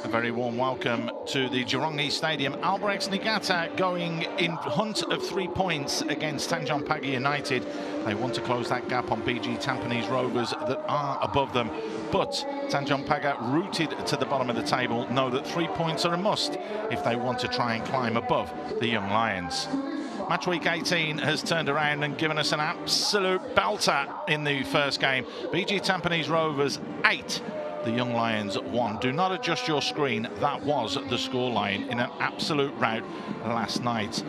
A very warm welcome to the Jurong East Stadium. Albirex Niigata going in hunt of 3 points against Tanjong Pagar United. They want to close that gap on BG Tampines Rovers that are above them. But Tanjong Pagar, rooted to the bottom of the table, know that 3 points are a must if they want to try and climb above the Young Lions. Match week 18 has turned around and given us an absolute belter in the first game. BG Tampines Rovers 8. The Young Lions 1. Do not adjust your screen. That was the scoreline in an absolute rout last night.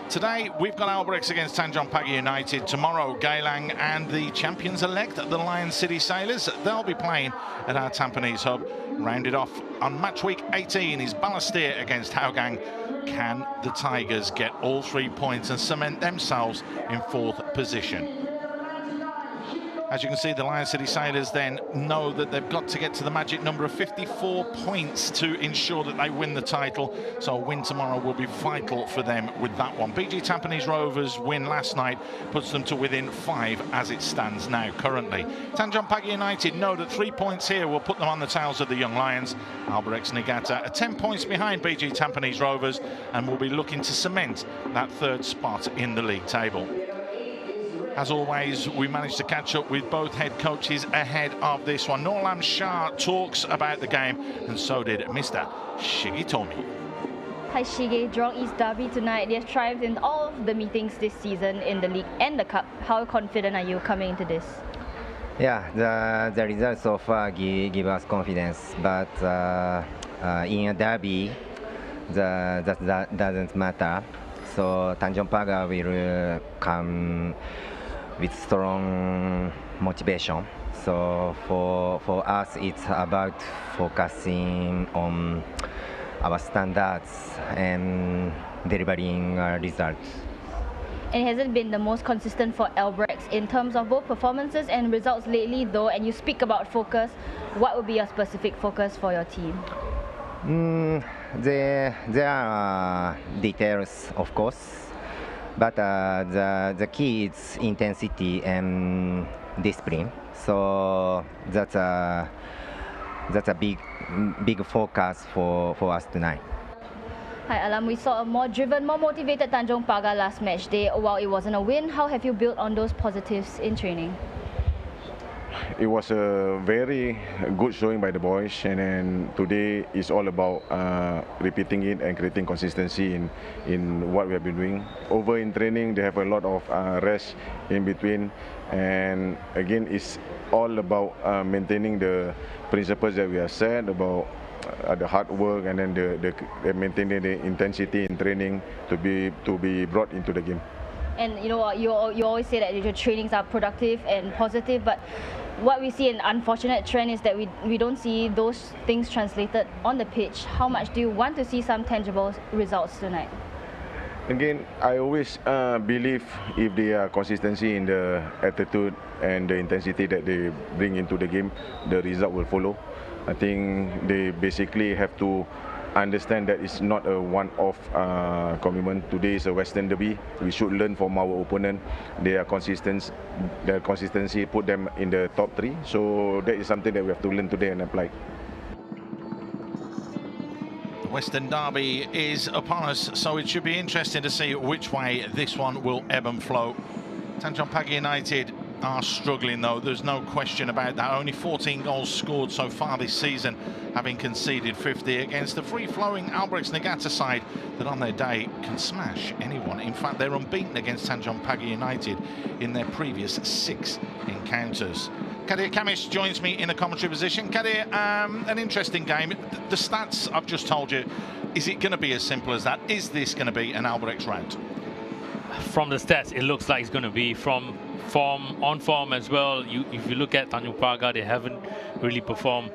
Today, we've got Albirex against Tanjong Pagar United. Tomorrow, Geylang and the champions-elect, the Lion City Sailors. They'll be playing at our Tampines hub. Rounded off on match week 18 is Balestier against Hougang. Can the Tigers get all 3 points and cement themselves in 4th position? As you can see, the Lion City Sailors then know that they've got to get to the magic number of 54 points to ensure that they win the title. So a win tomorrow will be vital for them with that one. BG Tampines Rovers win last night puts them to within 5 as it stands now currently. Tanjong Pagar United know that 3 points here will put them on the tails of the Young Lions. Albirex Niigata are 10 points behind BG Tampines Rovers and will be looking to cement that 3rd spot in the league table. As always, we managed to catch up with both head coaches ahead of this one. Norlam Shah talks about the game, and so did Mr. Shigitomi. Hi Shige, Jurong East Derby tonight. They have triumphed in all of the meetings this season in the league and the cup. How confident are you coming into this? Yeah, the results so far give us confidence, but in a derby, that doesn't matter. So Tanjong Pagar will come with strong motivation. So for us, it's about focusing on our standards and delivering results. And it hasn't been the most consistent for Albirex in terms of both performances and results lately, though. And you speak about focus. What would be your specific focus for your team? There are details, of course, but the key is intensity and discipline. So that's a big focus for us tonight. Hi Alam, we saw a more driven, more motivated Tanjong Pagar last match day. While it wasn't a win, how have you built on those positives in training? It was a very good showing by the boys, and then today is all about repeating it and creating consistency in what we have been doing. Over in training, they have a lot of rest in between, and again, it's all about maintaining the principles that we have set about the hard work, and then the maintaining the intensity in training to be brought into the game. And you know, you always say that your trainings are productive and positive, but what we see an unfortunate trend is that we don't see those things translated on the pitch. How much do you want to see some tangible results tonight? Again, I always believe if they are consistency in the attitude and the intensity that they bring into the game, the result will follow. I think they basically have to understand that it's not a one-off commitment. Today is a Western Derby. We should learn from our opponent. Their consistency put them in the top 3. So that is something that we have to learn today and apply. The Western Derby is upon us, so it should be interesting to see which way this one will ebb and flow. Tanjong Pagar United are struggling though, there's no question about that. Only 14 goals scored so far this season, having conceded 50 against the free-flowing Albirex Niigata side that on their day can smash anyone. In fact, they're unbeaten against Tanjong Pagar United in their previous 6 encounters. Kadir Kamish joins me in a commentary position. Kadir, an interesting game. The stats I've just told you, is it going to be as simple as that? Is this going to be an Albirex rout? From the stats, it looks like it's going to be. From on form as well, if you look at Tanjong Pagar, they haven't really performed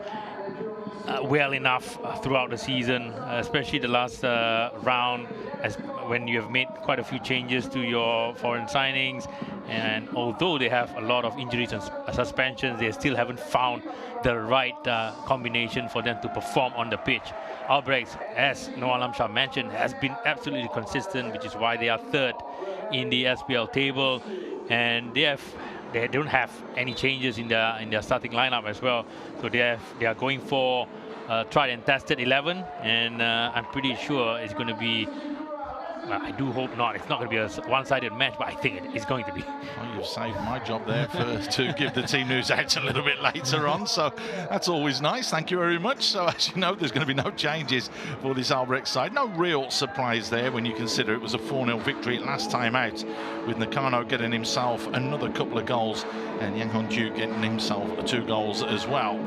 well enough throughout the season, especially the last round, when you have made quite a few changes to your foreign signings. And although they have a lot of injuries and suspensions, they still haven't found the right combination for them to perform on the pitch. Albirex, as Noah Shah mentioned, has been absolutely consistent, which is why they are 3rd in the SPL table, and they don't have any changes in their starting lineup as well. So they are going for tried and tested 11, and I'm pretty sure it's going to be. Well, I do hope not. It's not going to be a one-sided match, but I think it is going to be. Well, you've saved my job there to give the team news out a little bit later on, so that's always nice. Thank you very much. So as you know, there's going to be no changes for this Albirex side. No real surprise there when you consider it was a 4-0 victory last time out, with Nakano getting himself another couple of goals and Yang Hong-ju getting himself 2 goals as well.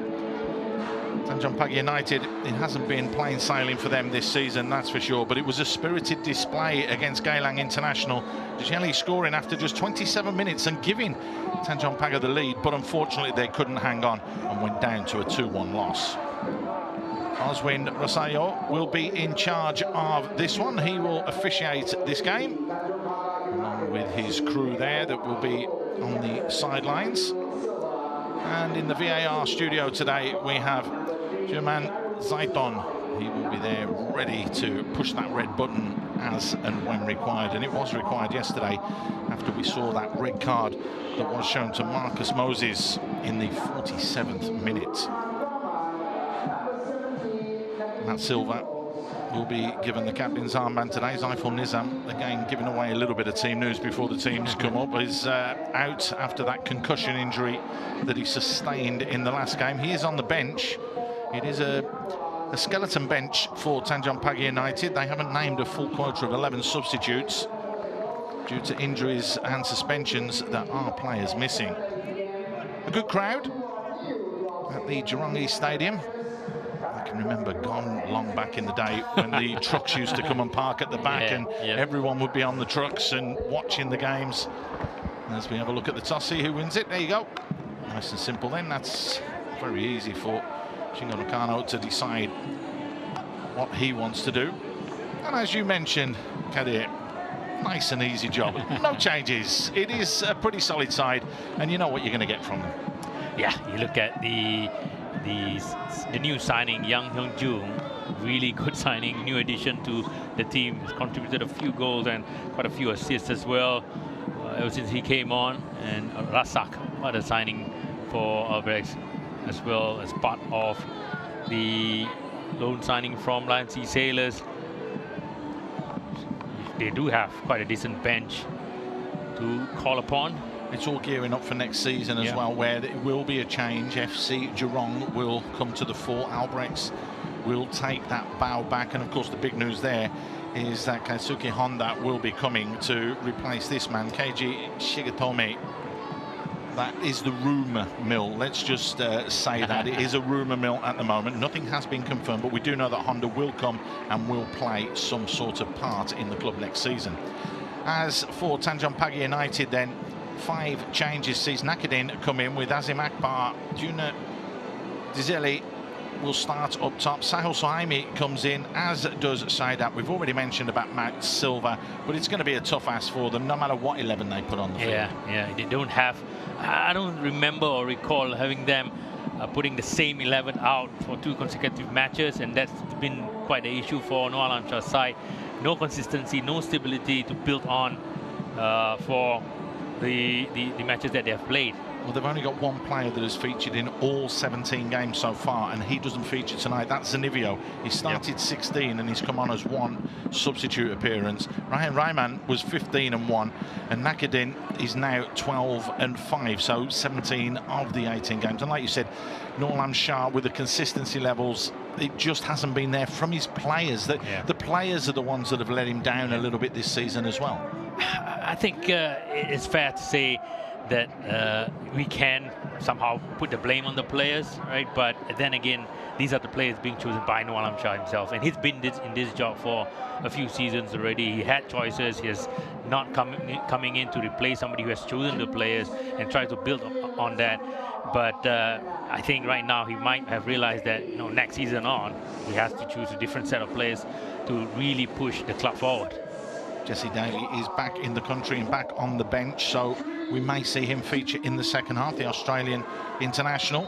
Tanjong Pagar United, it hasn't been plain sailing for them this season, that's for sure, but it was a spirited display against Geylang International. Jelly scoring after just 27 minutes and giving Tanjong Pagar the lead, but unfortunately they couldn't hang on and went down to a 2-1 loss. Oswin Rosario will be in charge of this one. He will officiate this game, along with his crew there that will be on the sidelines. And in the VAR studio today, we have German Zaiton. He will be there ready to push that red button as and when required. And it was required yesterday after we saw that red card that was shown to Marcus Moses in the 47th minute. Matt Silva will be given the captain's armband today. Zaiful Nizam, again giving away a little bit of team news before the teams come up, is out after that concussion injury that he sustained in the last game. He is on the bench. It is a skeleton bench for Tanjong Pagar United. They haven't named a full quota of 11 substitutes due to injuries and suspensions that are players missing. A good crowd at the Jurong East Stadium. I can remember gone long back in the day when the trucks used to come and park at the back, and everyone would be on the trucks and watching the games. As we have a look at the toss, see who wins it. There you go. Nice and simple then. That's very easy for Shingo Nakano to decide what he wants to do. And as you mentioned, Kadir, nice and easy job. No changes. It is a pretty solid side, and you know what you're going to get from them. Yeah, you look at the new signing, Yang Hong-ju, really good signing, new addition to the team. He's contributed a few goals and quite a few assists as well ever since he came on. And Rasak, what a signing for Albirex, as well as part of the loan signing from Lion Sea Sailors. They do have quite a decent bench to call upon. It's all gearing up for next season as well, where it will be a change. FC Jurong will come to the fore. Albirex will take that bow back. And of course, the big news there is that Kaisuke Honda will be coming to replace this man, Keiji Shigetomi. That is the rumour mill. Let's just say that. It is a rumour mill at the moment. Nothing has been confirmed, but we do know that Honda will come and will play some sort of part in the club next season. As for Tanjong Pagar United then, 5 changes sees Nakadin come in with Azim Akbar. Juna Dizeli will start up top. Sahil Sohaimi comes in, as does Saidat. We've already mentioned about Matt Silva, but it's going to be a tough ask for them no matter what 11 they put on the field. Yeah, they don't have, I don't remember or recall having them putting the same 11 out for 2 consecutive matches, and that's been quite an issue for Noah Alam Shah's side. No consistency, no stability to build on for the matches that they have played. Well, they've only got one player that has featured in all 17 games so far, and he doesn't feature tonight. That's Zanivio. He started 16 and he's come on as 1 substitute appearance. Ryan Ryman was 15-1, and Nakadin is now 12-5, so 17 of the 18 games. And like you said, Noor Alam Shah, with the consistency levels, it just hasn't been there from his players. The players are the ones that have let him down a little bit this season as well. I think it's fair to say that we can somehow put the blame on the players, right? But then again, these are the players being chosen by Noah Alam Shah himself, and he's been in this job for a few seasons already. He had choices. He has not coming in to replace somebody who has chosen the players and try to build on that. But I think right now he might have realized that next season on, he has to choose a different set of players to really push the club forward. Jesse Daly is back in the country and back on the bench, so we may see him feature in the second half, the Australian international.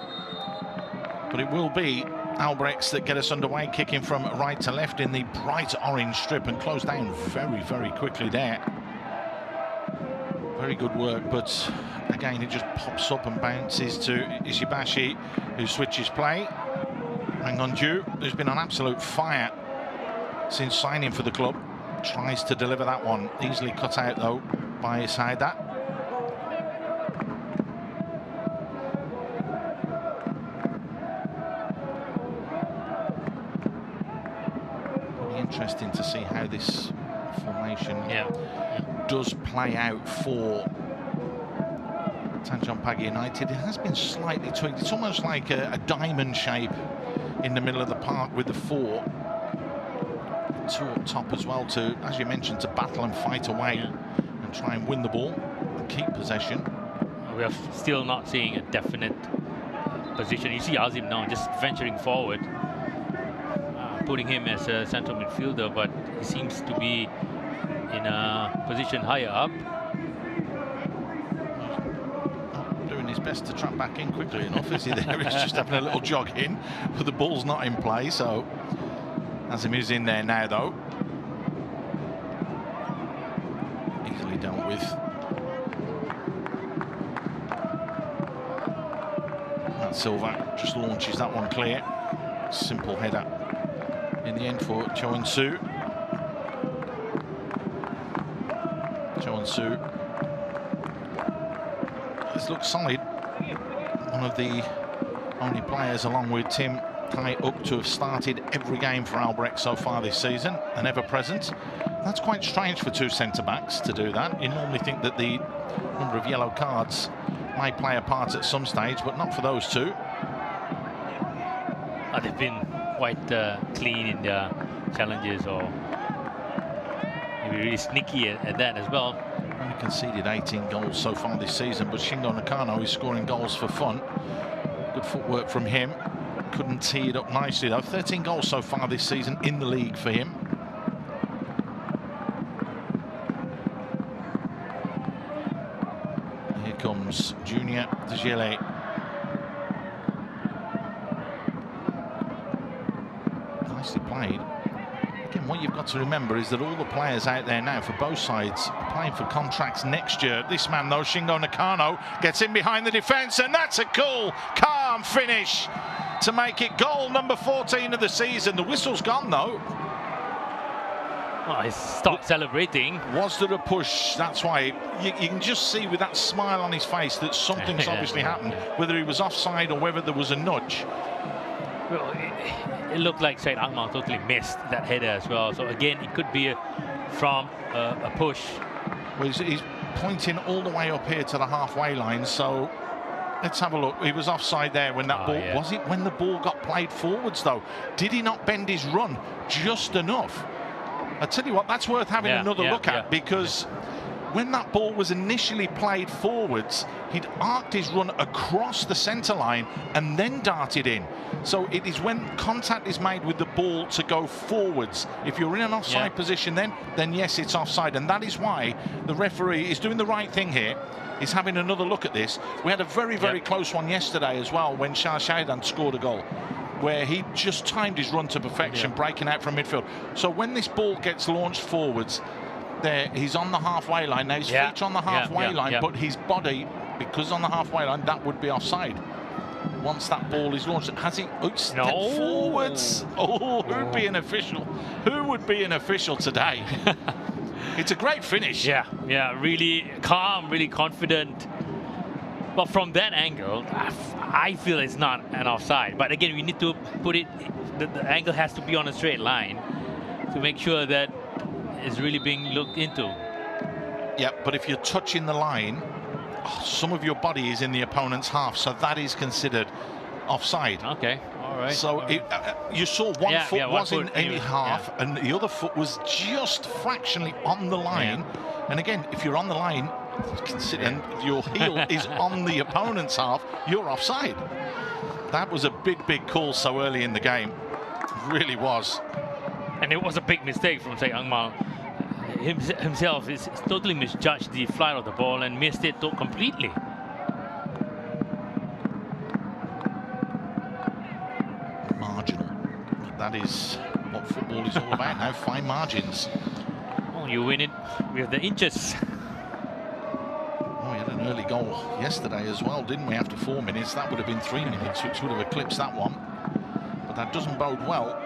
But it will be Albirex that get us underway, kicking from right to left in the bright orange strip and close down very, very quickly there. Very good work, but again, it just pops up and bounces to Ishibashi, who switches play. Ju, who's been on absolute fire since signing for the club, tries to deliver that one. Easily cut out though by Saida. Very interesting to see how this formation does play out for Tanjong Pagar United. It has been slightly tweaked. It's almost like a diamond shape in the middle of the park with the 4. 2 up top as well to, as you mentioned, to battle and fight away and try and win the ball and keep possession. We are still not seeing a definite position. You see Azim now just venturing forward, putting him as a central midfielder, but he seems to be in a position higher up. Doing his best to trap back in quickly enough, is he there? He's just having a little jog in, but the ball's not in play, so Azim is in there now, though. Easily dealt with. That Silva just launches that one clear. Simple header in the end for Cho-Eun-Soo. Cho-Eun-Soo has looked solid. One of the only players, along with Tim up to have started every game for Albirex so far this season, and ever present. That's quite strange for 2 centre-backs to do that. You normally think that the number of yellow cards may play a part at some stage, but not for those 2. They've been quite clean in their challenges, or maybe really sneaky at that as well. Only conceded 18 goals so far this season, but Shingo Nakano is scoring goals for fun. Good footwork from him. Couldn't tee it up nicely though. 13 goals so far this season in the league for him. Here comes Junior Degele. Nicely played. Again, what you've got to remember is that all the players out there now for both sides are playing for contracts next year. This man though, Shingo Nakano, gets in behind the defence, and that's a cool, calm finish to make it goal number 14 of the season. The whistle's gone though. Oh, he stopped celebrating. Was there a push? That's why you can just see with that smile on his face that something's obviously happened, whether he was offside or whether there was a nudge. Well, it looked like Said Akmal totally missed that header as well. So again, it could be from a push. Well, he's pointing all the way up here to the halfway line, so let's have a look. He was offside there when that ball... Was it when the ball got played forwards, though? Did he not bend his run just enough? I tell you what, that's worth having another look at, because when that ball was initially played forwards, he'd arced his run across the centre line and then darted in. So it is when contact is made with the ball to go forwards. If you're in an offside position then yes, it's offside. And that is why the referee is doing the right thing here. He's having another look at this. We had a very, very close one yesterday as well when Shah Shaidan scored a goal, where he just timed his run to perfection, breaking out from midfield. So when this ball gets launched forwards, there he's on the halfway line. Now his feet on the halfway line, but his body, because on the halfway line, that would be offside. Once that ball is launched, has he stepped forwards? Oh, who'd be an official? Who would be an official today? It's a great finish. Yeah, really calm, really confident. But from that angle, I feel it's not an offside. But again, we need to put it, the angle has to be on a straight line to make sure that it's really being looked into. Yeah, but if you're touching the line, some of your body is in the opponent's half, so that is considered offside. Okay, all right. So you saw one foot was in half, and the other foot was just fractionally on the line. And again, if you're on the line, and your heel is on the opponent's half, you're offside. That was a big, big call so early in the game. It really was. And it was a big mistake from Said Akmal. Himself is totally misjudged the flight of the ball and missed it completely. Marginal. That is what football is all about now, fine margins. Oh, you win it with the inches. Oh, we had an early goal yesterday as well, didn't we, after 4 minutes? That would have been 3 minutes, which would have eclipsed that one. but that doesn't bode well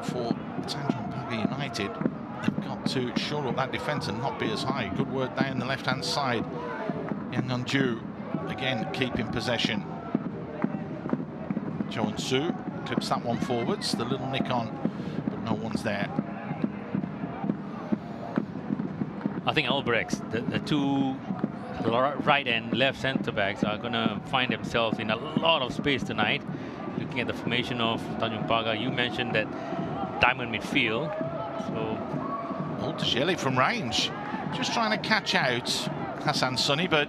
for Tanjong Pagar United. They've got to shore up that defence and not be as high. Good work down the left-hand side. Yang Hyun-ju again keeping possession. Cho Eun-soo clips that one forwards. The little nick on, but no one's there. I think Albirex, the two right and left centre backs are going to find themselves in a lot of space tonight. Looking at the formation of Tanjong Pagar, you mentioned that diamond midfield. So, Deshele from range, just trying to catch out Hassan Sunny, but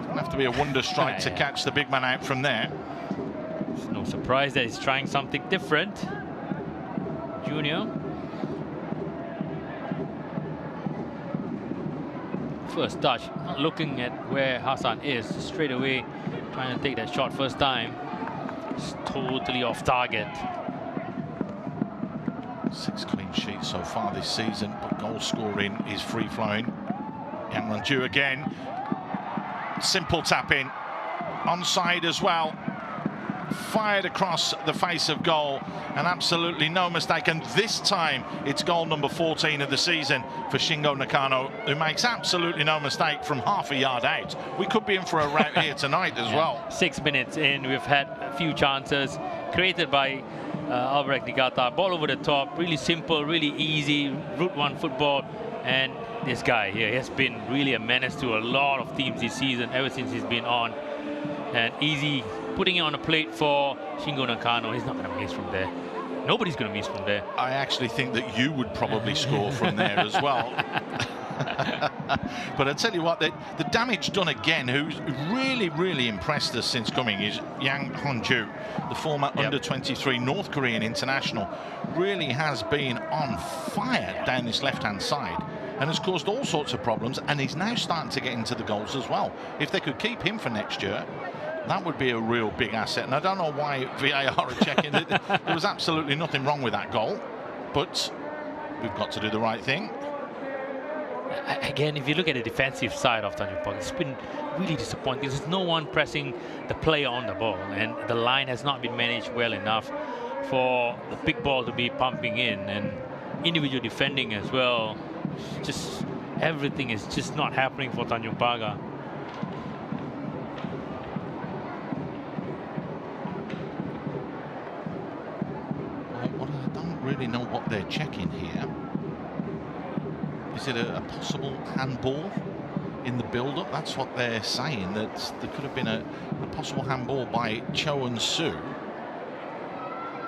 doesn't have to be a wonder strike to catch the big man out from there. It's no surprise that he's trying something different. Junior. First touch, not looking at where Hassan is, straight away trying to take that shot first time. It's totally off target. 6 clean sheets so far this season, but goal scoring is free flowing. Yang Hyun-ju again. Simple tap in. Onside as well. Fired across the face of goal, and absolutely no mistake. And this time it's goal number 14 of the season for Shingo Nakano, who makes absolutely no mistake from half a yard out. We could be in for a rout here tonight as well. 6 minutes in, we've had a few chances created by Albirex Niigata. Ball over the top, really simple, really easy, Route 1 football. And this guy here has been really a menace to a lot of teams this season, ever since he's been on. And easy, putting it on a plate for Shingo Nakano. He's not going to miss from there. Nobody's going to miss from there. I actually think that you would probably score from there as well. But I tell you what, the damage done again, who's really impressed us since coming, is Yang Hyun-ju, the former under-23 North Korean international. Really has been on fire down this left-hand side and has caused all sorts of problems, and he's now starting to get into the goals as well. If they could keep him for next year, that would be a real big asset. And I don't know why VAR are checking. There was absolutely nothing wrong with that goal, but we've got to do the right thing. Again, if you look at the defensive side of Tanjong Pagar, it's been really disappointing. There's no one pressing the player on the ball, and the line has not been managed well enough for the big ball to be pumping in, and individual defending as well. Just everything is just not happening for Tanjong Pagar. Well, I don't really know what they're checking here. Is it a possible handball in the build-up? That's what they're saying, that there could have been a possible handball by Cho Eun-soo.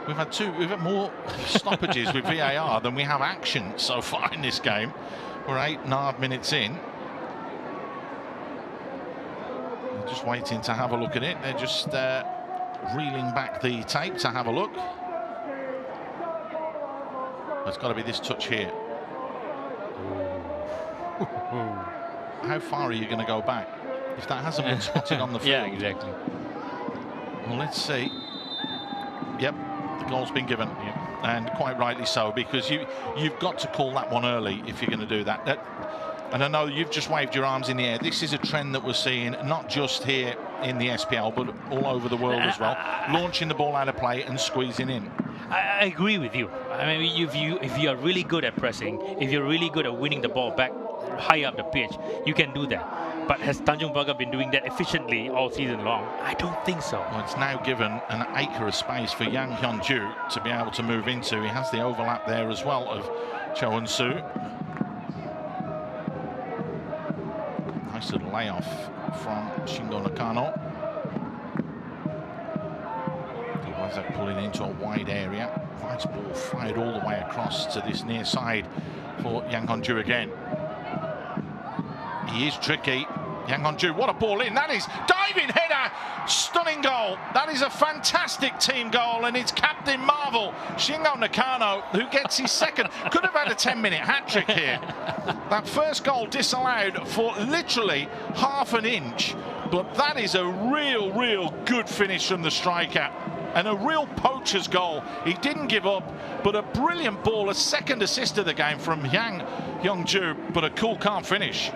We've had more stoppages with VAR than we have action so far in this game. We're 8.5 minutes in. They're just waiting to have a look at it. They're just reeling back the tape to have a look. There's got to be this touch here. How far are you going to go back if that hasn't been spotted on the field? Yeah, exactly. Well, let's see. Yep, the goal's been given, and quite rightly so, because you've got to call that one early if you're going to do that. And I know you've just waved your arms in the air. This is a trend that we're seeing not just here in the SPL, but all over the world as well. Launching the ball out of play and squeezing in. I agree with you. I mean, if you are really good at pressing, if you're really good at winning the ball back high up the pitch, you can do that. But has Tanjong Pagar been doing that efficiently all season long? I don't think so. Well, it's now given an acre of space for Yang Hyun-ju to be able to move into. He has the overlap there as well of Cho Eun-soo. Nice little layoff from Shingo Nakano. Pulling into a wide area. Nice ball fired all the way across to this near side for Yang Hyun-ju again. He is tricky. Yang Hyun-ju, what a ball in. That is diving header. Stunning goal. That is a fantastic team goal, and it's Captain Marvel, Shingo Nakano, who gets his second. Could have had a 10-minute hat-trick here. That first goal disallowed for literally half an inch, but that is a real good finish from the striker. And a real poacher's goal. He didn't give up, but a brilliant ball, a second assist of the game from Yang Hyun-ju, but a cool, calm finish.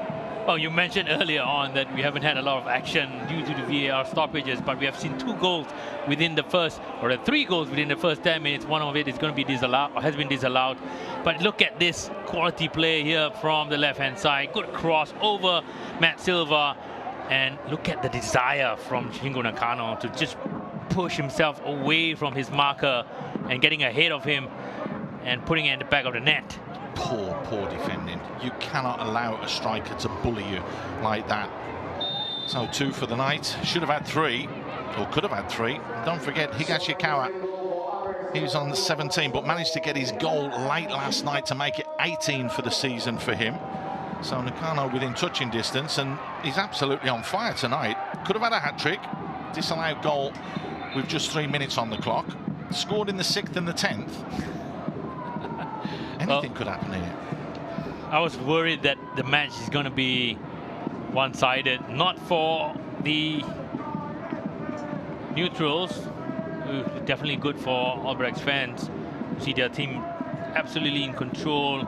Well, you mentioned earlier on that we haven't had a lot of action due to the VAR stoppages, but we have seen 2 goals within the first, or 3 goals within the first 10 minutes. One of it is going to be disallowed, or has been disallowed. But look at this quality play here from the left-hand side. Good cross over Matt Silva. And look at the desire from Shingo Nakano to just push himself away from his marker and getting ahead of him and putting it in the back of the net. Poor defending. You cannot allow a striker to bully you like that. So 2 for the night. Should have had 3, or could have had 3. Don't forget Higashikawa. He was on the 17, but managed to get his goal late last night to make it 18 for the season for him. So Nakano within touching distance, and he's absolutely on fire tonight. Could have had a hat-trick. Disallowed goal with just 3 minutes on the clock. Scored in the 6th and the 10th. Anything could happen here. I was worried that the match is going to be one-sided, not for the neutrals, who are definitely good for Albirex fans. See their team absolutely in control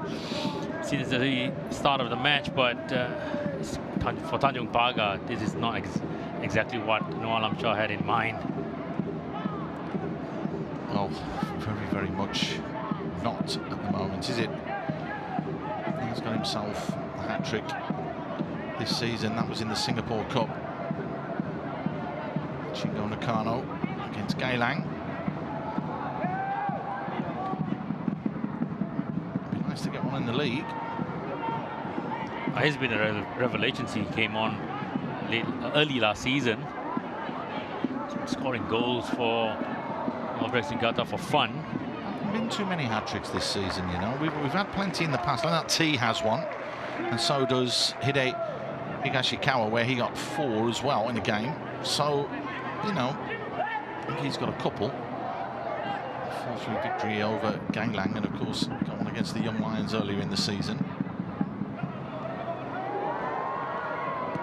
since the start of the match, but for Tanjong Pagar, this is not exactly what Noah Lamshah had in mind. Well, very much not at the moment, is it? He's got himself a hat-trick this season. That was in the Singapore Cup. Shingo Nakano against Geylang. Be nice to get one in the league. He's been a revelation since he came on early last season, scoring goals for Albirex Niigata for fun. Been too many hat-tricks this season, you know. We've had plenty in the past. Like that T has one, and so does Higashikawa, where he got 4 as well in a game. So, you know, I think he's got a couple. 4-3 victory over Geylang, and of course got one against the Young Lions earlier in the season.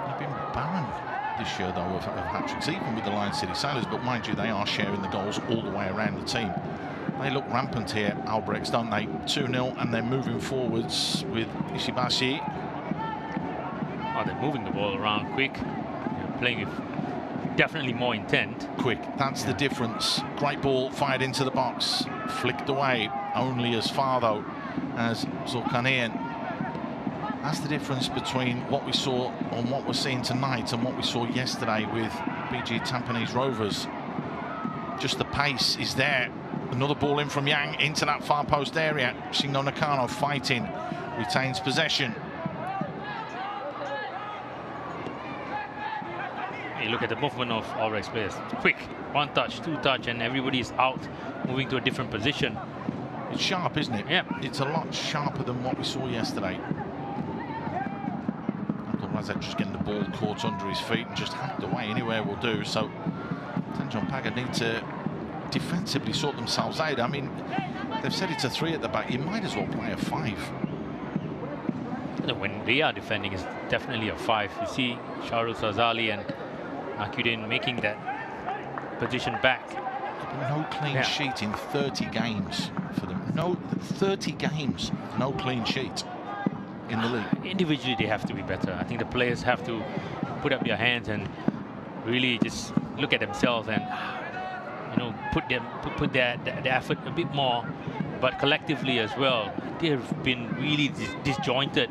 They've been barren this year, though, of hat-tricks, even with the Lion City Sailors. But mind you, they are sharing the goals all the way around the team. They look rampant here, Albirex, don't they? 2-0, and they're moving forwards with Ishibashi. Oh, they're moving the ball around quick. They're playing with definitely more intent. Quick, that's the difference. Great ball fired into the box, flicked away, only as far though as Zulkarnaen. That's the difference between what we saw and what we're seeing tonight and what we saw yesterday with BG Tampines Rovers. Just the pace is there. Another ball in from Yang into that far post area. Shingo Nakano fighting, retains possession. You look at the movement of Albirex players. Quick, 1 touch, 2 touch, and everybody's out, moving to a different position. It's sharp, isn't it? Yeah. It's a lot sharper than what we saw yesterday. Razak just getting the ball caught under his feet and just hacked away. Anywhere will do. So Tanjong Pagar need to defensively sort themselves out. I mean, they've said it's a 3 at the back. You might as well play a 5. When they are defending, it's definitely a 5. You see Shahrul Sazali and Nakudin making that position back. No clean sheet in 30 games for them. No, 30 games, no clean sheet in the league. Individually, they have to be better. I think the players have to put up their hands and really just look at themselves and, you know, put their effort a bit more. But collectively as well, they've been really disjointed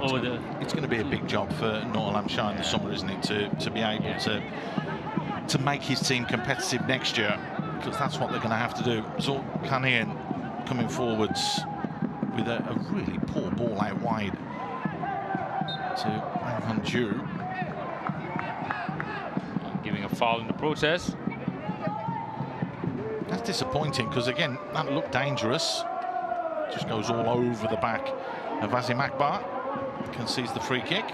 over the. It's going to be a big job for Noah Lamshah in the summer, isn't it, to be able to make his team competitive next year, because that's what they're going to have to do. Zulkarnaen coming forwards with a really poor ball out wide to Wang Hanju. Giving a foul in the process. That's disappointing, because again, that looked dangerous. Just goes all over the back of Azim Akbar. Concedes the free kick.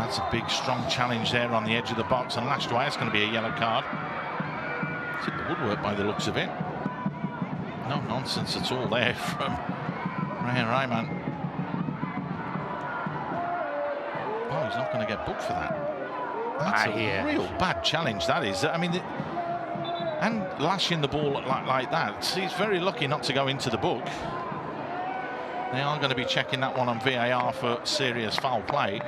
That's a big, strong challenge there on the edge of the box and lashed away. It's going to be a yellow card. It's hit the woodwork by the looks of it. No nonsense at all there from Ryan Ryman. Oh, he's not going to get booked for that. That's a real bad challenge, that is. I mean, and lashing the ball like that, he's very lucky not to go into the book. They are going to be checking that one on VAR for serious foul play.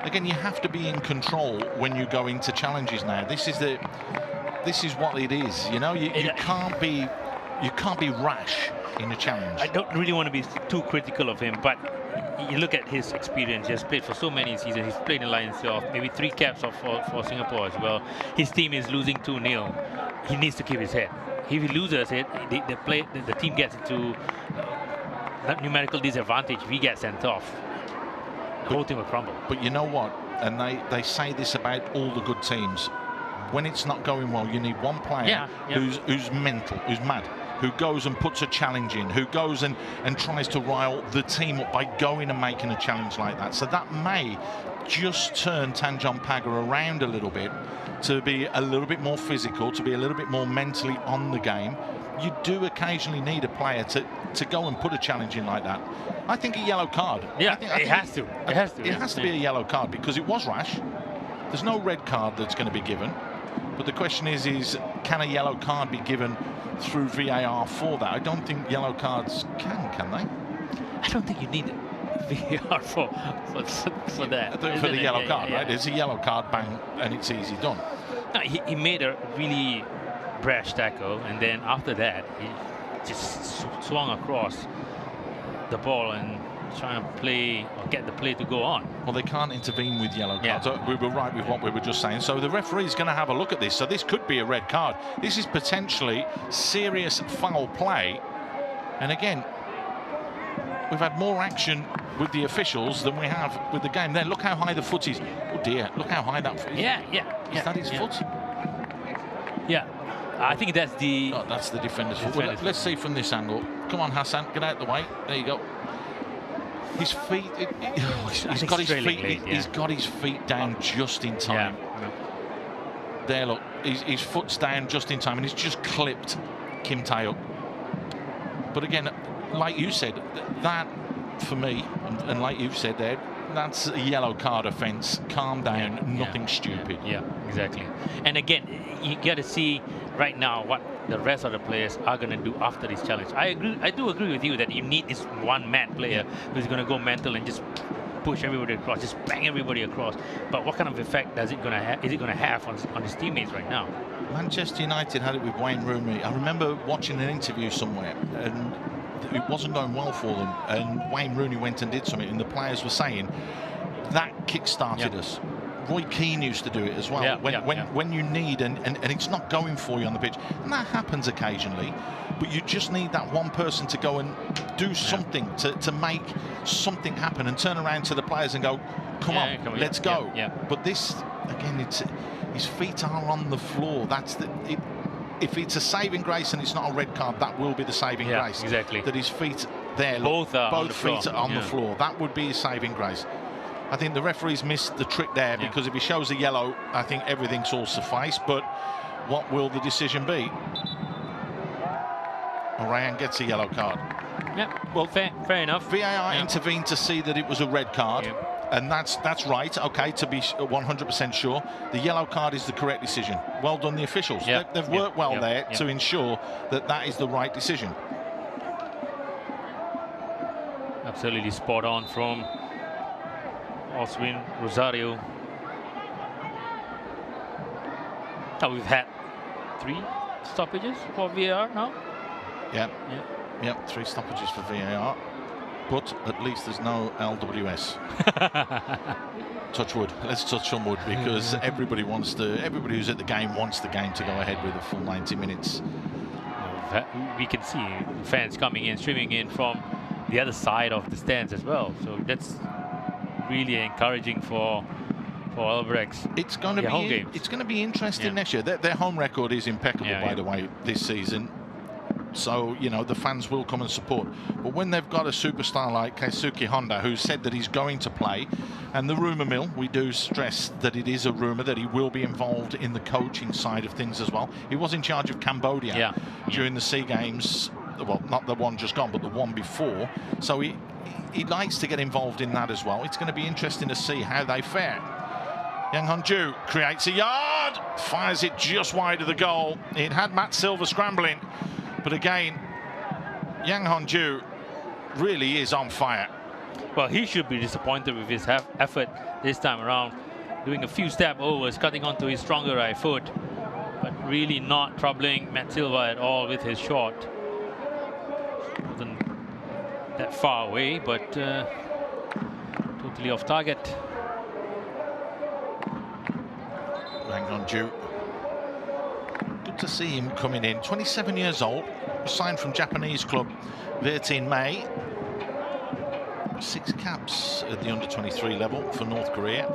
Again, you have to be in control when you go into challenges now. This is what it is. You know, you can't be rash in a challenge. I don't really want to be too critical of him, but you look at his experience. He has played for so many seasons. He's played in Lions off, maybe 3 caps for Singapore as well. His team is losing 2-0. He needs to keep his head. If he loses it, the team gets into numerical disadvantage. If he gets sent off, the whole team will crumble. But you know what? And they say this about all the good teams. When it's not going well, you need one player who's mental, who's mad, who goes and puts a challenge in, who goes and tries to rile the team up by going and making a challenge like that. So that may just turn Tanjong Pagar around a little bit, to be a little bit more physical, to be a little bit more mentally on the game. You do occasionally need a player to go and put a challenge in like that. I think a yellow card. Yeah, it has to. It has to. It has to be a yellow card because it was rash. There's no red card that's going to be given. But the question is can a yellow card be given through VAR for that? I don't think yellow cards can they? I don't think you need VAR for that. For the yellow card, right? It's a yellow card, bang, and it's easy done. No, he made a really brash tackle, and then after that, he just swung across the ball and trying to play or get the play to go on. Well, they can't intervene with yellow cards. Yeah. We were right with what we were just saying. So the referee's going to have a look at this. So this could be a red card. This is potentially serious foul play. And again, we've had more action with the officials than we have with the game. There, look how high the foot is. Oh dear, look how high that foot is. Is that his foot? Yeah. I think that's the... Oh, that's the defender's foot. Well, let's see from this angle. Come on, Hassan, get out the way. There you go. His feet, he's got his feet. He's got his feet down just in time. Yeah. There, look, his foot's down just in time, and he's just clipped Kim Tae up. But again, like you said, that for me, and like you've said there, that's a yellow card offence. Calm down, nothing stupid. Yeah, exactly. And again, you got to see right now what the rest of the players are going to do after this challenge. I do agree with you that you need this one mad player who's going to go mental and just push everybody across, just bang everybody across. But what kind of effect is it going to have on his teammates right now? Manchester United had it with Wayne Rooney. I remember watching an interview somewhere, and it wasn't going well for them, and Wayne Rooney went and did something, and the players were saying that kick-started us. Roy Keane used to do it as well. When you need and it's not going for you on the pitch, and that happens occasionally, but you just need that one person to go and do something to make something happen and turn around to the players and go, come on, let's go. But this again, his feet are on the floor. That's if it's a saving grace and it's not a red card, that will be the saving grace. Exactly. That his feet there, both feet are on the floor. That would be a saving grace. I think the referee's missed the trick there because if he shows a yellow, I think everything's all suffice. But what will the decision be? Ryan gets a yellow card. Well, fair enough. VAR intervened to see that it was a red card. And that's right. Okay, to be 100% sure, the yellow card is the correct decision. Well done, the officials. They've worked well there to ensure that that is the right decision. Absolutely spot on from Oswin Rosario. Now we've had 3 stoppages for VAR now. Yep, 3 stoppages for VAR. But at least there's no LWS. Touch wood. Let's touch on wood, because everybody who's at the game wants the game to go ahead with a full 90 minutes. We can see fans coming in, streaming in from the other side of the stands as well. So that's really encouraging for Albirex. It's going to be interesting next year. Their home record is impeccable, by the way, this season. So, you know, the fans will come and support. But when they've got a superstar like Keisuke Honda, who said that he's going to play, and the rumour mill, we do stress that it is a rumour that he will be involved in the coaching side of things as well. He was in charge of Cambodia during the SEA Games. Well, not the one just gone, but the one before. So he likes to get involved in that as well. It's going to be interesting to see how they fare. Yang Hon-ju creates a yard, fires it just wide of the goal. It had Matt Silver scrambling. But again, Yang Hon-ju really is on fire. Well, he should be disappointed with his effort this time around. Doing a few step overs, cutting onto his stronger right foot, but really not troubling Matt Silva at all with his shot. Wasn't that far away, but totally off target. Yang Hon-ju. Good to see him coming in. 27 years old, signed from Japanese club Virtin May. 6 caps at the under-23 level for North Korea.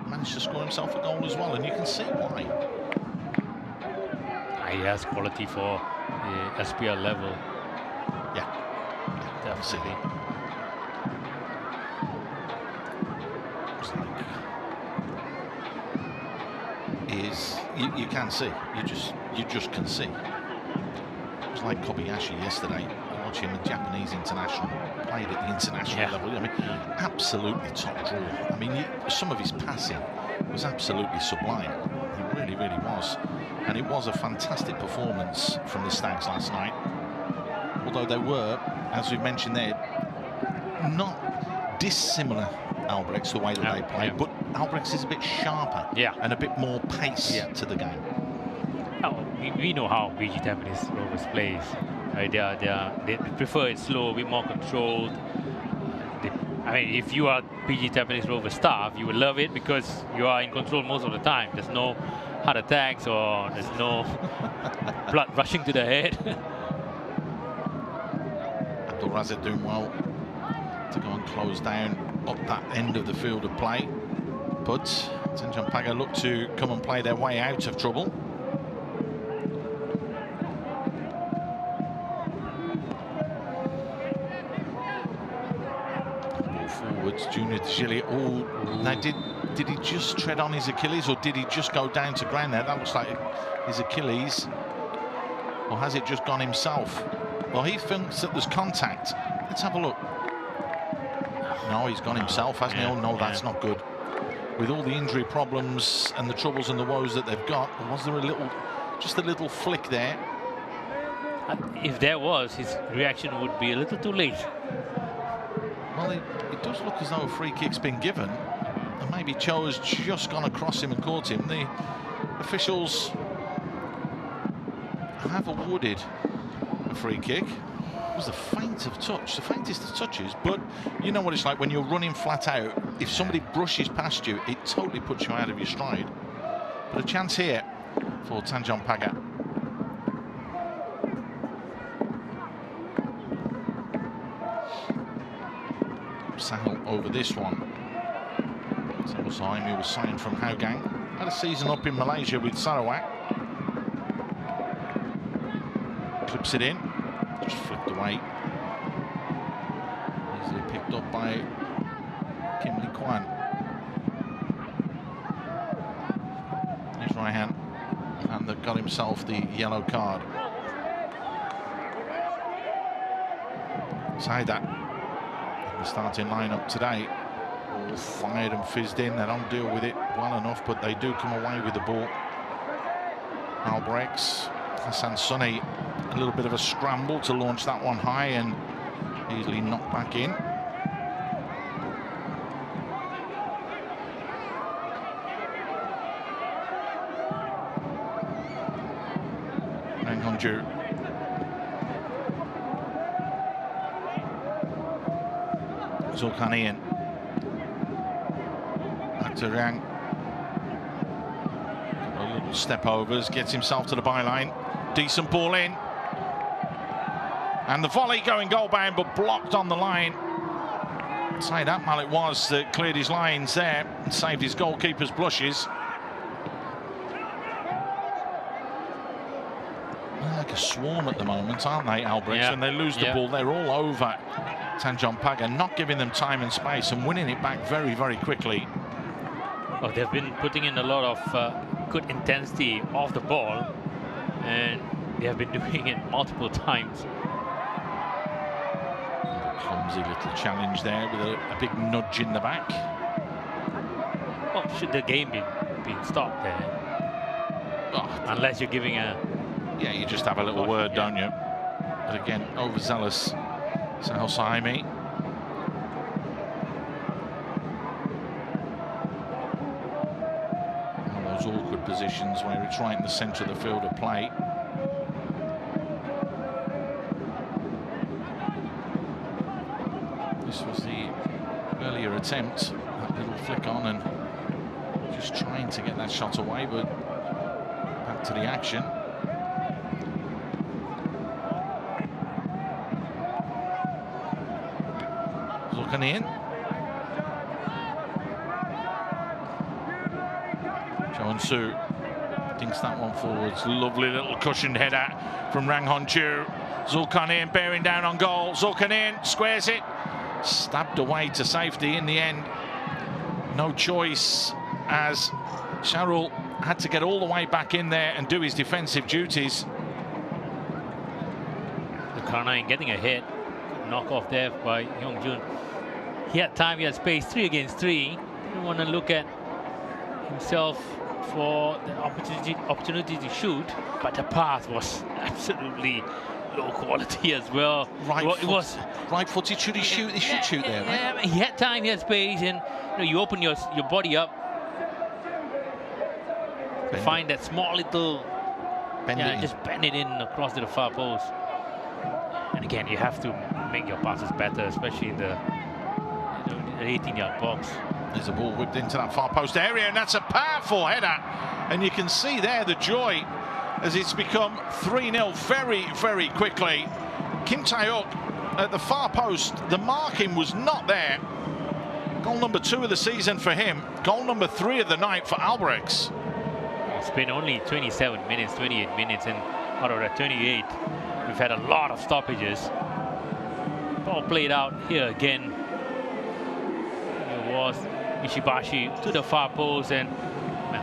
Managed to score himself a goal as well, and you can see why. He has quality for the SPL level. Yeah, Definitely. You can see, you just can see. It was like Kobayashi yesterday. You watch him, a Japanese international, played at the international level. I mean, absolutely top draw. I mean, some of his passing was absolutely sublime. It really, really was. And it was a fantastic performance from the Stags last night. Although they were, as we mentioned there, not dissimilar Albirex, the way that they play, but Albirex is a bit sharper and a bit more pace to the game. Oh, we know how BG Tampines Rovers plays. Right? They prefer it slow, a bit more controlled. I mean, if you are BG Tampines Rovers staff, you will love it because you are in control most of the time. There's no heart attacks or there's no blood rushing to the head. Abdul Razak doing well to go and close down up that end of the field of play. But Tanjong Pagar look to come and play their way out of trouble. Ball forwards, Junior Gilly. Oh, now did he just tread on his Achilles, or did he just go down to ground there? That looks like his Achilles. Or has it just gone himself? Well, he thinks that there's contact. Let's have a look. No, he's gone himself, hasn't he? Oh, no, that's not good. With all the injury problems and the troubles and the woes that they've got, was there just a little flick there? If there was, his reaction would be a little too late. Well, it does look as though a free kick's been given, and maybe Cho has just gone across him and caught him. The officials have awarded a free kick. It was the faint of touch, the faintest of touches, but you know what it's like when you're running flat out. If somebody brushes past you, it totally puts you out of your stride. But a chance here for Tanjong Pagar. Sahel over this one. Sahel Saimi was signed from Hougang. Had a season up in Malaysia with Sarawak. Clips it in. Just flicked away. Easily picked up by Kim Lee Kwan. His right hand. And that got himself the yellow card. Saidat in the starting lineup today. All fired and fizzed in. They don't deal with it well enough, but they do come away with the ball. Albirex, Hassan Sunny, a little bit of a scramble to launch that one high and easily knocked back in. Yang Hon-ju. Zulkarnaen. Back to Rang. A little step overs, gets himself to the byline. Decent ball in. And the volley going goal bound, but blocked on the line. Say that man it was that cleared his lines there and saved his goalkeeper's blushes. like a swarm at the moment, aren't they, Albirex? Yeah. When they lose the ball, they're all over Tanjong Pagar, not giving them time and space and winning it back very, very quickly. Well, they've been putting in a lot of good intensity off the ball, and they have been doing it multiple times. A clumsy little challenge there with a big nudge in the back. Well, should the game be stopped there? Oh, unless you're giving a... Yeah, you just have a little word, don't you? But again, overzealous Sao Saimi. One of those awkward positions where it's right in the centre of the field of play. This was the earlier attempt, that little flick on and just trying to get that shot away, but back to the action. Looking in. Su dinks that one forwards. Lovely little cushioned header from Rang Hon-chu. Zulkarnain bearing down on goal. Zulkarnain squares it. Stabbed away to safety in the end. No choice, as Sharul had to get all the way back in there and do his defensive duties. Zulkarnain getting a hit. Knock off there by Young-jun. He had time, he had space, 3 against 3. Didn't want to look at himself for the opportunity to shoot, but the pass was absolutely low quality as well. Right-footed, should he shoot? He should shoot there, right? He had time, he had space, and you open your body up, find that small little, just bend it in across to the far post. And again, you have to make your passes better, especially in the 18-yard box. There's a ball whipped into that far post area, and that's a powerful header. And you can see there the joy as it's become 3-0 very, very quickly. Kim Tae-uk at the far post, the marking was not there. Goal number 2 of the season for him. Goal number 3 of the night for Albirex. It's been only 27 minutes, 28 minutes, and out of that 28, we've had a lot of stoppages. Ball played out here again. It was Ishibashi to the far post, and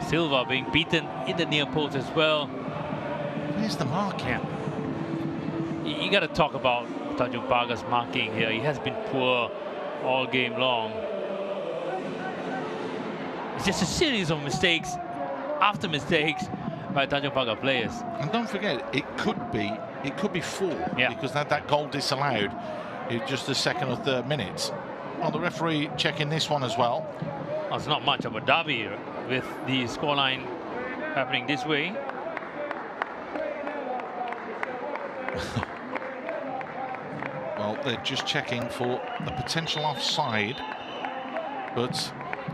Silva being beaten in the near post as well. Where's the mark? Yeah. You got to talk about Tanjong Pagar's marking here. He has been poor all game long. It's just a series of mistakes after mistakes by Tanjong Pagar players. And don't forget, it could be 4, because that goal disallowed in just the 2nd or 3rd minute. Well, the referee checking this one as well. Well, it's not much of a derby with the scoreline happening this way. Well, they're just checking for the potential offside, but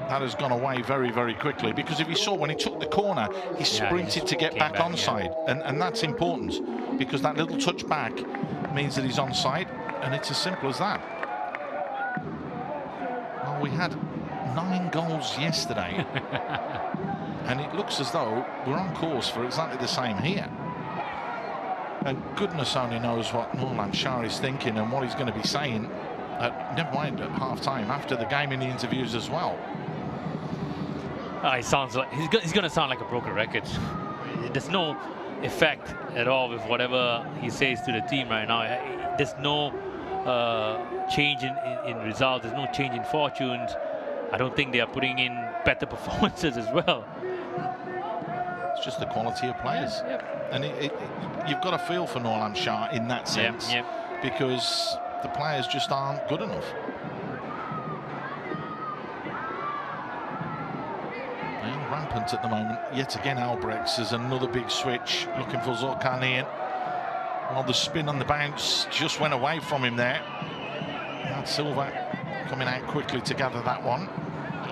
that has gone away very, very quickly, because if you saw when he took the corner, he sprinted to get back onside, and that's important, because that little touch back means that he's onside, and it's as simple as that. Well, we had 9 goals yesterday, and it looks as though we're on course for exactly the same here. And goodness only knows what Noorlan Shah is thinking and what he's going to be saying, never mind at half-time, after the game in the interviews as well. He sounds like he's going to sound like a broken record. There's no effect at all with whatever he says to the team right now. There's no change in results. There's no change in fortunes. I don't think they are putting in better performances as well. It's just the quality of players. And you've got to feel for Noorlan Shah in that sense, because the players just aren't good enough. They're rampant at the moment. Yet again, Albirex is another big switch, looking for Zulkarnain. Well, the spin on the bounce just went away from him there. And Silva coming out quickly to gather that one.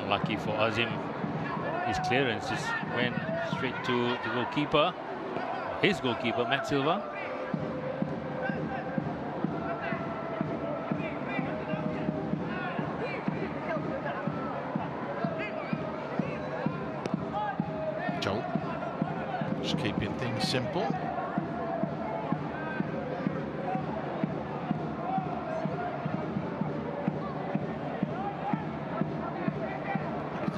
Lucky for Azim, his clearance just went straight to the goalkeeper. His goalkeeper, Matt Silva. Joel just keeping things simple.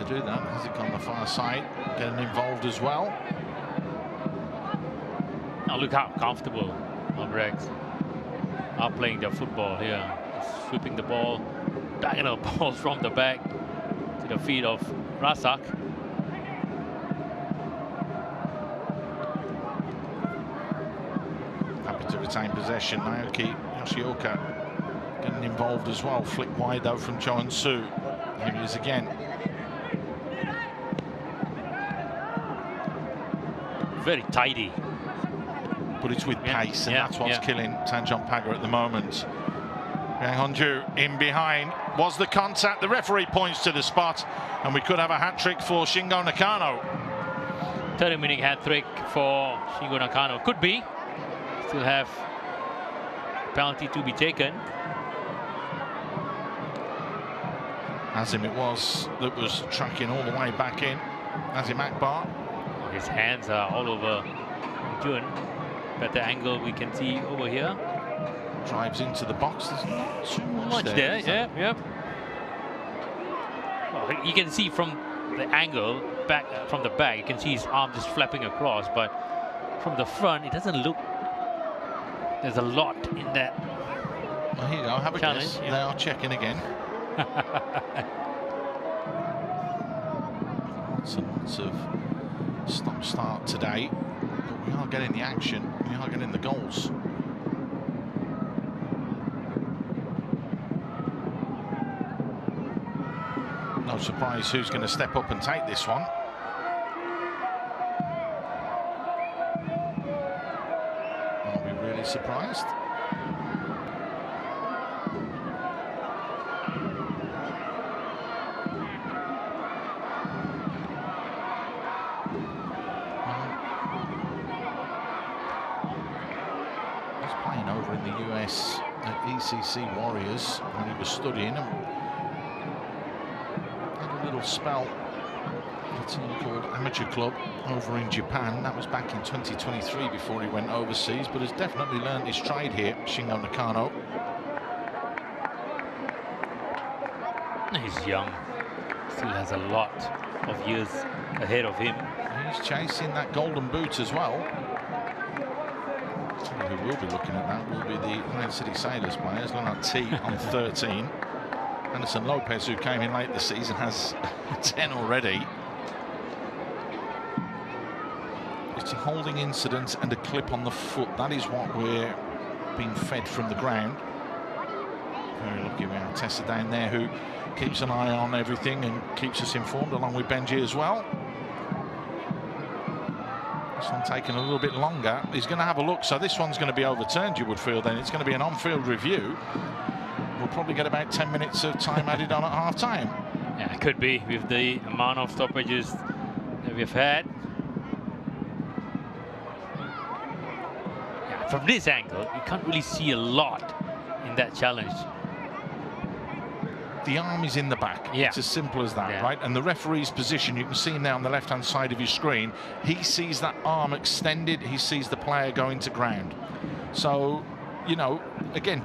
to do that. Hasek on the far side, getting involved as well. Now look how comfortable Albirex are playing their football here. Sweeping the ball, diagonal balls from the back to the feet of Razak. Happy to retain possession. Naoki Yoshioka getting involved as well. Flick wide though from Cho and Su. Here he is again. Very tidy. But it's with pace, and that's what's killing Tanjong Pagar at the moment. Yang Hongju in behind. Was the contact? The referee points to the spot, and we could have a hat-trick for Shingo Nakano. 30-minute hat-trick for Shingo Nakano. Could be. Still have penalty to be taken. Azim it was that was tracking all the way back in. Azim Akbar. His hands are all over Jun. Better angle we can see over here. Drives into the box. There's not too much there. Yeah. Well, you can see from the angle back from the back, you can see his arm just flapping across, but from the front, it doesn't look. There's a lot in that. Well, here you go. Have a guess. Yeah. They are checking again. Lots and lots of stop-start today, but we are getting the action. We are getting the goals. No surprise who's going to step up and take this one. Are we really surprised? He's playing over in the US at ECC Warriors when he was studying. Spell a team called Amateur Club over in Japan. That was back in 2023 before he went overseas, but has definitely learned his trade here, Shingo Nakano. He's young, still has a lot of years ahead of him. He's chasing that golden boot as well. Somebody who will be looking at that will be the Lion City Sailors players. Leonard T on 13. Anderson Lopez, who came in late this season, has 10 already. It's a holding incident and a clip on the foot. That is what we're being fed from the ground. Very lucky we have Tessa down there who keeps an eye on everything and keeps us informed, along with Benji as well. This one taking a little bit longer. He's going to have a look. So this one's going to be overturned, you would feel then. It's going to be an on-field review. We'll probably get about 10 minutes of time added on at half-time. Yeah, it could be with the amount of stoppages that we've had. Yeah, from this angle, you can't really see a lot in that challenge. The arm is in the back. Yeah. It's as simple as that, right? And the referee's position, you can see him there on the left-hand side of your screen. He sees that arm extended. He sees the player going to ground. So, you know, again,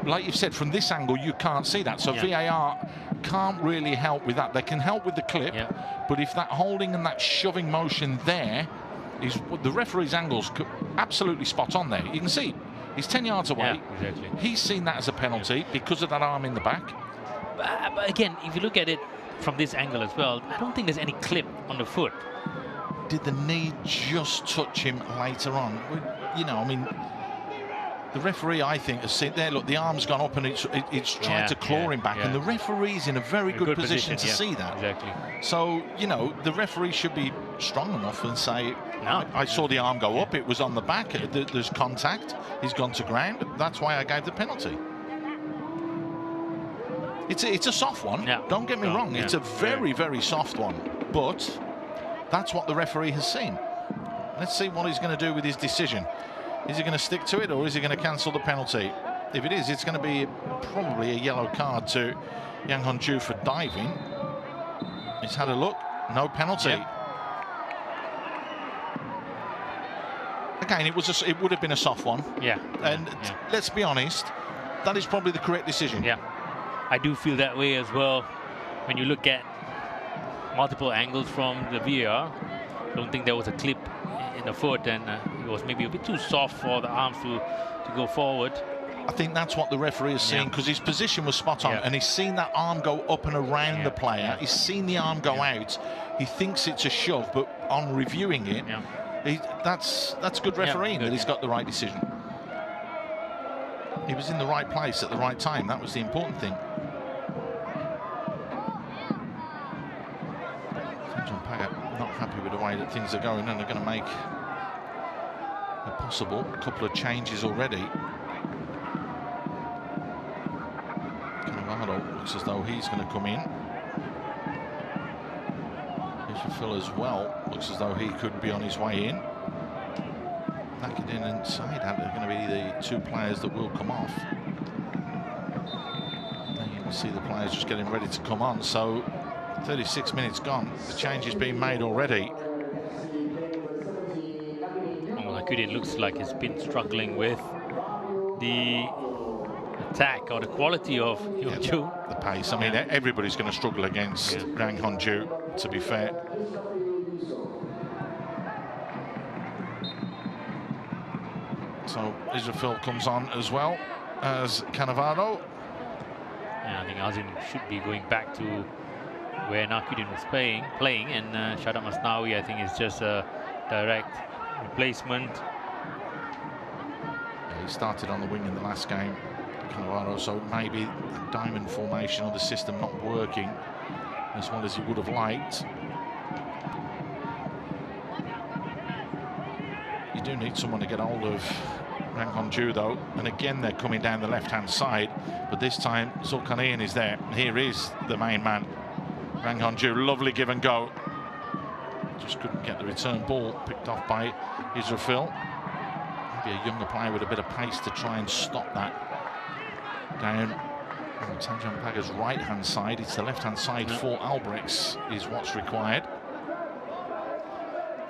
like you've said, from this angle, you can't see that. So VAR can't really help with that. They can help with the clip, but if that holding and that shoving motion there is the referee's angles absolutely spot on there. You can see he's 10 yards away. Yeah, exactly. He's seen that as a penalty because of that arm in the back. But again, if you look at it from this angle as well, I don't think there's any clip on the foot. Did the knee just touch him later on? You know, I mean, the referee, I think, has seen there. Look, the arm's gone up and it's tried to claw him back, and the referee's in a very good position to see that. Exactly. So, you know, the referee should be strong enough and say, no, I saw the arm go up, it was on the back, there's contact, he's gone to ground, that's why I gave the penalty. It's a soft one, don't get me wrong, it's a very, very soft one, but that's what the referee has seen. Let's see what he's going to do with his decision. Is he going to stick to it, or is he going to cancel the penalty? If it is, it's going to be probably a yellow card to Yang Hongju for diving. He's had a look, no penalty. Again, it would have been a soft one. And let's be honest, that is probably the correct decision. I do feel that way as well. When you look at multiple angles from the VAR. Don't think there was a clip in the foot, and it was maybe a bit too soft for the arms to go forward. I think that's what the referee is seeing, because his position was spot on, and he's seen that arm go up and around the player. He's seen the arm go out. He thinks it's a shove, but on reviewing it, that's good refereeing, that he's got the right decision. He was in the right place at the right time. That was the important thing. Tanjong Pagar not happy with the way that things are going, and they're going to make a possible couple of changes already. Looks as though he's going to come in. Phil as well. Looks as though he could be on his way in. Nakadin and Said are going to be the two players that will come off. And you can see the players just getting ready to come on. So 36 minutes gone. The change is being made already. Well, Nakadin looks like he's been struggling with the attack or the quality of Yeonju. The pace. I mean, everybody's going to struggle against Rang Honju, to be fair. So Israfil comes on as well as Cannavaro. Yeah, I think Azim should be going back to where Nakudin was playing, and Shadab Masnawi, I think, is just a direct replacement. Yeah, he started on the wing in the last game, Cannavaro, so maybe the diamond formation or the system not working as well as he would have liked. You do need someone to get hold of Rang Honju, though, and again they're coming down the left-hand side, but this time Zulkarnain is there. Here is the main man, Rang Honju. Lovely give and go. Just couldn't get the return ball picked off by Israfil. Maybe a younger player with a bit of pace to try and stop that. Down on Tanjong Pagar's right-hand side, it's the left-hand side for Albirex is what's required.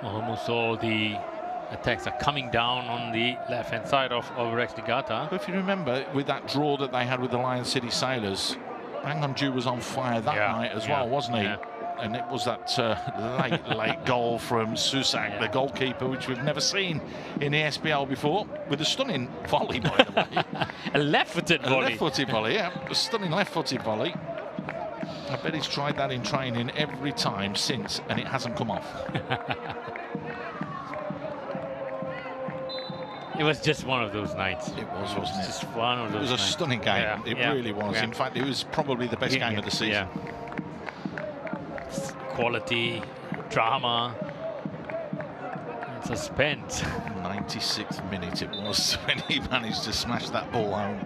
Almost all the attacks are coming down on the left-hand side of Albirex Niigata. If you remember, with that draw that they had with the Lion City Sailors, Rang Honju was on fire that night as well, wasn't he? And it was that late goal from Susak, the goalkeeper, which we've never seen in the SPL before, with a stunning volley, by the way. A left-footed volley. A left-footed volley, yeah. A stunning left-footed volley. I bet he's tried that in training every time since, and it hasn't come off. It was just one of those nights. It was, wasn't it? Just one of those nights. It was a stunning game. It really was. In fact, it was probably the best game of the season. Quality, drama, and suspense. 96th minute it was when he managed to smash that ball home.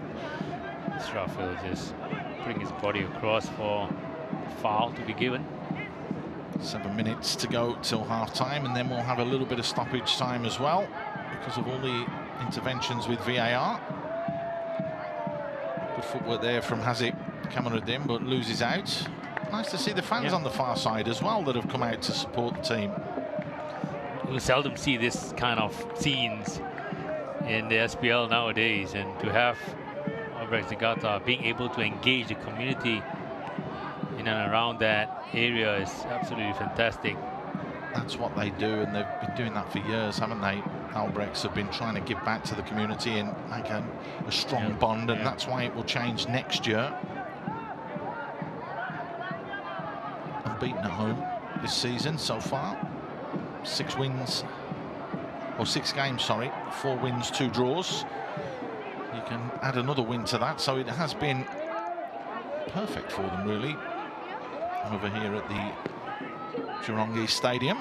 Israfil just bring his body across for the foul to be given. 7 minutes to go till half-time, and then we'll have a little bit of stoppage time as well because of all the interventions with VAR. Good footwork there from Hazik Kamaruddin, but loses out. Nice to see the fans on the far side as well that have come out to support the team. We seldom see this kind of scenes in the SPL nowadays, and to have Albirex Niigata being able to engage the community in and around that area is absolutely fantastic. That's what they do, and they've been doing that for years, haven't they? Albirex have been trying to give back to the community and make a strong bond, and that's why it will change next year. Unbeaten at home this season so far. 6 wins, or 6 games, sorry. 4 wins, 2 draws. You can add another win to that, so it has been perfect for them, really, over here at the Jurong East Stadium.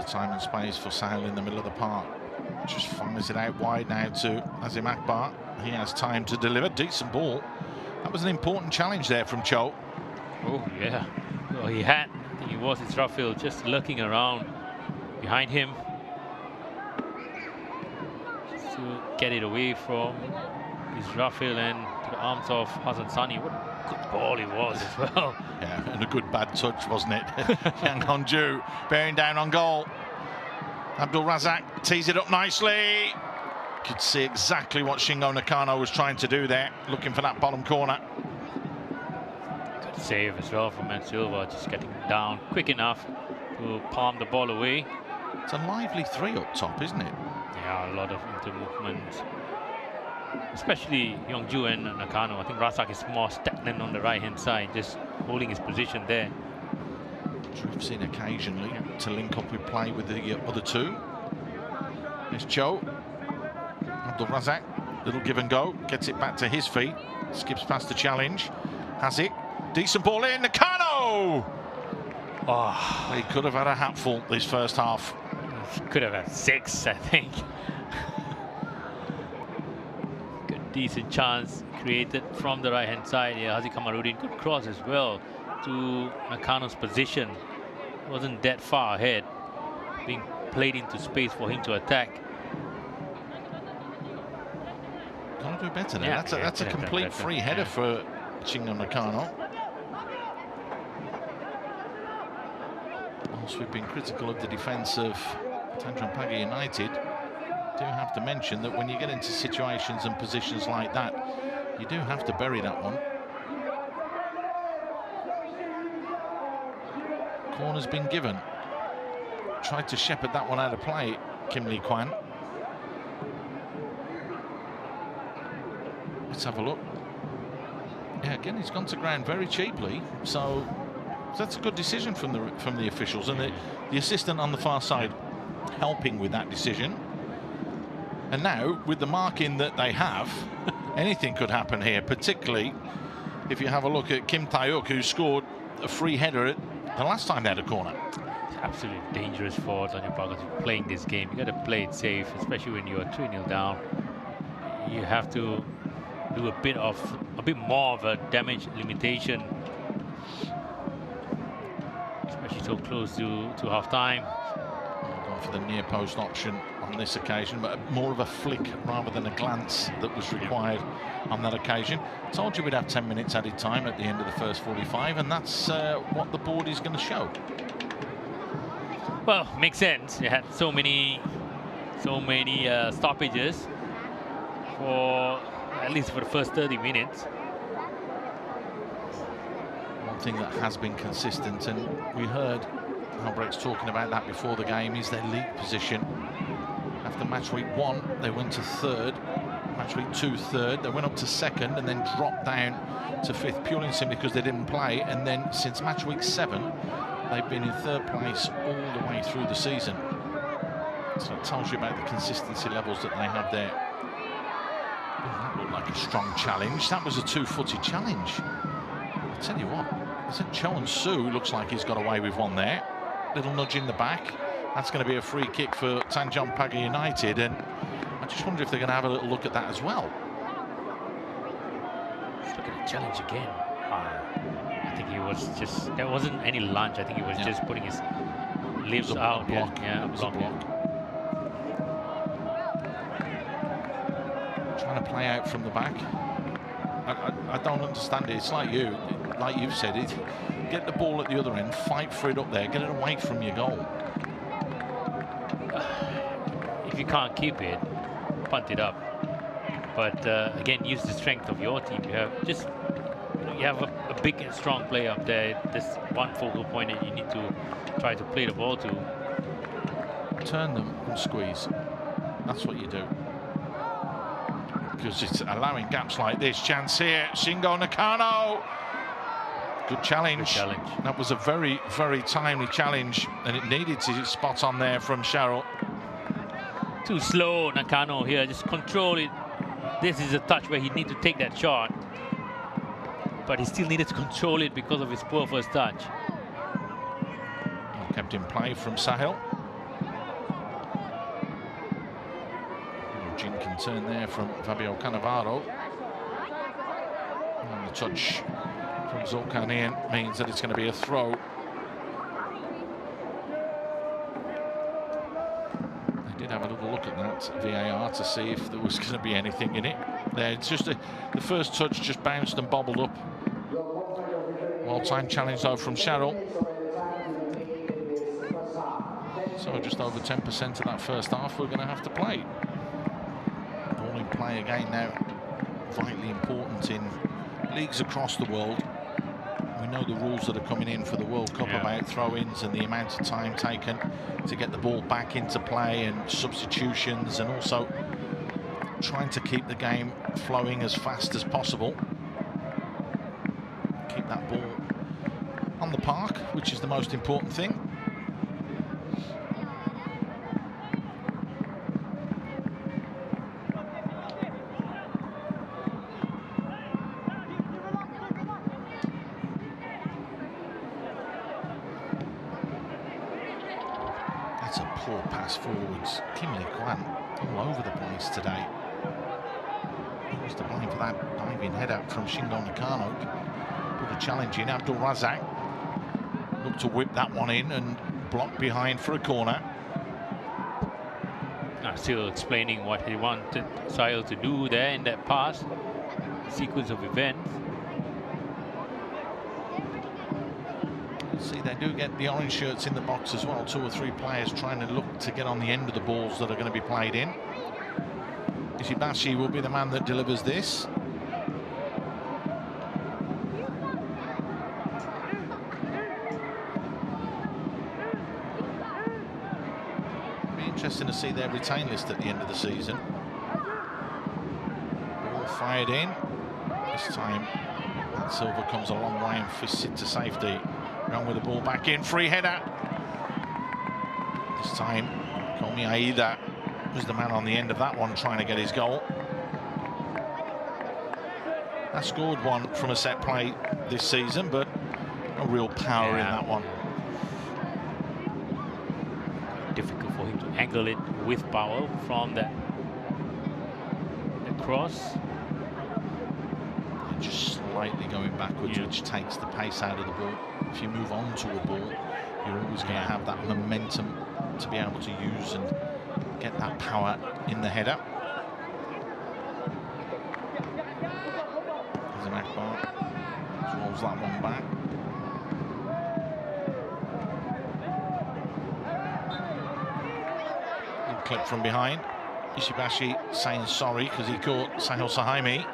Time and space for Sahel in the middle of the park. Just fires it out wide now to Azim Akbar. He has time to deliver. Decent ball. That was an important challenge there from Cho. Oh, yeah. Well, he had, I think it was Israfil just looking around behind him just to get it away from Israfil and to the arms of Hassan Sani. What Good ball it was as well. Yeah, and a good bad touch, wasn't it? Yang Hongju bearing down on goal. Abdul Razak tees it up nicely. Could see exactly what Shingo Nakano was trying to do there, looking for that bottom corner. Good save as well from Matt Silva, just getting down quick enough to palm the ball away. It's a lively three up top, isn't it? Yeah, a lot of inter-movement, especially Yongju and Nakano. I think Razak is more stagnant on the right-hand side, just holding his position there. Drifts in occasionally to link up with play with the other two. There's Cho. Abdul Razak, little give and go, gets it back to his feet, skips past the challenge, has it, decent ball in, Nakano! Oh, he could have had a hatful this first half. Could have had 6, I think. Good, decent chance created from the right-hand side. Yeah, Haziq Kamarudin, good cross as well to Nakano's position. Wasn't that far ahead, being played into space for him to attack. Gotta do better there. Yeah, That's a complete free header for Shingo Nakano. Whilst we've been critical of the defence of Tanjong Pagar United, do have to mention that when you get into situations and positions like that, you do have to bury that one. Corner's been given. Tried to shepherd that one out of play, Kim Lee Kwan. Let's have a look. Yeah, again, he's gone to ground very cheaply, so that's a good decision from the officials, and the assistant on the far side helping with that decision. And now, with the marking that they have, anything could happen here, particularly if you have a look at Kim Tae-uk, who scored a free header at the last time they had a corner. It's absolutely dangerous for Tanjong Pagar to play in this game. You got to play it safe, especially when you're 3-0 down. You have to do a bit more of a damage limitation, especially so close to half time. Gone for the near post option on this occasion, but more of a flick rather than a glance that was required on that occasion. Told you we'd have 10 minutes added time at the end of the first 45, and that's what the board is going to show. Well, makes sense. You had so many stoppages for at least for the first 30 minutes. One thing that has been consistent, and we heard Albirex talking about that before the game, is their league position. After match week 1, they went to 3rd. Match week 2, 3rd. They went up to 2nd and then dropped down to 5th, purely and simply because they didn't play. And then since match week 7, they've been in 3rd place all the way through the season. So it tells you about the consistency levels that they have there. That looked like a strong challenge. That was a 2-footed challenge. I'll tell you what, isn't Cho and Su looks like he's got away with one there. Little nudge in the back. That's going to be a free kick for Tanjong Pagar United, and I just wonder if they're going to have a little look at that as well. Let's look at the challenge again. I think he was just, there wasn't any lunge. I think he was just putting his lips out. Yeah, a block. Trying to play out from the back. I don't understand it. It's like you've said it. Get the ball at the other end, fight for it up there, get it away from your goal. If you can't keep it, punt it up. But again, use the strength of your team. You have a big and strong player up there. There's one focal point that you need to try to play the ball to. Turn them and squeeze. That's what you do. Because it's allowing gaps like this. Chance here, Shingo Nakano. Good challenge. Good challenge. That was a very, very timely challenge, and it needed to be spot on there from Cheryl. Too slow, Nakano here. Just control it. This is a touch where he needs to take that shot, but he still needed to control it because of his poor first touch. Kept in play from Sahil. Jin can turn there from Fabio Cannavaro. And the touch from Zulkarnaen means that it's going to be a throw. They did have a little look at that VAR to see if there was going to be anything in it. There, it's just the first touch just bounced and bobbled up. Well-timed challenge though from Cheryl. So just over 10% of that first half we're going to have to play. Ball in play again now, vitally important in leagues across the world. We know the rules that are coming in for the World Cup about throw-ins and the amount of time taken to get the ball back into play and substitutions, and also trying to keep the game flowing as fast as possible. Keep that ball on the park, which is the most important thing. That's a poor pass forwards. Kim Lee-Kwan all over the place today. He was to blame for that diving head out from Shingo Nakano. Put a challenge in. Abdul Razak looked to whip that one in and block behind for a corner. Still explaining what he wanted Sahil to do there in that pass sequence of events. See, they do get the orange shirts in the box as well. 2 or 3 players trying to look to get on the end of the balls that are going to be played in. Ishibashi will be the man that delivers this. Be interesting to see their retain list at the end of the season. Ball fired in. This time, Silva comes a long way and fists it to safety. Young with the ball back in, free header. This time, Komi Aida was the man on the end of that one trying to get his goal. I scored one from a set play this season, but no real power in that one. Difficult for him to angle it with power from the cross. Just slightly going backwards, which takes the pace out of the ball. If you move on to a ball, you're always going to have that momentum to be able to use and get that power in the header. There's an Akbar. Rolls that one back. Good clip from behind. Ishibashi saying sorry because he caught Sahil Sahaimi.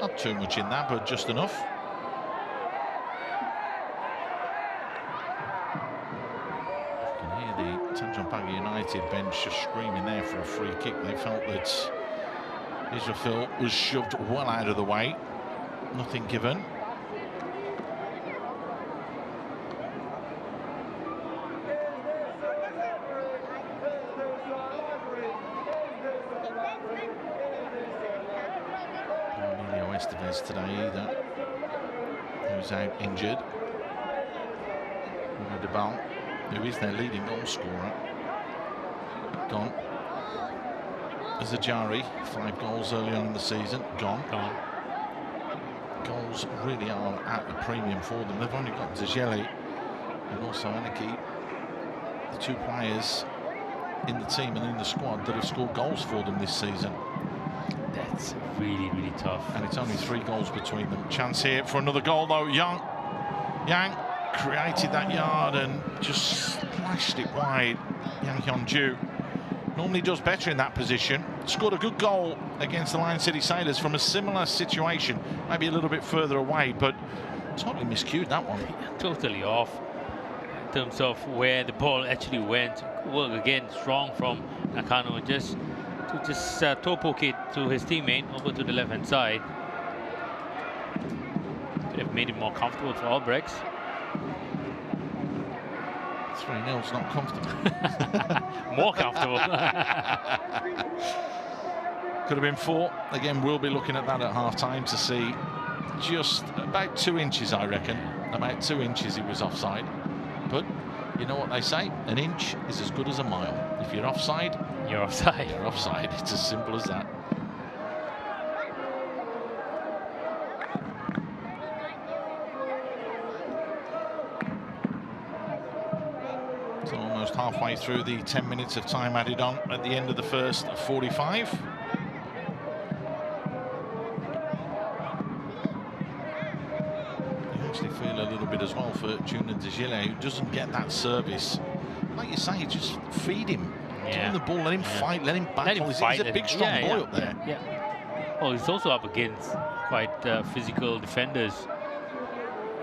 Not too much in that, but just enough. You can hear the Tanjong Pagar United bench just screaming there for a free kick. They felt that Israfil was shoved well out of the way. Nothing given. Today either, who's out injured. Debal, who is their leading goal scorer, gone. Azajari, 5 goals early on in the season, gone. Goals really are at a premium for them. They've only got Zajeli and also Aniki, the 2 players in the team and in the squad that have scored goals for them this season. That's really, really tough. And it's only 3 goals between them. Chance here for another goal though. Yang created that yard and just splashed it wide. Yang Hyun-ju normally does better in that position. Scored a good goal against the Lion City Sailors from a similar situation, maybe a little bit further away, but totally miscued that one. Totally off in terms of where the ball actually went. Work again strong from Nakano, just toe poke it to his teammate over to the left hand side. Could have made it more comfortable for Albirex. 3-0's not comfortable. More comfortable. Could have been 4. Again, we'll be looking at that at half time to see. Just about 2 inches, I reckon. About 2 inches he was offside. But you know what they say, an inch is as good as a mile. If you're offside, you're offside. You're offside. It's as simple as that. So almost halfway through the 10 minutes of time added on at the end of the first 45. actually feel a little bit as well for Junior De Gillet, who doesn't get that service. Like you say, just feed him. Give him the ball, let him fight, let him battle. He's a big, strong boy up there. Oh, he's also up against quite physical defenders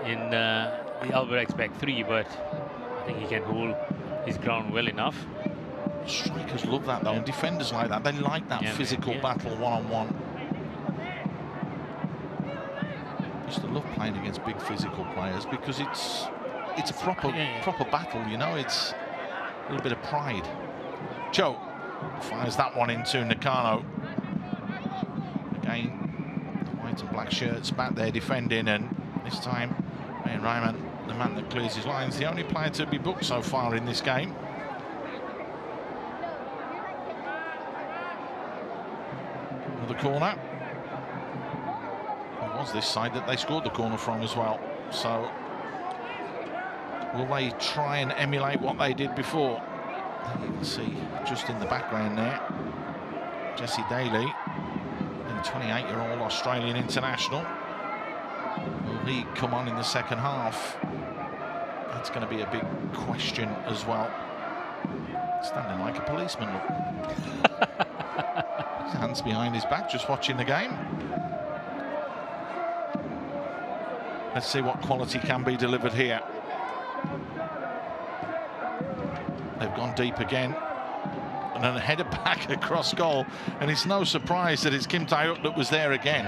in the Albirex back three, but I think he can hold his ground well enough. Strikers love that though, and defenders like that. They like that physical battle one-on-one. Used to love playing against big physical players because it's a proper battle, you know. It's a little bit of pride. Joe fires that one into Nakano. Again, the white and black shirts back there defending, and this time Ian Ryman, the man that clears his lines, the only player to be booked so far in this game. Another corner. It was this side that they scored the corner from as well. So will they try and emulate what they did before? You can see just in the background there, Jesse Daly, the 28-year-old Australian international. Will he come on in the second half? That's going to be a big question as well. Standing like a policeman. His hands behind his back, just watching the game. Let's see what quality can be delivered here. They've gone deep again. And then a header back across goal. And it's no surprise that it's Kim Tae-uk that was there again.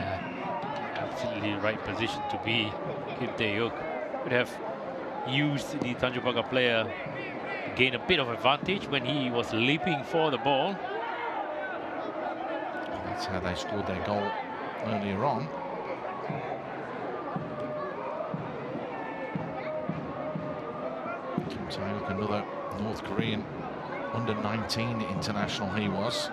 Absolutely right position to be. Kim Tae-uk would have used the Tanjong Pagar player to gain a bit of advantage when he was leaping for the ball. That's how they scored their goal earlier on. Kim Tae-uk, another North Korean under-19 international he was.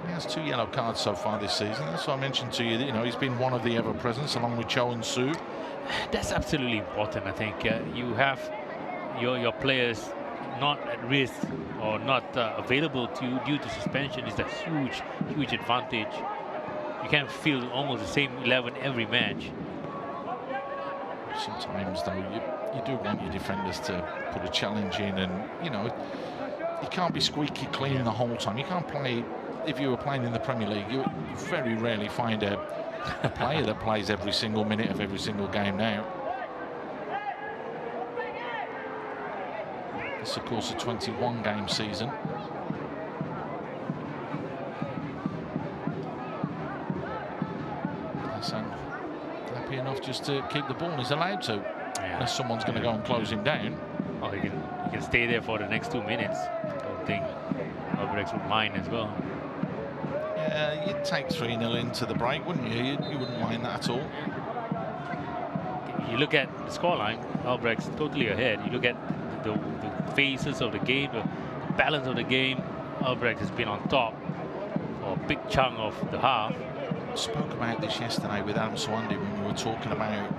He has 2 yellow cards so far this season. That's what I mentioned to you. You know, he's been one of the ever-presents along with Cho and Soo. That's absolutely important, I think. You have your players not at risk or not available to you due to suspension is a huge advantage. You can field almost the same 11 every match. Sometimes, though, you do want your defenders to put a challenge in, and, you know, you can't be squeaky clean the whole time. You can't play, if you were playing in the Premier League, you very rarely find a player that plays every single minute of every single game now. It's, of course, a 21-game season. Hassan happy enough just to keep the ball, and he's allowed to, unless someone's going to go and close him down. Oh, he can stay there for the next 2 minutes. I don't think Albirex would mind as well. Yeah, you'd take 3-0 into the break, wouldn't you? You wouldn't mind that at all. You look at the scoreline, Albirex totally ahead. You look at the phases of the game, the balance of the game. Albirex has been on top for a big chunk of the half. Spoke about this yesterday with Adam Swandi when we were talking about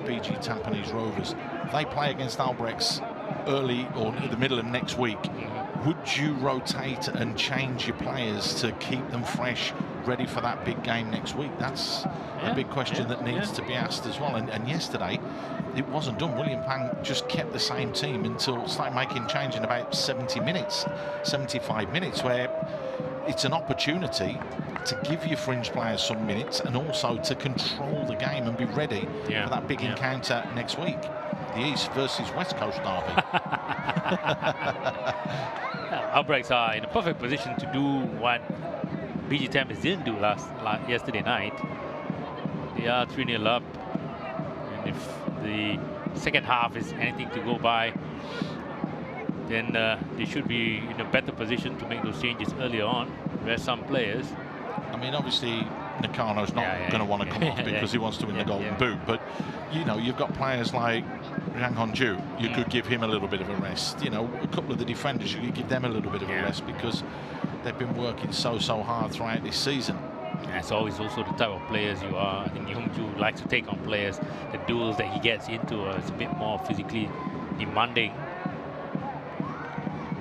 PG Tampines Rovers. They play against Albirex early or in the middle of next week. Would you rotate and change your players to keep them fresh, ready for that big game next week? That's a big question that needs to be asked as well. And yesterday, it wasn't done. William Pang just kept the same team until started making change in about 70 minutes, 75 minutes, where it's an opportunity to give your fringe players some minutes and also to control the game and be ready for that big encounter next week. The East versus West Coast derby. Albirex are in a perfect position to do what BG Tampines didn't do yesterday night. They are 3-0 up, and if the second half is anything to go by, then they should be in a better position to make those changes earlier on. Rest some players. I mean, obviously, Nakano's not going to want to come off because he wants to win the Golden Boot. But, you know, you've got players like Rang Hon-ju. You could give him a little bit of a rest. You know, a couple of the defenders, you could give them a little bit of a rest because they've been working so hard throughout this season. That's always also the type of players you are. I think Hon-ju likes to take on players. The duels that he gets into are a bit more physically demanding.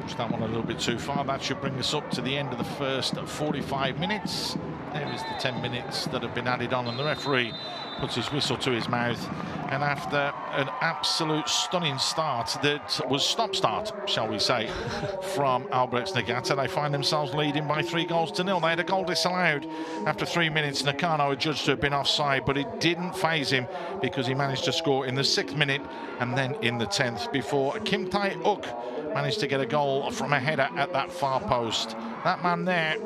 Push that one a little bit too far. That should bring us up to the end of the first 45 minutes. There is the 10 minutes that have been added on, and the referee puts his whistle to his mouth. And after an absolute stunning start that was stop-start, shall we say, from Albirex Niigata, they find themselves leading by 3-0. They had a goal disallowed after 3 minutes. Nakano had judged to have been offside, but it didn't faze him because he managed to score in the 6th minute and then in the 10th before Kim Tae-uk managed to get a goal from a header at that far post. That man there,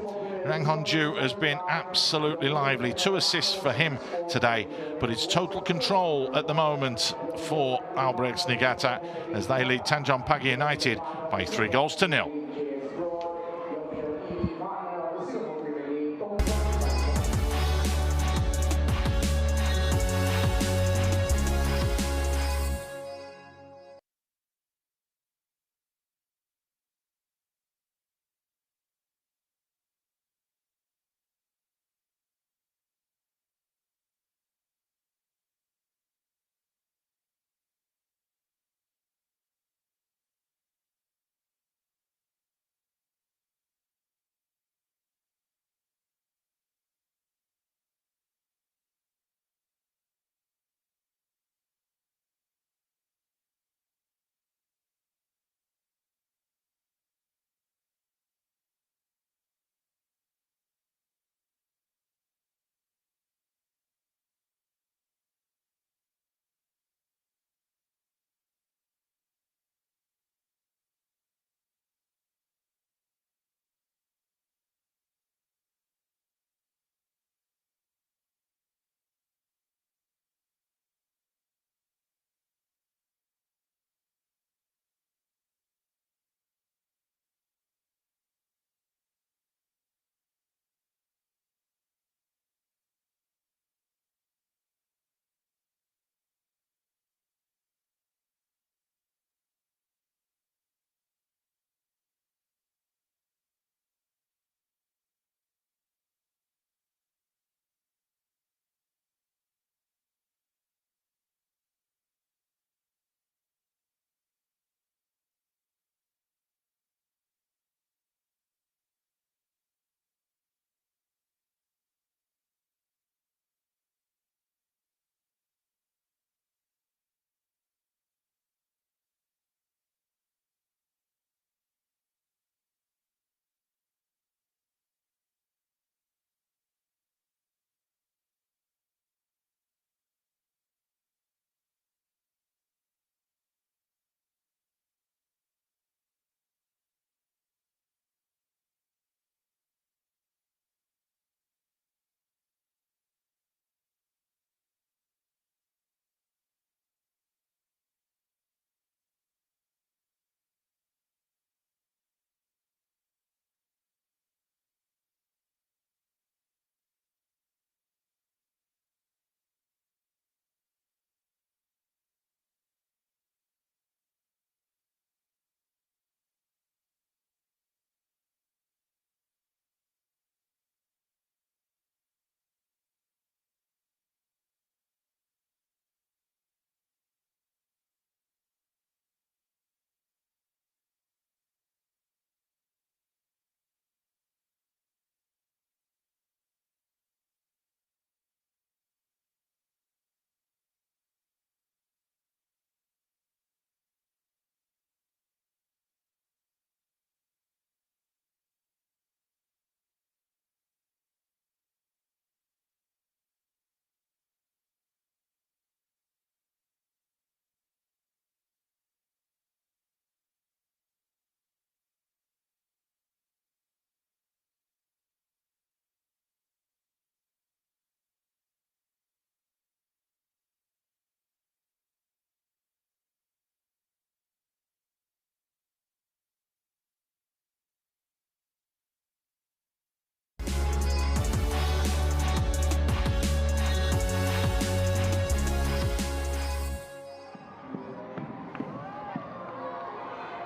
Rang Hon-ju, has been absolutely lively. 2 assists for him today, but it's total control at the moment for Albirex Niigata as they lead Tanjong Pagar United by 3-0.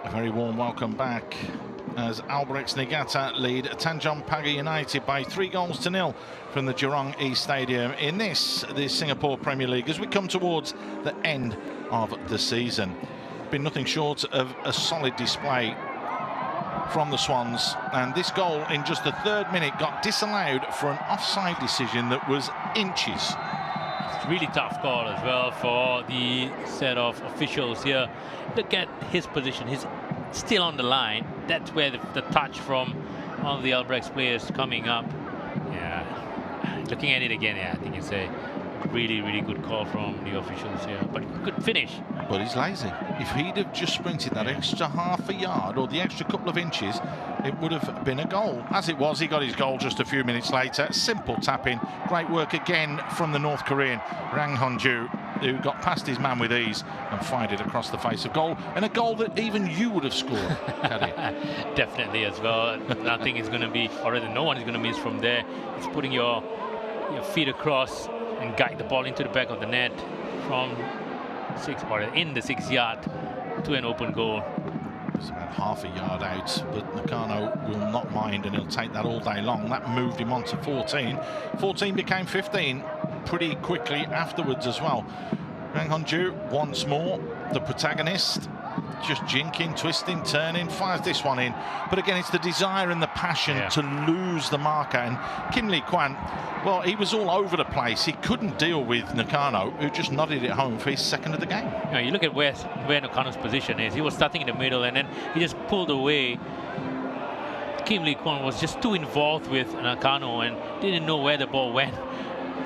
A very warm welcome back as Albirex Niigata lead Tanjong Pagar United by 3-0 from the Jurong East Stadium in the Singapore Premier League as we come towards the end of the season. Been nothing short of a solid display from the Swans, and this goal in just the 3rd minute got disallowed for an offside decision that was inches. Really tough call as well for the set of officials here. Look at his position. He's still on the line. That's where the touch from one of the Albirex players coming up. Yeah, looking at it again, yeah, I think it's a really, really good call from the officials here. But good finish. But he's lazy. If he'd have just sprinted that extra half a yard or the extra couple of inches, it would have been a goal. As it was, he got his goal just a few minutes later. Simple tap-in. Great work again from the North Korean, Rang Hon-ju, who got past his man with ease and fired it across the face of goal. And a goal that even you would have scored, Caddy. Definitely as well. Nothing is going to be, or rather no one is going to miss from there. It's putting your feet across and guide the ball into the back of the net from 6 or in the 6 yard to an open goal. It's about half a yard out, but Nakano will not mind, and he'll take that all day long. That moved him on to 14. 14 became 15 pretty quickly afterwards as well. Rang Hon-ju once more, the protagonist, just jinking, twisting, turning, fires this one in. But again, it's the desire and the passion to lose the marker. And Kim Lee Kwan, well, he was all over the place. He couldn't deal with Nakano, who just nodded it home for his 2nd of the game. You look at where Nakano's position is. He was starting in the middle, and then he just pulled away. Kim Lee Kwan was just too involved with Nakano and didn't know where the ball went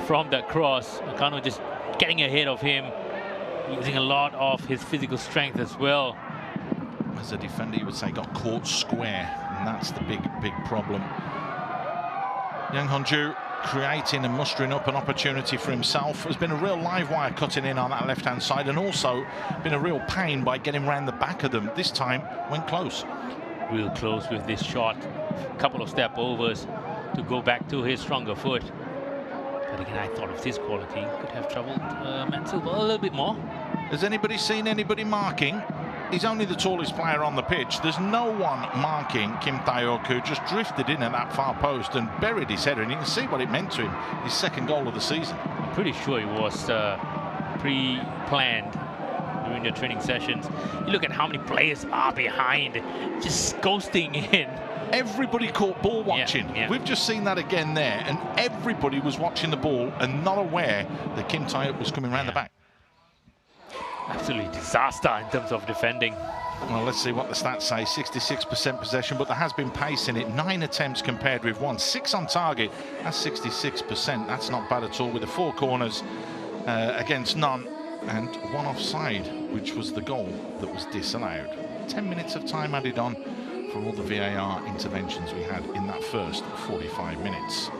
from that cross. Nakano just getting ahead of him, using a lot of his physical strength as well. As a defender, you would say, got caught square, and that's the big problem. Yang Hon-ju creating and mustering up an opportunity for himself. Has been a real live wire cutting in on that left-hand side, and also been a real pain by getting round the back of them. This time went close. Real close with this shot. A couple of step overs to go back to his stronger foot. But again, I thought of this quality could have troubled Matt Silva a little bit more. Has anybody seen anybody marking? He's only the tallest player on the pitch. There's no one marking Kim Tae-ok, who just drifted in at that far post and buried his header, and you can see what it meant to him. His 2nd goal of the season. I'm pretty sure it was pre-planned during the training sessions. You look at how many players are behind, just ghosting in. Everybody caught ball watching. We've just seen that again there, and everybody was watching the ball and not aware that Kim Tae-ok was coming around the back. Absolutely disaster in terms of defending. Well, let's see what the stats say. 66% possession, but there has been pace in it. 9 attempts compared with 1. 6 on target. That's 66%. That's not bad at all, with the 4 corners against none, and 1 offside, which was the goal that was disallowed. 10 minutes of time added on for all the VAR interventions we had in that first 45 minutes.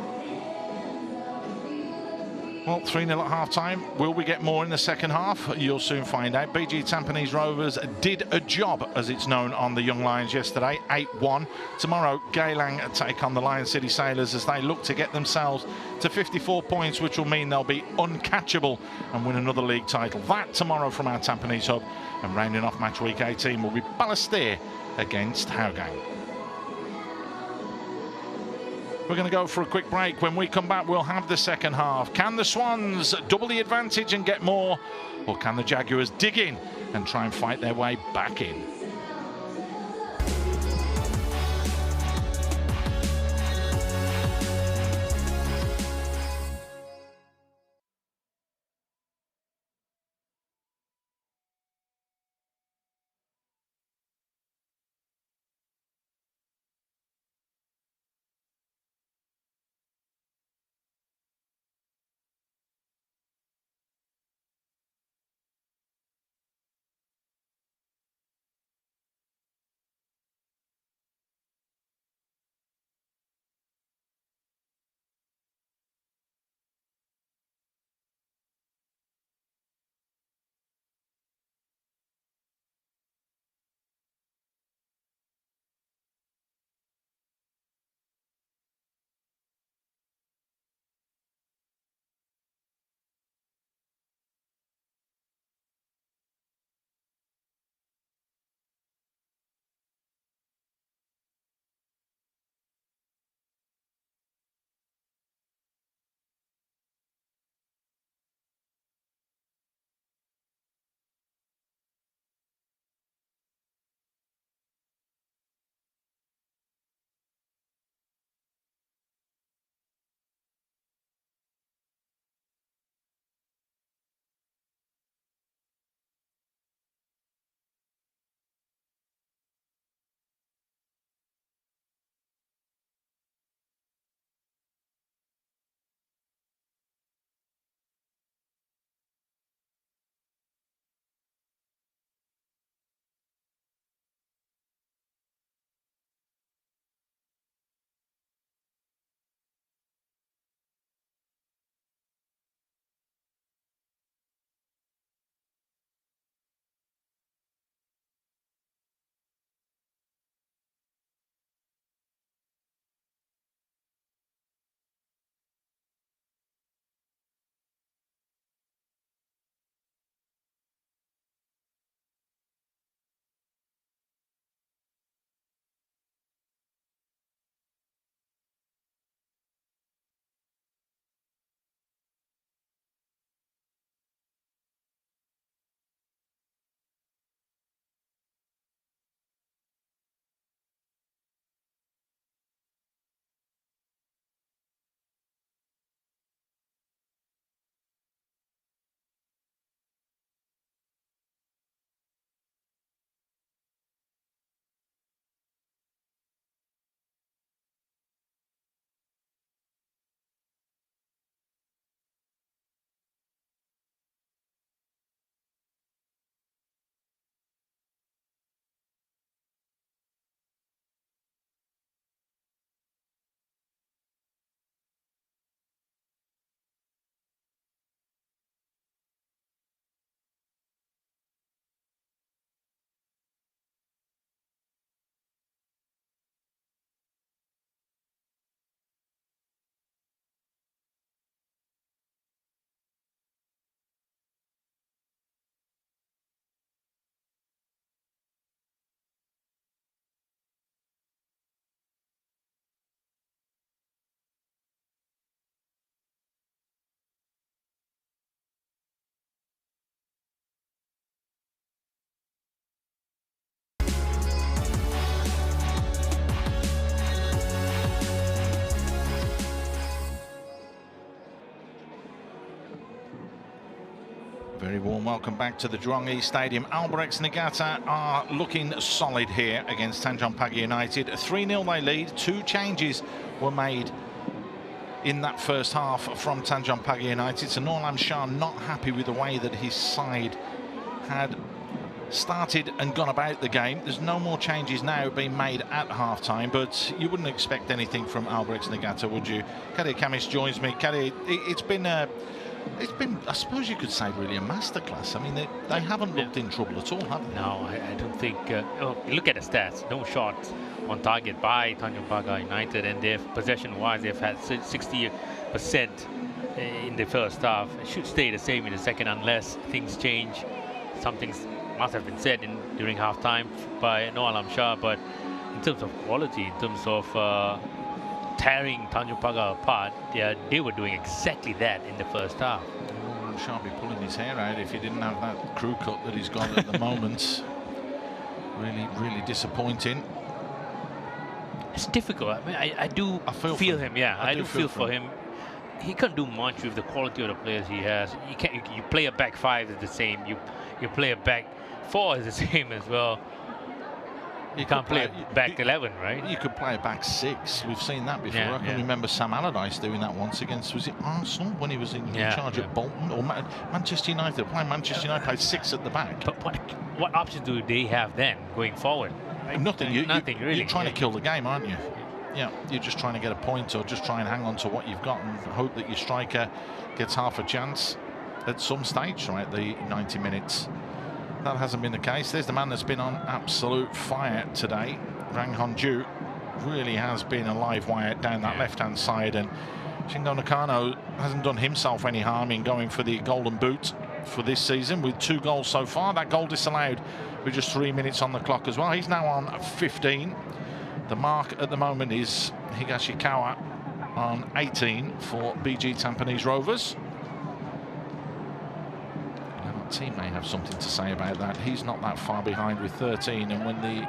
Well, 3-0 at half-time. Will we get more in the second half? You'll soon find out. BG Tampines Rovers did a job, as it's known, on the Young Lions yesterday, 8-1. Tomorrow, Geylang take on the Lion City Sailors as they look to get themselves to 54 points, which will mean they'll be uncatchable and win another league title. That tomorrow from our Tampines hub. And rounding off match week 18 will be Balestier against Hougang. We're going to go for a quick break. When we come back, we'll have the second half. Can the Swans double the advantage and get more? Or can the Jaguars dig in and try and fight their way back in? Very warm welcome back to the Jurong East Stadium. Albirex Niigata are looking solid here against Tanjong Pagar United. 3-0 they lead. 2 changes were made in that first half from Tanjong Pagar United. So Norlam Shah not happy with the way that his side had started and gone about the game. There's no more changes now being made at half-time, but you wouldn't expect anything from Albirex Niigata, would you? Kari Kamis joins me. Kari, it's been, I suppose you could say, really a masterclass. I mean, they haven't looked in trouble at all, have they? No, I don't think. Look at the stats. No shots on target by Tanjong Pagar United, and their possession-wise, they've had 60% in the first half. It should stay the same in the second unless things change. Something must have been said during halftime by Norlam Shah, but in terms of quality, in terms of tearing Tanjong Pagar apart, they were doing exactly that in the first half. Norlam Shah be pulling his hair out if he didn't have that crew cut that he's got at the moment. Really disappointing. It's difficult. I mean, I do feel him. Yeah, I do feel for him. He can't do much with the quality of the players he has. You play a back 5 is the same. You play a back 4 is the same as well. You can't play a back 11, right? You could play a back 6. We've seen that before. Yeah, I can remember Sam Allardyce doing that once against, was it Arsenal when he was in charge at Bolton, or Manchester United? Playing Manchester United played 6 at the back. But what options do they have then going forward? Right? Nothing. Nothing really. You're trying to kill the game, aren't you? Yeah, you're just trying to get a point or just try and hang on to what you've got and hope that your striker gets half a chance at some stage throughout the 90 minutes. That hasn't been the case. There's the man that's been on absolute fire today. Rang Honju really has been a live wire down that left-hand side, and Shingo Nakano hasn't done himself any harm in going for the golden boot for this season with 2 goals so far. That goal disallowed with just 3 minutes on the clock as well. He's now on 15. The mark at the moment is Higashikawa on 18 for BG Tampines Rovers. Our team may have something to say about that. He's not that far behind with 13, and when the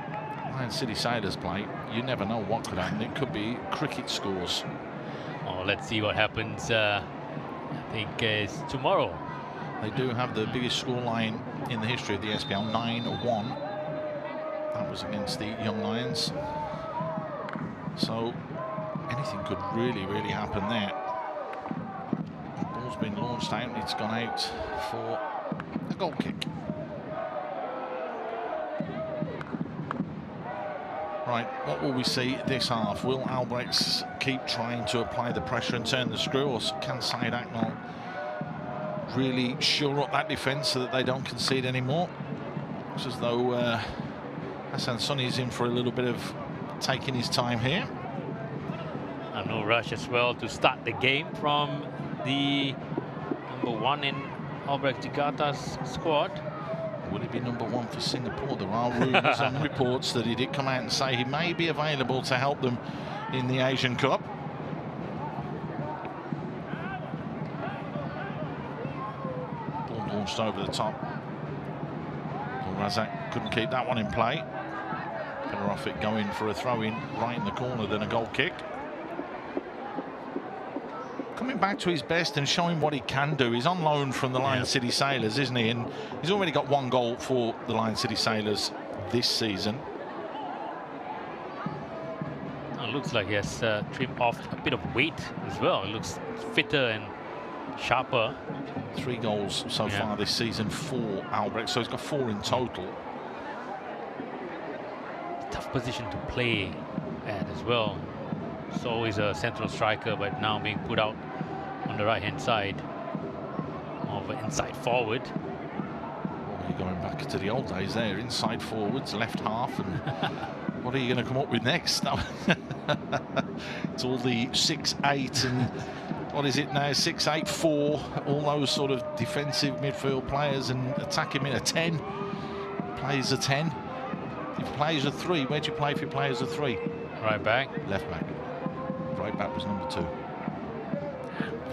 Lion City Sailors play, you never know what could happen. It could be cricket scores. Oh, let's see what happens. I think it's tomorrow. They do have the biggest scoreline in the history of the SPL, 9-1. That was against the Young Lions. So anything could really happen there. The ball's been launched out and it's gone out for a goal kick. Right, what will we see this half? Will Albirex keep trying to apply the pressure and turn the screw, or can Syed Akmal really shore up that defence so that they don't concede anymore? It's as though Hassan Sunny is in for a little bit of taking his time here. And no rush as well to start the game from the #1 in Albirex Niigata's squad. Will he be #1 for Singapore? There are rumours and reports that he did come out and say he may be available to help them in the Asian Cup. Ball launched over the top. Razak couldn't keep that one in play. Better off it going for a throw-in right in the corner than a goal kick. Coming back to his best and showing what he can do. He's on loan from the Lion City Sailors, isn't he? And he's already got 1 goal for the Lion City Sailors this season. It looks like he has trimmed off a bit of weight as well. It looks fitter and sharper. 3 goals so far this season for Albirex, so he's got 4 in total. Tough position to play at as well. It's always a central striker, but now being put out on the right-hand side, more of an inside forward. Well, you're going back to the old days there, inside forwards, left half, and what are you going to come up with next? It's all the 6'8" and what is it now, 6'8", 4", all those sort of defensive midfield players, and attack him in a 10. Plays a 10. If he plays a 3, where do you play if you play as a 3? Right back. Left back. Right back was #2.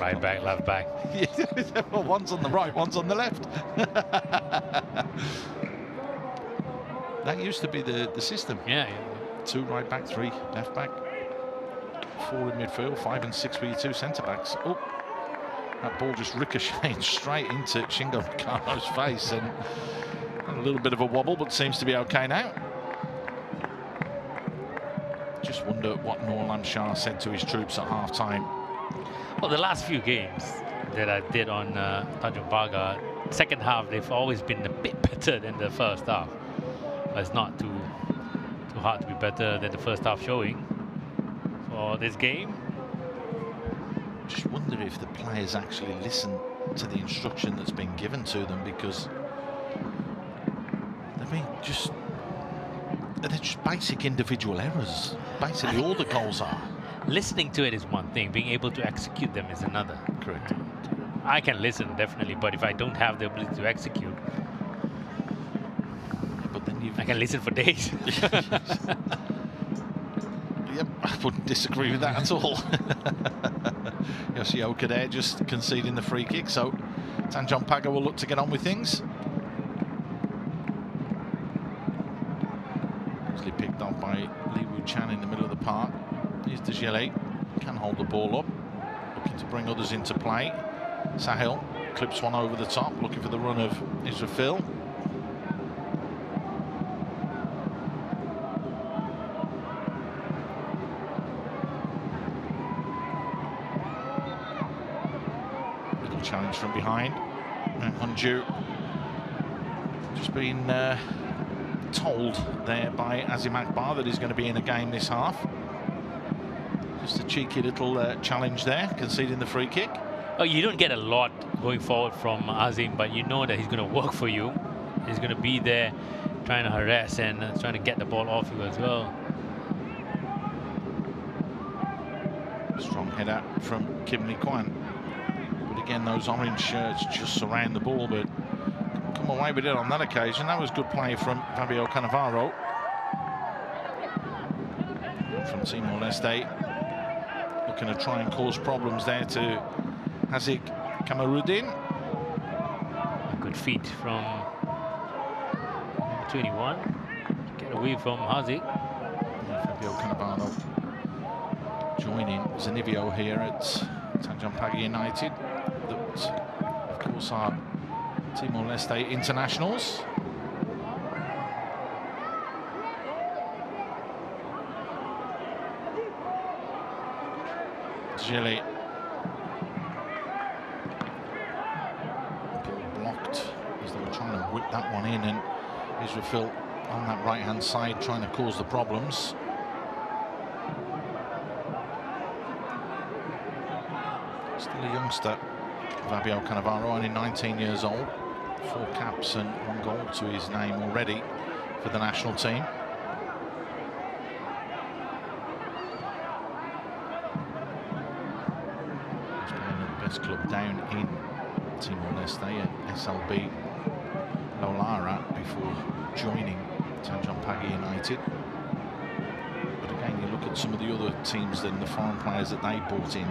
Right back, left back. Well, one's on the right, one's on the left. That used to be the system. Yeah. 2 right back, 3 left back, 4 in midfield, 5 and 6 for your 2 centre backs. Oh, That ball just ricocheted straight into Shingo Mikaro's face, and a little bit of a wobble, but seems to be okay now. Just wonder what Norlam Shah said to his troops at half-time. Well, the last few games that I did on Tanjong Pagar, second half, they've always been a bit better than the first half. But it's not too hard to be better than the first half showing for this game. Just wonder if the players actually listen to the instruction that's been given to them, because they're just basic individual errors. Basically, all the goals are. Listening to it is one thing, being able to execute them is another. Correct. I can listen, definitely, but if I don't have the ability to execute, But then I can listen for days. Yep, I wouldn't disagree with that at all. Yoshioka there just conceding the free kick, so Tanjong Pagar will look to get on with things. Easily picked up by Lee Woo Chan in the middle of the park. Here's Dejele, can hold the ball up, looking to bring others into play. Sahil clips one over the top, looking for the run of Israfil. Little challenge from behind. And Hunju just been told there by Azim Akbar that he's going to be in a game this half. Just a cheeky little challenge there, conceding the free kick. Oh, you don't get a lot going forward from Azim, but you know that he's going to work for you. He's going to be there trying to harass and trying to get the ball off you as well. Strong header from Kim Lee Kwan. But again, those orange shirts just surround the ball, but come away with it on that occasion. That was good play from Fabio Cannavaro. From Timor-Leste. Looking to try and cause problems there to Hazik Kamarudin. A good feed from 21. Get away from Hazik. Fabio Cannavaro joining Zanivio here at Tanjong Pagar United. That, of course, are Timor-Leste internationals. Gilly. Blocked as they were trying to whip that one in, and Israfil on that right-hand side trying to cause the problems. Still a youngster, Fabio Cannavaro, only 19 years old. 4 caps and 1 goal to his name already for the national team. He's playing at the best club down in Timor-Leste at SLB Lolara before joining Tanjong Pagar United. But again, you look at some of the other teams and the foreign players that they brought in.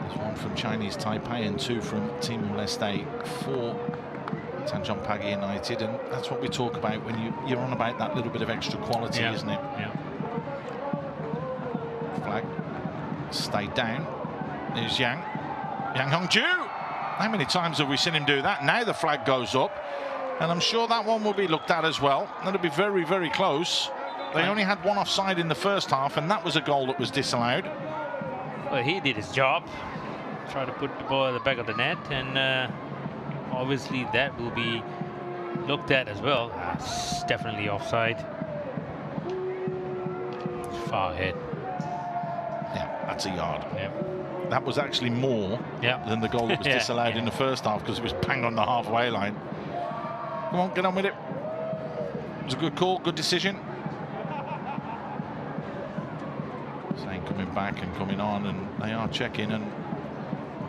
There's 1 from Chinese Taipei and 2 from Timor-Leste for Tanjong Pagar United, and that's what we talk about when you're on about that little bit of extra quality, Yeah. isn't it? Yeah. Flag stayed down. There's Yang Hongju. How many times have we seen him do that? Now the flag goes up, and I'm sure that one will be looked at as well. That'll be very, very close. They only had 1 offside in the first half, and that was a goal that was disallowed. Well, he did his job. Try to put the ball at the back of the net, and obviously that will be looked at as well. It's definitely offside. Far ahead. Yeah, that's a yard. Yeah. That was actually more than the goal that was Yeah, disallowed in the first half, because it was bang on the halfway line. Come on, get on with it. It was a good call, good decision. Saying coming back and coming on, and they are checking, and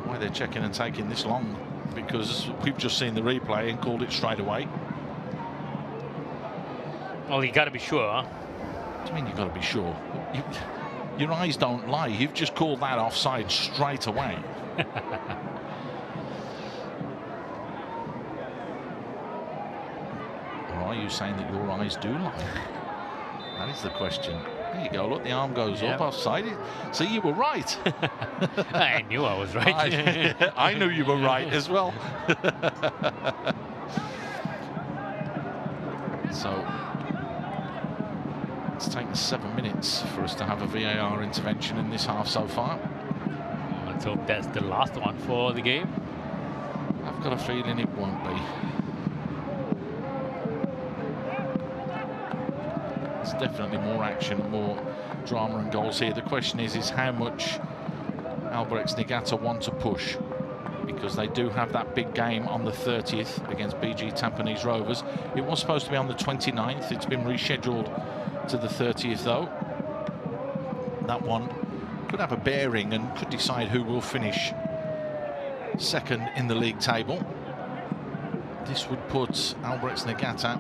why they're checking and taking this long, because we've just seen the replay and called it straight away. Well, you got to be sure. What do you mean you got to be sure? Your eyes don't lie. You've just called that offside straight away. Or are you saying that your eyes do lie? That is the question. There you go, look, the arm goes up offside. See, you were right. I knew I was right. I knew you were right as well. So it's taken 7 minutes for us to have a VAR intervention in this half so far. Let's hope that's the last one for the game. I've got a feeling it won't be. There's definitely more action, more drama and goals here. The question is how much Albirex Niigata want to push, because they do have that big game on the 30th against BG Tampines Rovers. It was supposed to be on the 29th. It's been rescheduled to the 30th though. That one could have a bearing and could decide who will finish second in the league table. This would put Albirex Niigata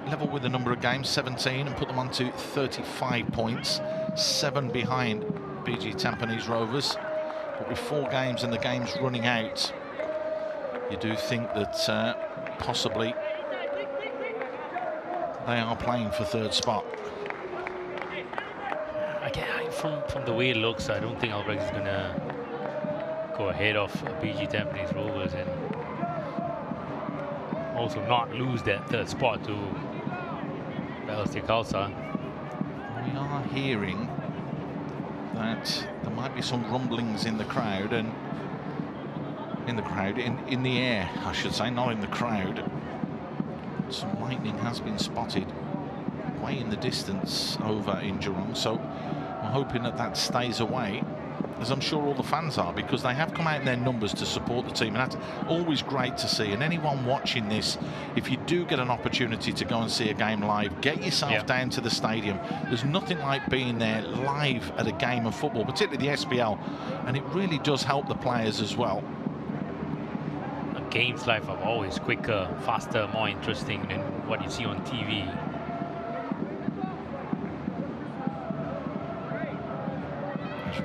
level with the number of games, 17, and put them on to 35 points, 7 behind BG Tampines Rovers. But with 4 games and the games running out, you do think that possibly they are playing for 3rd spot. Again, from the way it looks, I don't think Albirex is going to go ahead of BG Tampines Rovers and also not lose that 3rd spot to Balestier Khalsa. We are hearing that there might be some rumblings in the crowd, and in the air, I should say, not in the crowd. Some lightning has been spotted way in the distance over in Jurong, so we're hoping that that stays away, as I'm sure all the fans are, because they have come out in their numbers to support the team, and that's always great to see. And anyone watching this, if you do get an opportunity to go and see a game live, get yourself down to the stadium. There's nothing like being there live at a game of football, particularly the SPL, and it really does help the players as well. Games live are always quicker, faster, more interesting than what you see on TV.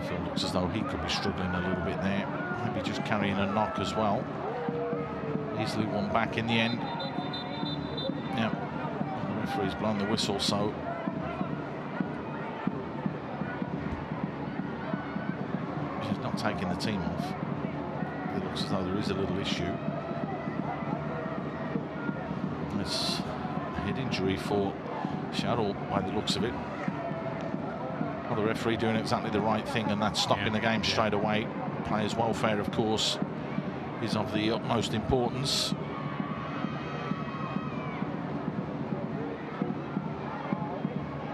Phil looks as though he could be struggling a little bit there. Maybe just carrying a knock as well. Easily won back in the end. Yeah, the referee's blown the whistle, so he's not taking the team off. It looks as though there is a little issue. It's a head injury for Cheryl by the looks of it. Well, the referee doing exactly the right thing, and that's stopping the game straight away. Players' welfare, of course, is of the utmost importance.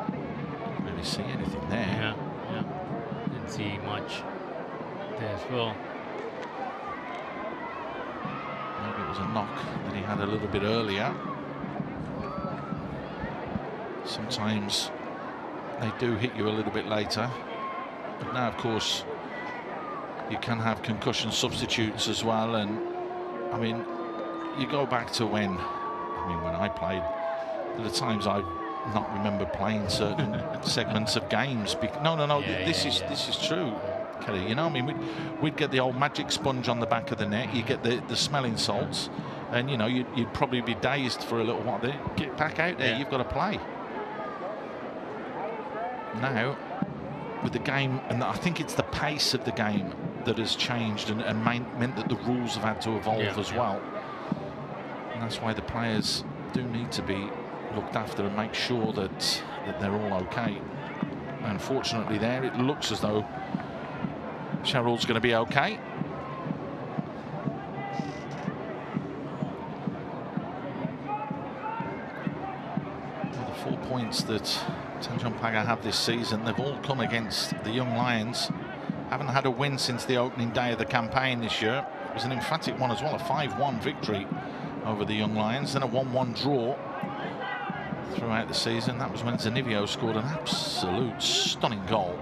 Didn't really see anything there. Yeah. Didn't see much there as well. Maybe it was a knock that he had a little bit earlier. Sometimes they do hit you a little bit later. But now, of course, you can have concussion substitutes as well. And I mean, you go back to when I played, there are times I not remember playing certain segments of games. This is true, Kelly. You know, I mean, we'd get the old magic sponge on the back of the net. You get the smelling salts, and you know, you'd probably be dazed for a little while. Then get back out there. You've got to play. Now, with the game, and I think it's the pace of the game that has changed and meant that the rules have had to evolve as well. And that's why the players do need to be looked after and make sure that they're all okay. Unfortunately, there it looks as though Cheryl's going to be okay. Well, the 4 points that Tanjong Pagar have this season, they've all come against the Young Lions. Haven't had a win since the opening day of the campaign this year. It was an emphatic one as well, a 5-1 victory over the Young Lions, then a 1-1 draw throughout the season. That was when Zanivio scored an absolute stunning goal.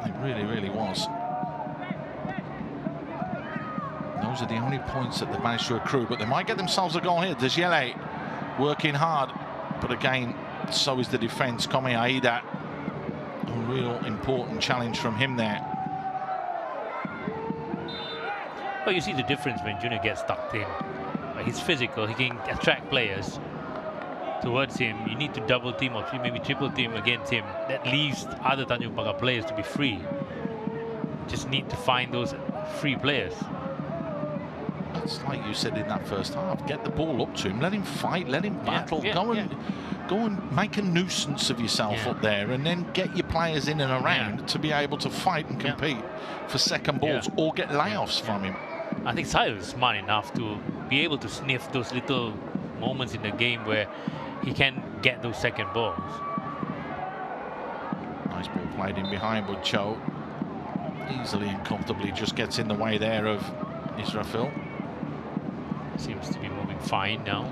It really, really was. Those are the only points that they've managed to accrue, but they might get themselves a goal here. Desjele working hard, but again, so is the defence. Komi Aida, a real important challenge from him there. Well, you see the difference when Junior gets tucked in. He's physical, he can attract players. towards him, you need to double team or maybe triple team against him. That leaves other Tanjong Pagar players to be free. Just need to find those free players. It's like you said in that first half. Get the ball up to him, let him fight, let him battle. Go and make a nuisance of yourself up there, and then get your players in and around to be able to fight and compete for second balls or get layoffs from him. I think Sahil is smart enough to be able to sniff those little moments in the game where he can get those second balls. Nice ball played in behind, but Cho easily and comfortably just gets in the way there of Israfil. Seems to be moving fine now,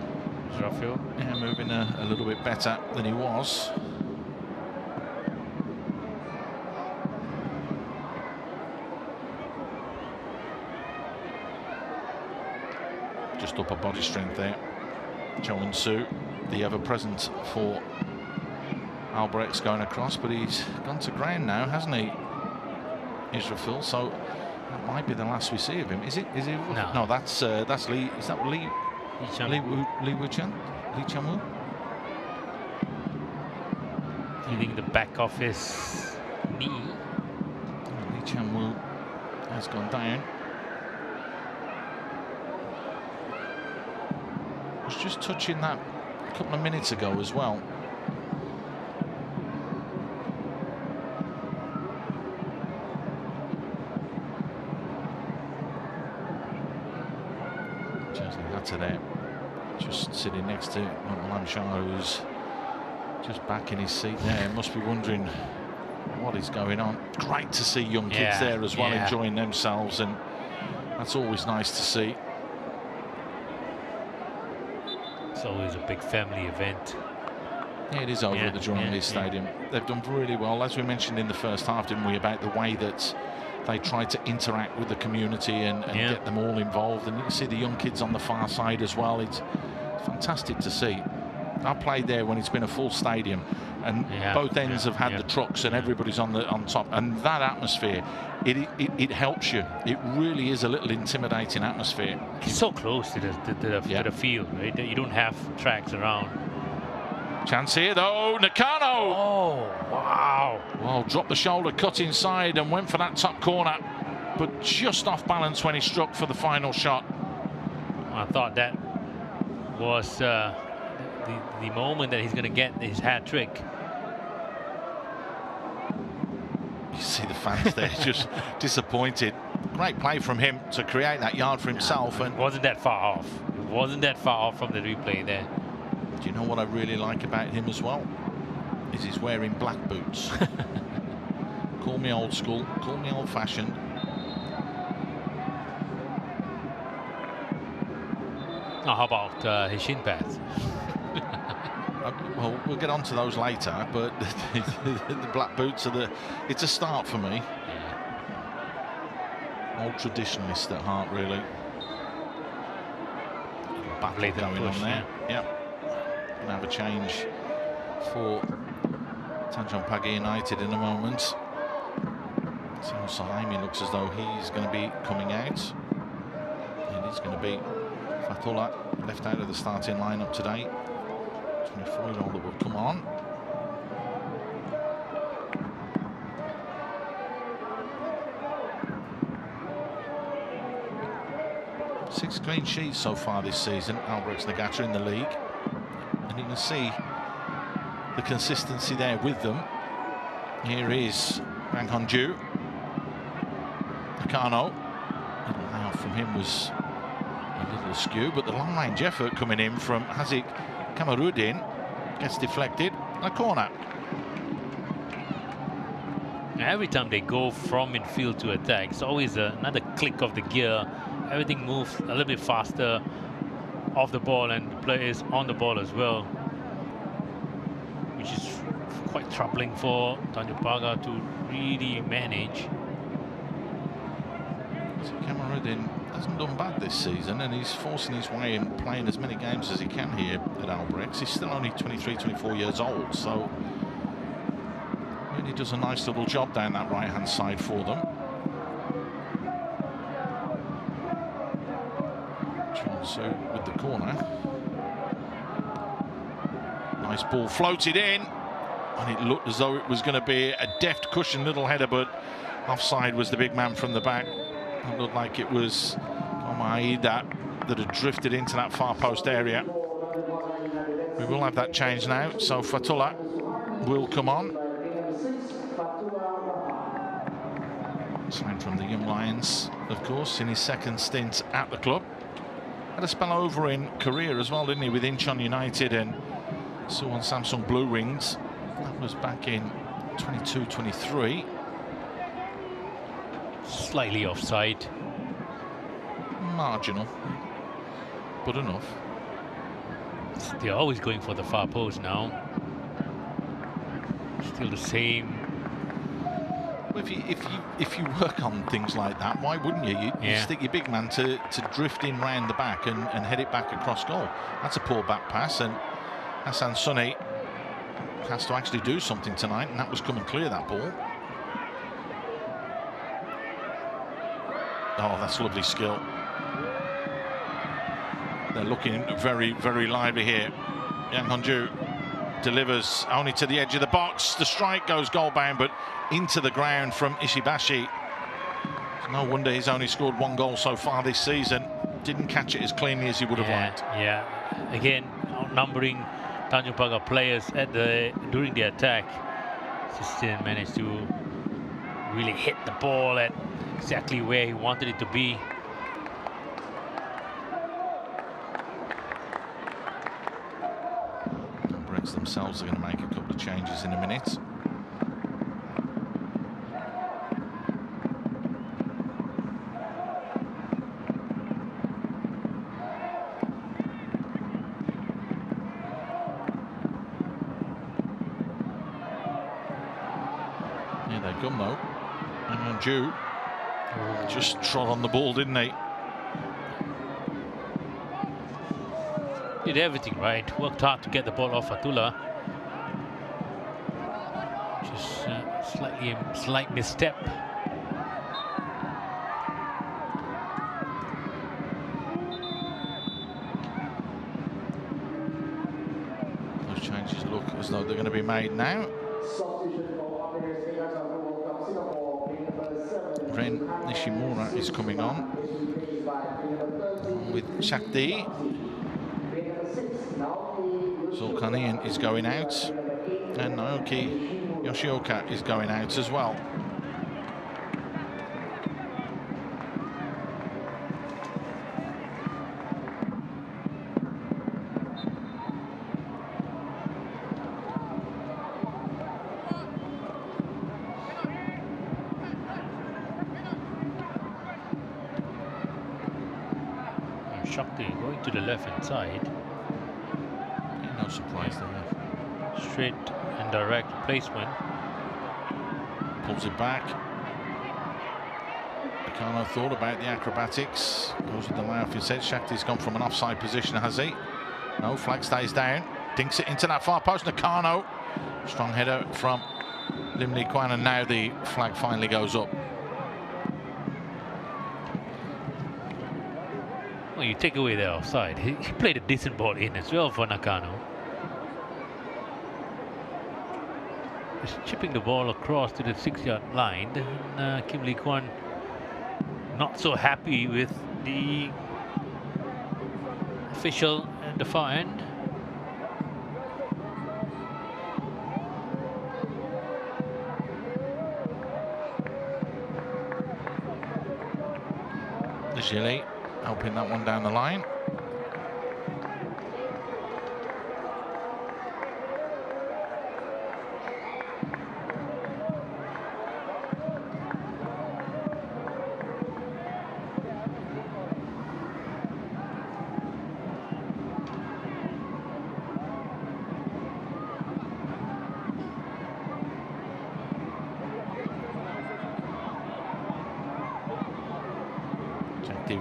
Israfil. Yeah, moving a little bit better than he was. Just upper body strength there. Cho and Su, the ever-present for Albirex going across, but he's gone to ground now, hasn't he, Israfil? So that might be the last we see of him. Is it? No. No, that's Lee. Is that Lee? Lee Wu-chan? Lee Chan-woo? Hitting the back of his knee. Lee Chan-woo has gone down. Was just touching that a couple of minutes ago as well. There, just sitting next to Lam Shah, who's just back in his seat there. Must be wondering what is going on. Great to see young kids there as well, enjoying themselves, and that's always nice to see. It's always a big family event. Yeah, it is over at the Jurong Stadium. They've done really well, as we mentioned in the first half, didn't we, about the way that they try to interact with the community and get them all involved. And you can see the young kids on the far side as well. It's fantastic to see. I've played there when it's been a full stadium, and both ends have had the trucks, and everybody's on top. And that atmosphere, it helps you. It really is a little intimidating atmosphere. It's so close to the field, right? You don't have tracks around. Chance here though, Nakano! Oh, wow. Well, dropped the shoulder, cut inside and went for that top corner, but just off balance when he struck for the final shot. I thought that was the moment that he's going to get his hat trick. You see the fans there just disappointed. Great play from him to create that yard for himself. And it wasn't that far off. It wasn't that far off from the replay there. Do you know what I really like about him as well? Is he's wearing black boots. Call me old school, call me old fashioned. Oh, how about his shin pads? Well, we'll get on to those later, but the black boots are it's a start for me. Old traditionalist at heart, really. Battle going on there. Yep. Gonna have a change for Tanjong Pagar United in a moment. So Salami looks as though he's going to be coming out. And he's going to be Fatullah, left out of the starting lineup today. 24-year-old that will come on. Six clean sheets so far this season, Albirex Niigata in the league. And you can see the consistency there with them. Here is Bang Hong-ju. Nakano. The layout from him was a little askew, but the long-range effort coming in from Hazik Kamarudin gets deflected. A corner. Every time they go from midfield to attack, it's always another click of the gear. Everything moves a little bit faster off the ball, and the player is on the ball as well, which is quite troubling for Tanjong Pagar to really manage. So Kamarudin hasn't done bad this season, and he's forcing his way and playing as many games as he can here at Albirex. He's still only 23, 24 years old, so really does a nice little job down that right-hand side for them. So with the corner. Nice ball floated in, and it looked as though it was going to be a deft cushion little header, but offside was the big man from the back. It looked like it was Omaida that had drifted into that far post area. We will have that change now, so Fatullah will come on. Signed from the Young Lions, of course, in his second stint at the club. Had a spell over in Korea as well, didn't he, with Incheon United and Suwon Samsung Blue Wings. That was back in 22-23. Slightly offside. Marginal, but enough. They're always going for the far post now. Still the same. Well, if you work on things like that, why wouldn't you? You stick your big man to drift in round the back and head it back across goal. That's a poor back pass, and Hassan Sunny has to actually do something tonight, and that was come and clear that ball. Oh, that's lovely skill. They're looking very, very lively here. Yang Honju delivers only to the edge of the box. The strike goes goal bound, but into the ground from Ishibashi. No wonder he's only scored 1 goal so far this season. Didn't catch it as cleanly as he would have liked. Yeah, again, outnumbering Tanjong Pagar players during the attack. Just didn't manage to really hit the ball at exactly where he wanted it to be. Albirex themselves are going to make a couple of changes in a minute. Here they come though. And Ju just trod on the ball, didn't he? Did everything right. Worked hard to get the ball off Fatullah. Just slight misstep. Those changes look as though they're going to be made now. Ren Nishimura is coming on with Shakti. Zulkarnaen is going out, and Naoki Yoshioka is going out as well. Shakti going to the left-hand side. Yeah, no surprise there. Straight and direct placement. Pulls it back. Nakano thought about the acrobatics. Goes with the layoff instead. Shakti's gone from an offside position, has he? No, flag stays down. Dinks it into that far post. Nakano. Strong header from Lim Lee Kwan, and now the flag finally goes up. Well, you take away the offside. He played a decent ball in as well for Nakano. He's chipping the ball across to the 6-yard line. And Kim Lee Kwan not so happy with the official at the far end. Gilly helping that one down the line.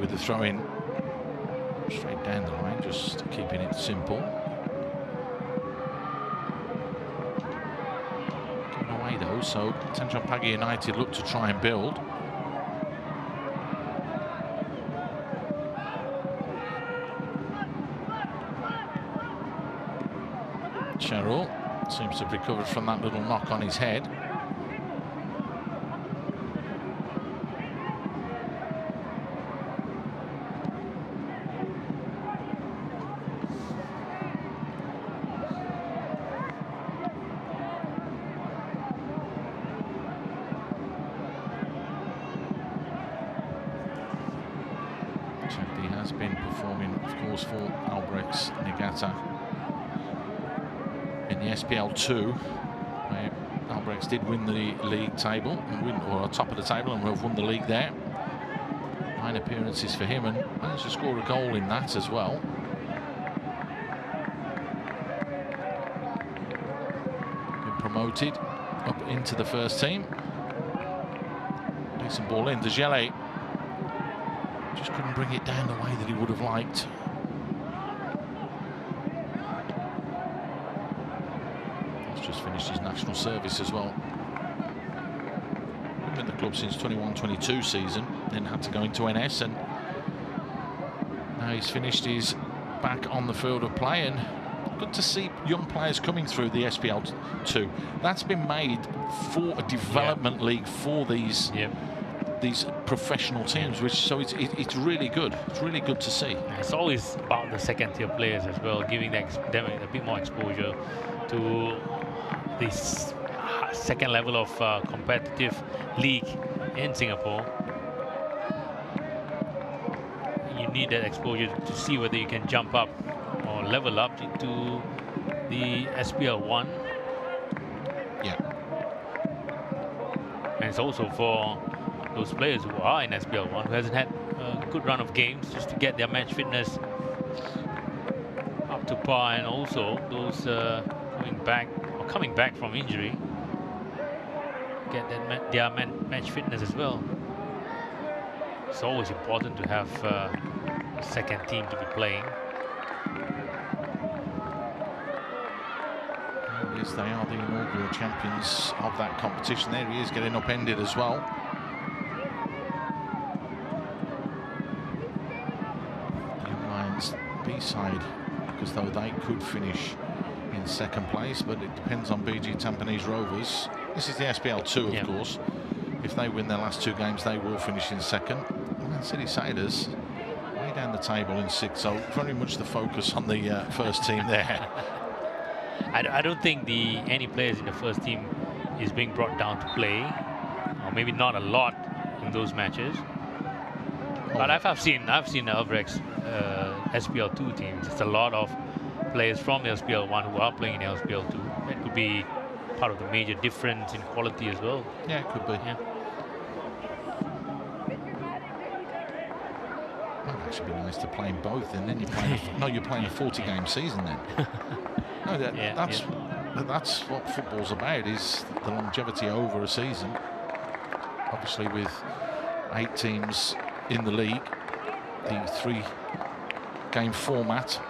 With the throw in straight down the line, just keeping it simple. Given away though, so Tanjong Pagar United look to try and build. Cheryl seems to have recovered from that little knock on his head. He has been performing, of course, for Albirex Niigata in the SPL2, where Albirex did win the league table, or on top of the table, and have won the league there. 9 appearances for him, and managed to score a goal in that as well. Been promoted up into the first team. Decent ball in. Degele just couldn't bring it down the way that he would have liked. He's just finished his national service as well. Been with the club since 21-22 season, then had to go into NS, and now he's finished his back on the field of play. And good to see young players coming through the SPL2. That's been made for a development league for these professional teams, which it's really good. It's really good to see. It's always about the second-tier players as well, giving them a bit more exposure to this second level of competitive league in Singapore. You need that exposure to see whether you can jump up or level up into the SPL1. Yeah. And it's also for those players who are in SPL1 who hasn't had a good run of games, just to get their match fitness up to par, and also those coming back from injury, get their match fitness as well. It's always important to have a second team to be playing. Yes, they are the inaugural champions of that competition. There he is, getting upended as well. B-side, because though they could finish in second place, but it depends on BG Tampines Rovers. This is the SPL2, of course. If they win their last 2 games, they will finish in second. And City Sailors way down the table in 6th, so very much the focus on the first team there. I don't think any players in the first team is being brought down to play, or maybe not a lot in those matches. But I've seen Albirex SPL2 teams. It's a lot of players from the SPL1 who are playing in SPL2. That could be part of the major difference in quality as well. Yeah, it could be. Yeah. Well, it'd actually be nice to play in both, and then you're playing. You're playing a 40-game season then. No, that's what football's about, is the longevity over a season. Obviously, with 8 teams in the league, the 3-game format,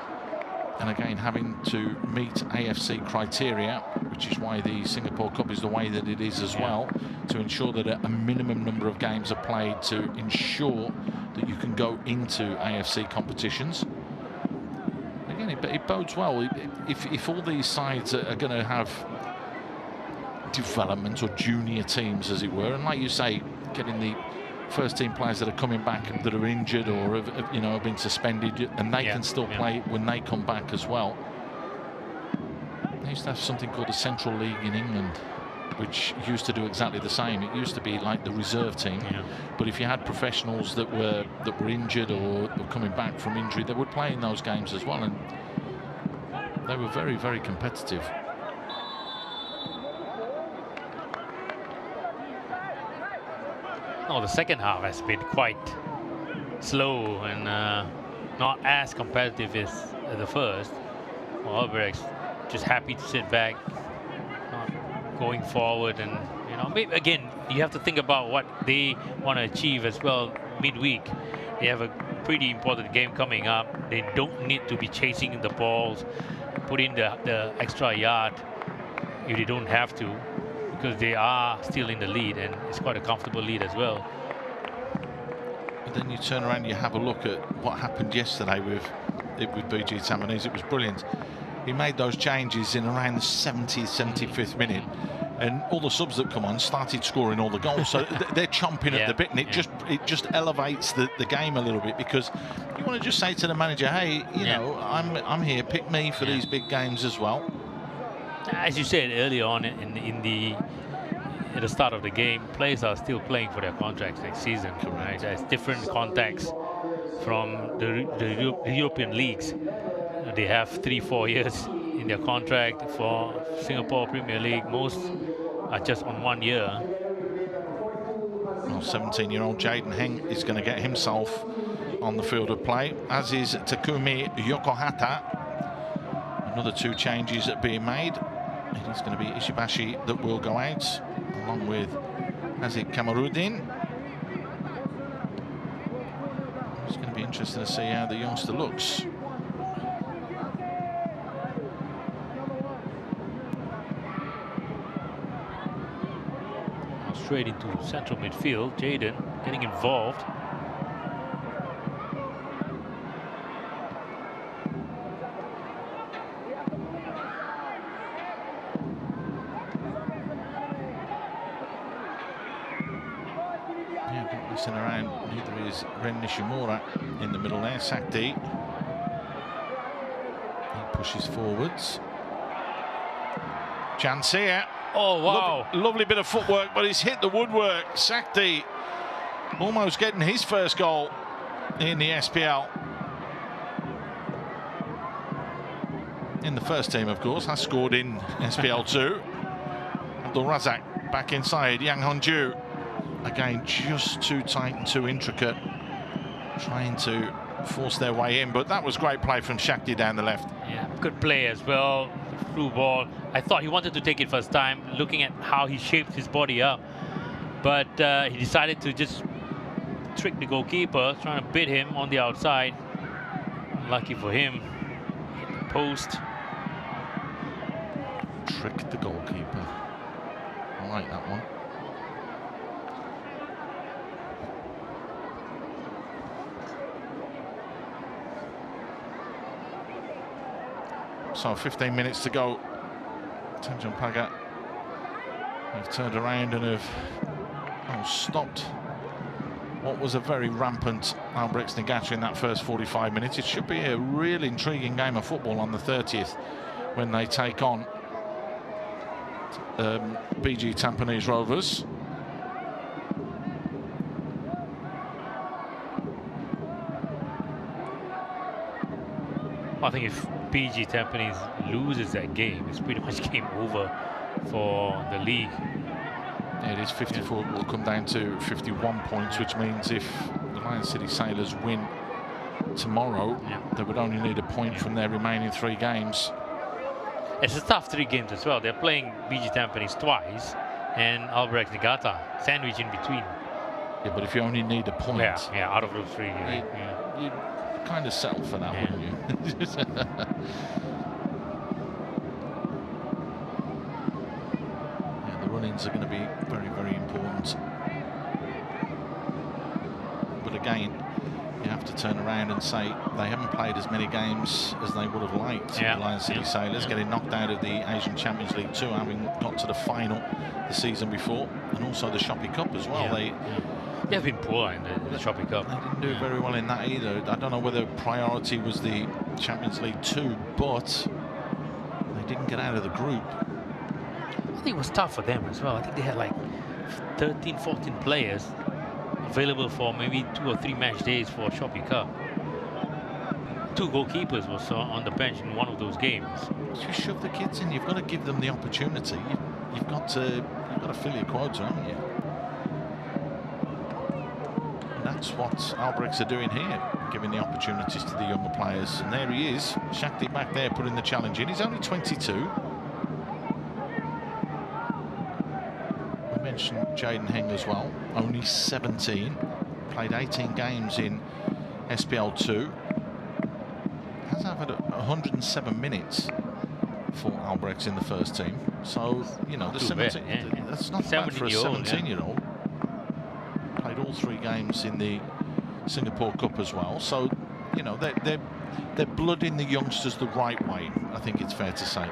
and again having to meet AFC criteria, which is why the Singapore Cup is the way that it is as well, to ensure that a minimum number of games are played to ensure that you can go into AFC competitions. Again, it bodes well if all these sides are going to have development or junior teams, as it were, and like you say, getting the first team players that are coming back that are injured or have been suspended, and they can still play when they come back as well. They used to have something called the Central League in England, which used to do exactly the same. It used to be like the reserve team, but if you had professionals that were injured or were coming back from injury, they would play in those games as well, and they were very, very competitive. Oh, the second half has been quite slow and not as competitive as the first. Well, Albirex just happy to sit back, not going forward, and maybe, again, you have to think about what they want to achieve as well midweek. They have a pretty important game coming up. They don't need to be chasing the balls, put in the extra yard if they don't have to, because they are still in the lead, and it's quite a comfortable lead as well. But then you turn around, you have a look at what happened yesterday with BG Tampines. It was brilliant. he made those changes in around the 70th, 75th minute, and all the subs that come on started scoring all the goals. So they're chomping at the bit, and it just elevates the game a little bit, because you want to just say to the manager, hey, you know, I'm here, pick me for these big games as well. As you said earlier on at the start of the game, players are still playing for their contracts next season. Right? There's different contacts from the European leagues. They have 3-4 years in their contract. For Singapore Premier League, most are just on 1 year. Well, 17-year-old Jaden Heng is going to get himself on the field of play, as is Takumi Yokohata. Another 2 changes being made. It is going to be Ishibashi that will go out, along with Azik Kamarudin. It's going to be interesting to see how the youngster looks. Straight into central midfield, Jaden getting involved. Around, neither is Ren Nishimura in the middle there. Sakti, he pushes forwards. Chance here. Oh wow, lovely bit of footwork, but he's hit the woodwork. Sakti almost getting his first goal in the SPL. In the first team, of course, has scored in SPL 2. Abdul Razak back inside. Yang Honju. Again, just too tight and too intricate, trying to force their way in. But that was great play from Shakti down the left. Yeah, good play as well. Through ball. I thought he wanted to take it first time, looking at how he shaped his body up. But he decided to just trick the goalkeeper, trying to bid him on the outside. Lucky for him, hit the post. Tricked the goalkeeper. I like that one. So 15 minutes to go. Tanjong Pagar have turned around and have stopped what was a very rampant Albirex Niigata in that first 45 minutes. It should be a real intriguing game of football on the 30th when they take on BG Tampines Rovers. I think if PG Tampines loses that game, it's pretty much game over for the league. Yeah, it is 54. It will come down to 51 points, which means if the Lion City Sailors win tomorrow, they would only need a point from their remaining 3 games. It's a tough 3 games as well. They're playing BG Tampines twice and Albirex Niigata, sandwich in between. Yeah, but if you only need a point, out of those 3, you kind of settle for that, wouldn't you? The run-ins are going to be very, very important. But again, you have to turn around and say they haven't played as many games as they would have liked. The Lion City Sailors getting knocked out of the Asian Champions League 2, having got to the final the season before, and also the Shopee Cup as well. They've been poor in the Shopee Cup. They didn't do very well in that either. I don't know whether priority was the Champions League 2, but they didn't get out of the group. I think it was tough for them as well. I think they had like 13, 14 players available for maybe 2 or 3 match days for Shopee Cup. 2 goalkeepers were on the bench in one of those games. You shove the kids in. You've got to give them the opportunity. You've got to fill your quota, haven't you? That's what Albirex are doing here, giving the opportunities to the younger players. And there he is, Shakti back there putting the challenge in. He's only 22. We mentioned Jaden Heng as well, only 17. Played 18 games in SPL 2. Has had 107 minutes for Albirex in the first team. So, you know, that's not bad for a 17-year-old. Played all 3 games in the Singapore Cup as well. So, you know, they're They're blooding the youngsters the right way, I think it's fair to say.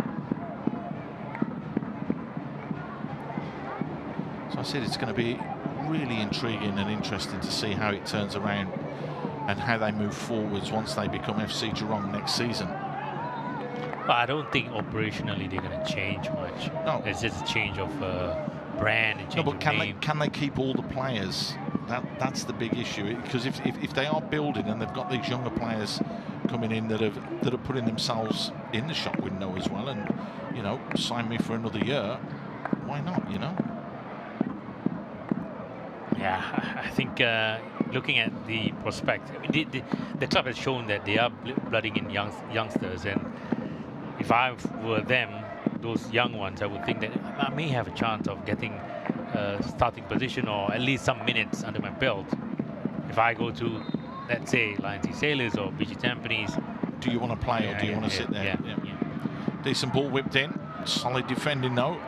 So I said it's going to be really intriguing and interesting to see how it turns around and how they move forwards once they become FC Jurong next season. But I don't think operationally they're going to change much. No. It's just a change of brand and change No, but of name. can they keep all the players? That's the big issue. Because if they are building and they've got these younger players coming in that are putting themselves in the shop window as well, and you know, sign me for another year, why not? You know. Yeah, I think looking at the prospect, I mean, the club has shown that they are blooding in youngsters, and if I were them, those young ones, I would think that I may have a chance of getting a starting position or at least some minutes under my belt. If I go to, let's say, Lions Sea Sailors or BG Tampines. Do you want to play or do you want to sit there? Yeah. Decent ball whipped in. Solid defending though.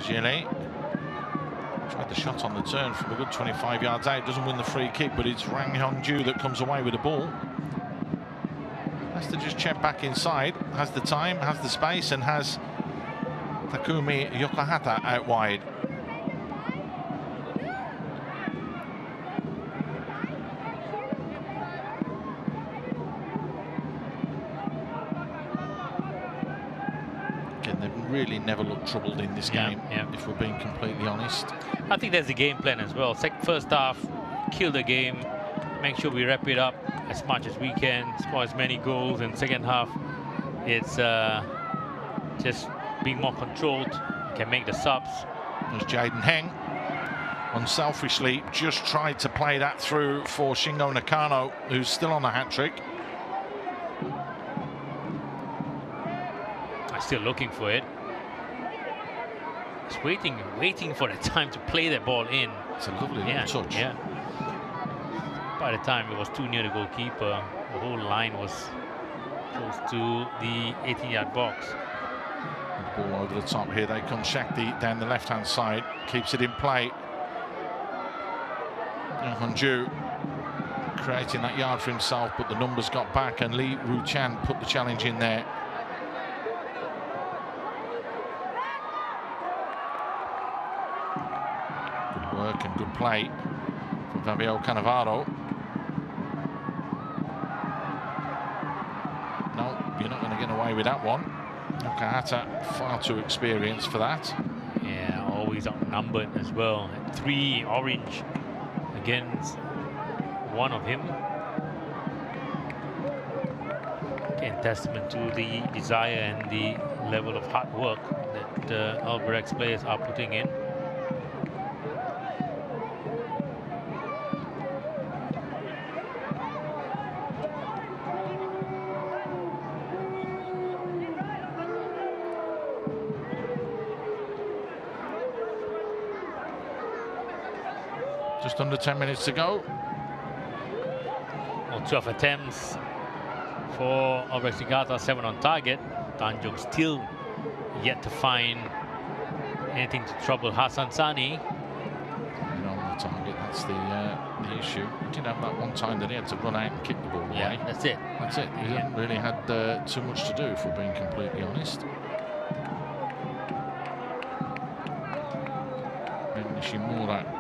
Gillet tried the shot on the turn from a good 25 yards out. Doesn't win the free kick, but it's Rang Hyung-ju that comes away with the ball. Has to just check back inside. Has the time, has the space, and has Takumi Yokohata out wide. Again, they've really never looked troubled in this game, if we're being completely honest. I think that's the game plan as well. First half, kill the game, make sure we wrap it up as much as we can, score as many goals. And second half, it's just being more controlled. Can make the subs. There's Jaden Heng. Unselfishly just tried to play that through for Shingo Nakano, who's still on the hat-trick. I'm still looking for it. Just waiting for the time to play that ball in. It's a lovely little touch. Yeah. By the time it was too near the goalkeeper, the whole line was close to the 18-yard box. The ball over the top. Here they come. Shakti down the left-hand side. Keeps it in play. Hyung-ju creating that yard for himself, but the numbers got back, and Lee Ru-chan put the challenge in there. Good work and good play from Fabio Cannavaro. No, you're not going to get away with that one. Yokohata far too experienced for that. Yeah, always outnumbered as well. 3 orange against 1 of him. Again, testament to the desire and the level of hard work that Albirex players are putting in. Just under 10 minutes to go. Well, 12 attempts for Albirex Niigata, 7 on target. Tanjong still yet to find anything to trouble Hassan Sani. On the target, that's the issue. He did have that one time that he had to run out and kick the ball away. Yeah, that's it. That's it. He hasn't really had too much to do, if we're being completely honest. And Nishimura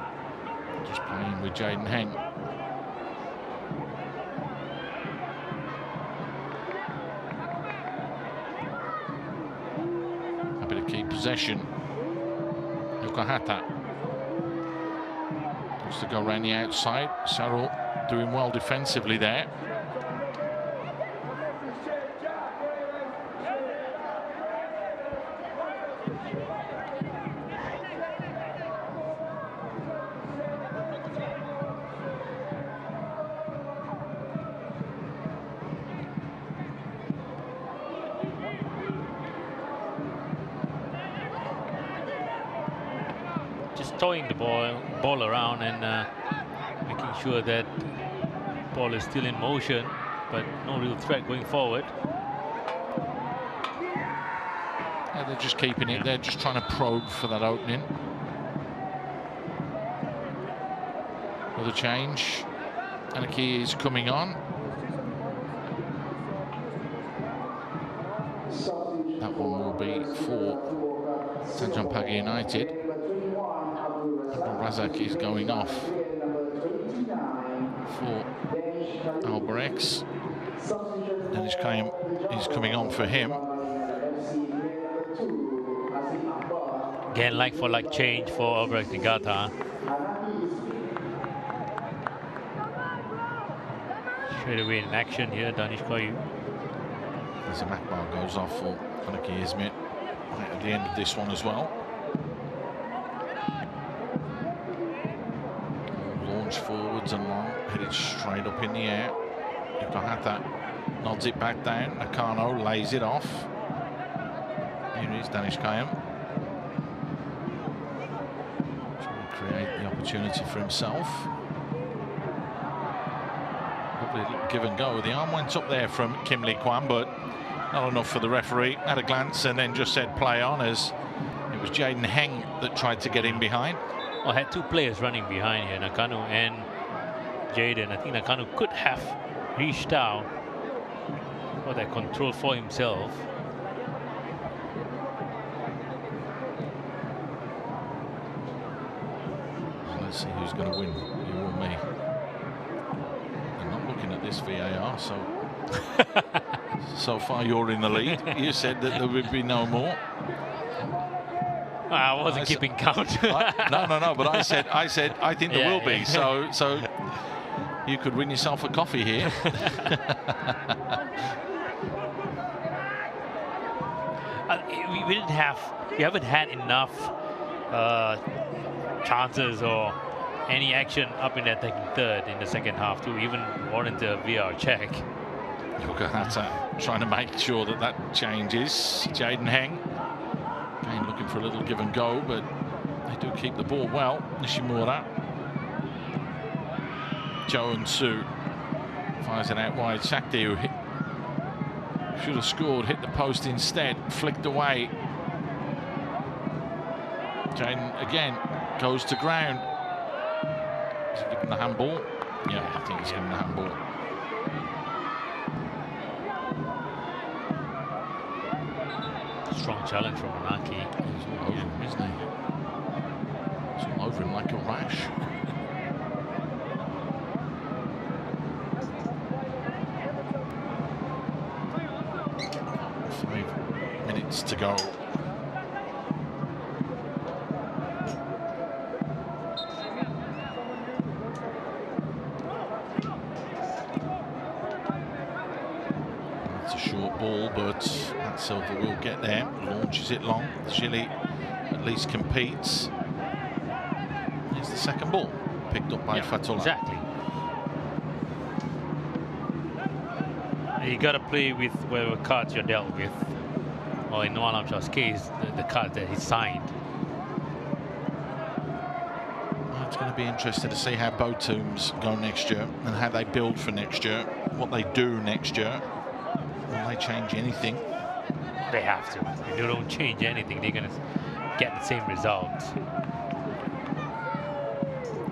just playing with Jaden Heng. Happy to keep possession. Yokohata wants to go around the outside. Sarul doing well defensively there. Throwing the ball around and making sure that ball is still in motion, but no real threat going forward. Yeah, they're just keeping it. They're just trying to probe for that opening. Another change. Anarchy is coming on. That one will be for Tanjong Pagar United. Razak is going off for Albirex. Dennis Kayam is coming on for him. Again, like for like change for Albirex Niigata. Straight away in action here, Danish Koyu. As a Makbar goes off for Anarchy Izmit right at the end of this one as well. Launch forwards and long, headed straight up in the air. Yokohata nods it back down. Nakano lays it off. Here is Danish Kayam. Trying to create the opportunity for himself. Probably give and go. The arm went up there from Kim Lee Kwan, but not enough for the referee. Had a glance and then just said play on, as it was Jaden Heng that tried to get in behind. Well, had two players running behind here, Nakano and Jaden. I think Nakano could have reached out for that control for himself. Let's see who's going to win, you or me. I'm not looking at this VAR, so so far you're in the lead. You said that there would be no more. I wasn't keeping count. No, but I said I think there will be. So you could win yourself a coffee here. We haven't had enough chances or any action up in the attacking third in the second half to even warrant a VAR check. Yokohata trying to make sure that that changes. Jaden Heng again looking for a little give and go, but they do keep the ball well. Nishimura. Joe and Su fires it out wide. Sakti, who should have scored, hit the post instead, flicked away. Jaden again goes to ground. Is he giving the handball? Yeah, I think he's giving the handball. Strong challenge from Anarchy. He's all over him, isn't he? He's all over him like a rash. 5 minutes to go. It's a short ball, but that Silva will get there. Launches it long. Gilly at least competes. Here's the second ball, picked up by Fatullah. Exactly. You got to play with whatever cards you're dealt with. Or in Noam Amshaw's case, the card that he signed. Well, it's going to be interesting to see how both teams go next year and how they build for next year, what they do next year. Will they change anything? They have to. If they don't change anything, they're going to get the same results.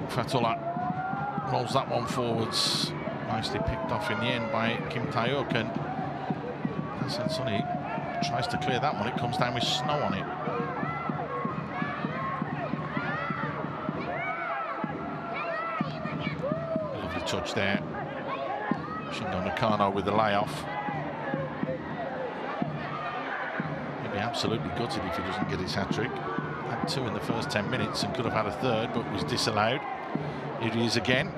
Fatullah rolls that one forwards. Nicely picked off in the end by Kim Tae-uk, and Hassan Sunny tries to clear that one. It comes down with snow on it. Lovely touch there. Shingo Nakano with the layoff. He'll be absolutely gutted if he doesn't get his hat-trick. Had 2 in the first 10 minutes and could have had a third, but was disallowed. Here he is again.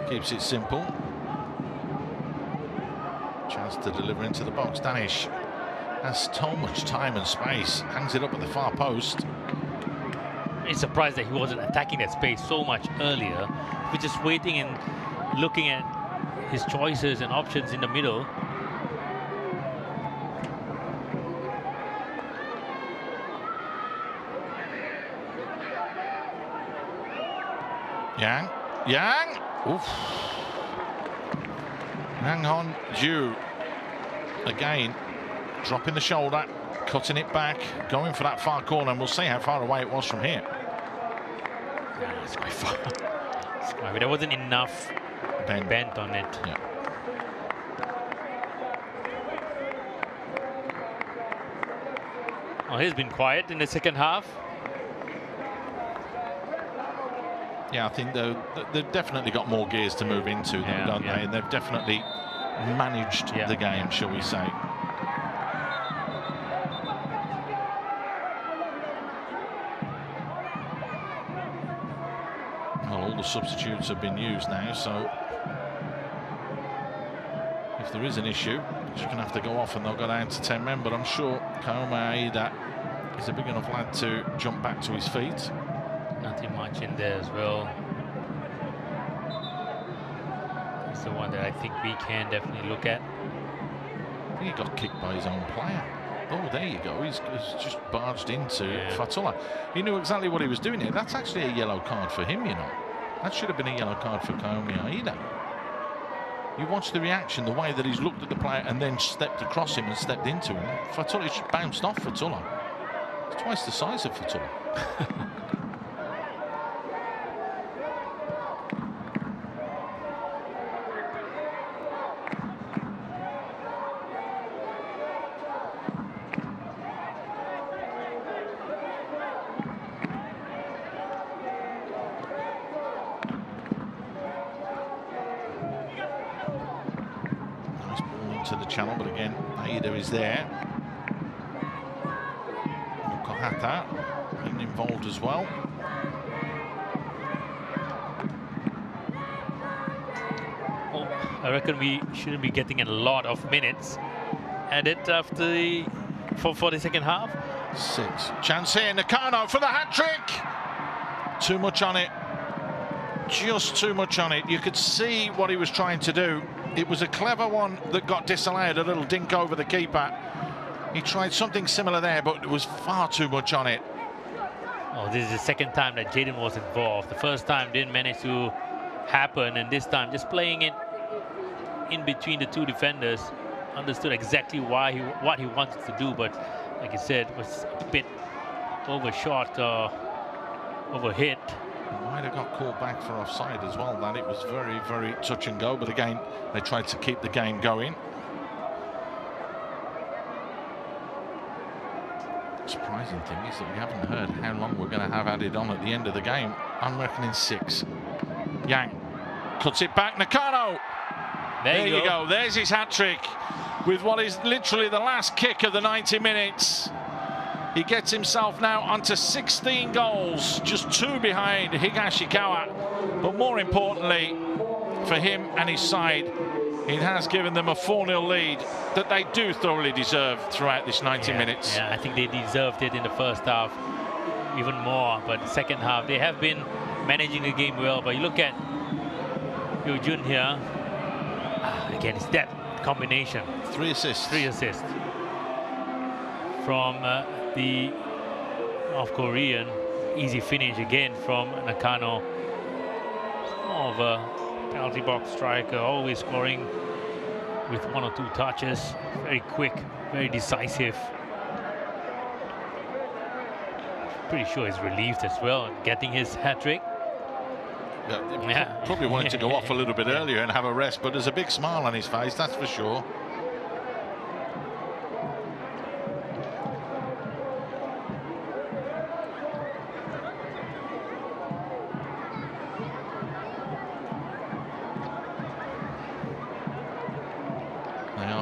Keeps it simple. Chance to deliver into the box. Danish has so much time and space. Hangs it up at the far post. It's surprised that he wasn't attacking that space so much earlier. We're just waiting and looking at his choices and options in the middle. Yang. Oof. Yang Hon Ju again dropping the shoulder, cutting it back, going for that far corner, and we'll see how far away it was from here. Yeah, it's quite far. Right, but there wasn't enough bent on it. Yeah. Oh, he's been quiet in the second half. Yeah, I think they've definitely got more gears to move into, though, don't they? And they've definitely managed the game, shall we say. Well, all the substitutes have been used now, so if there is an issue, just going to have to go off and they'll go down to 10 men. But I'm sure Kaoma Aida is a big enough lad to jump back to his feet. Nothing much in there as well. It's the one that I think we can definitely look at. I think he got kicked by his own player. Oh, there you go. He's just barged into Fatullah. He knew exactly what he was doing here. That's actually a yellow card for him, you know. That should have been a yellow card for Kaomi Aida. You watch the reaction, the way that he's looked at the player and then stepped across him and stepped into him. Fatullah just bounced off Fatullah. It's twice the size of Fatullah. To the channel, but again, Aida is there. Kohata being involved as well. Well, I reckon we shouldn't be getting a lot of minutes added after for the second half. 6. Chance here, Nakano for the hat-trick. Too much on it. Just too much on it. You could see what he was trying to do. It was a clever one that got disallowed, a little dink over the keeper. He tried something similar there, but it was far too much on it. Oh, this is the second time that Jaden was involved. The first time didn't manage to happen, and this time just playing it in between the two defenders. Understood exactly what he wanted to do, but like I said, was a bit overshot, overhit. Might have got called back for offside as well. That it was very, very touch and go. But again, they tried to keep the game going. Surprising thing is that we haven't heard how long we're going to have added on at the end of the game. I'm reckoning 6. Yang cuts it back. Nakano. There you go. There's his hat trick with what is literally the last kick of the 90 minutes. He gets himself now onto 16 goals, just 2 behind Higashikawa. But more importantly, for him and his side, it has given them a 4-0 lead that they do thoroughly deserve throughout this 90 minutes. Yeah, I think they deserved it in the first half even more. But second half, they have been managing the game well. But you look at Yojun here, again, it's that combination. 3 assists. 3 assists. From the North Korean, easy finish again from Nakano. More of a penalty box striker, always scoring with 1 or 2 touches. Very quick, very decisive. Pretty sure he's relieved as well, getting his hat-trick. Yeah, probably wanted to go off a little bit earlier and have a rest, but there's a big smile on his face, that's for sure.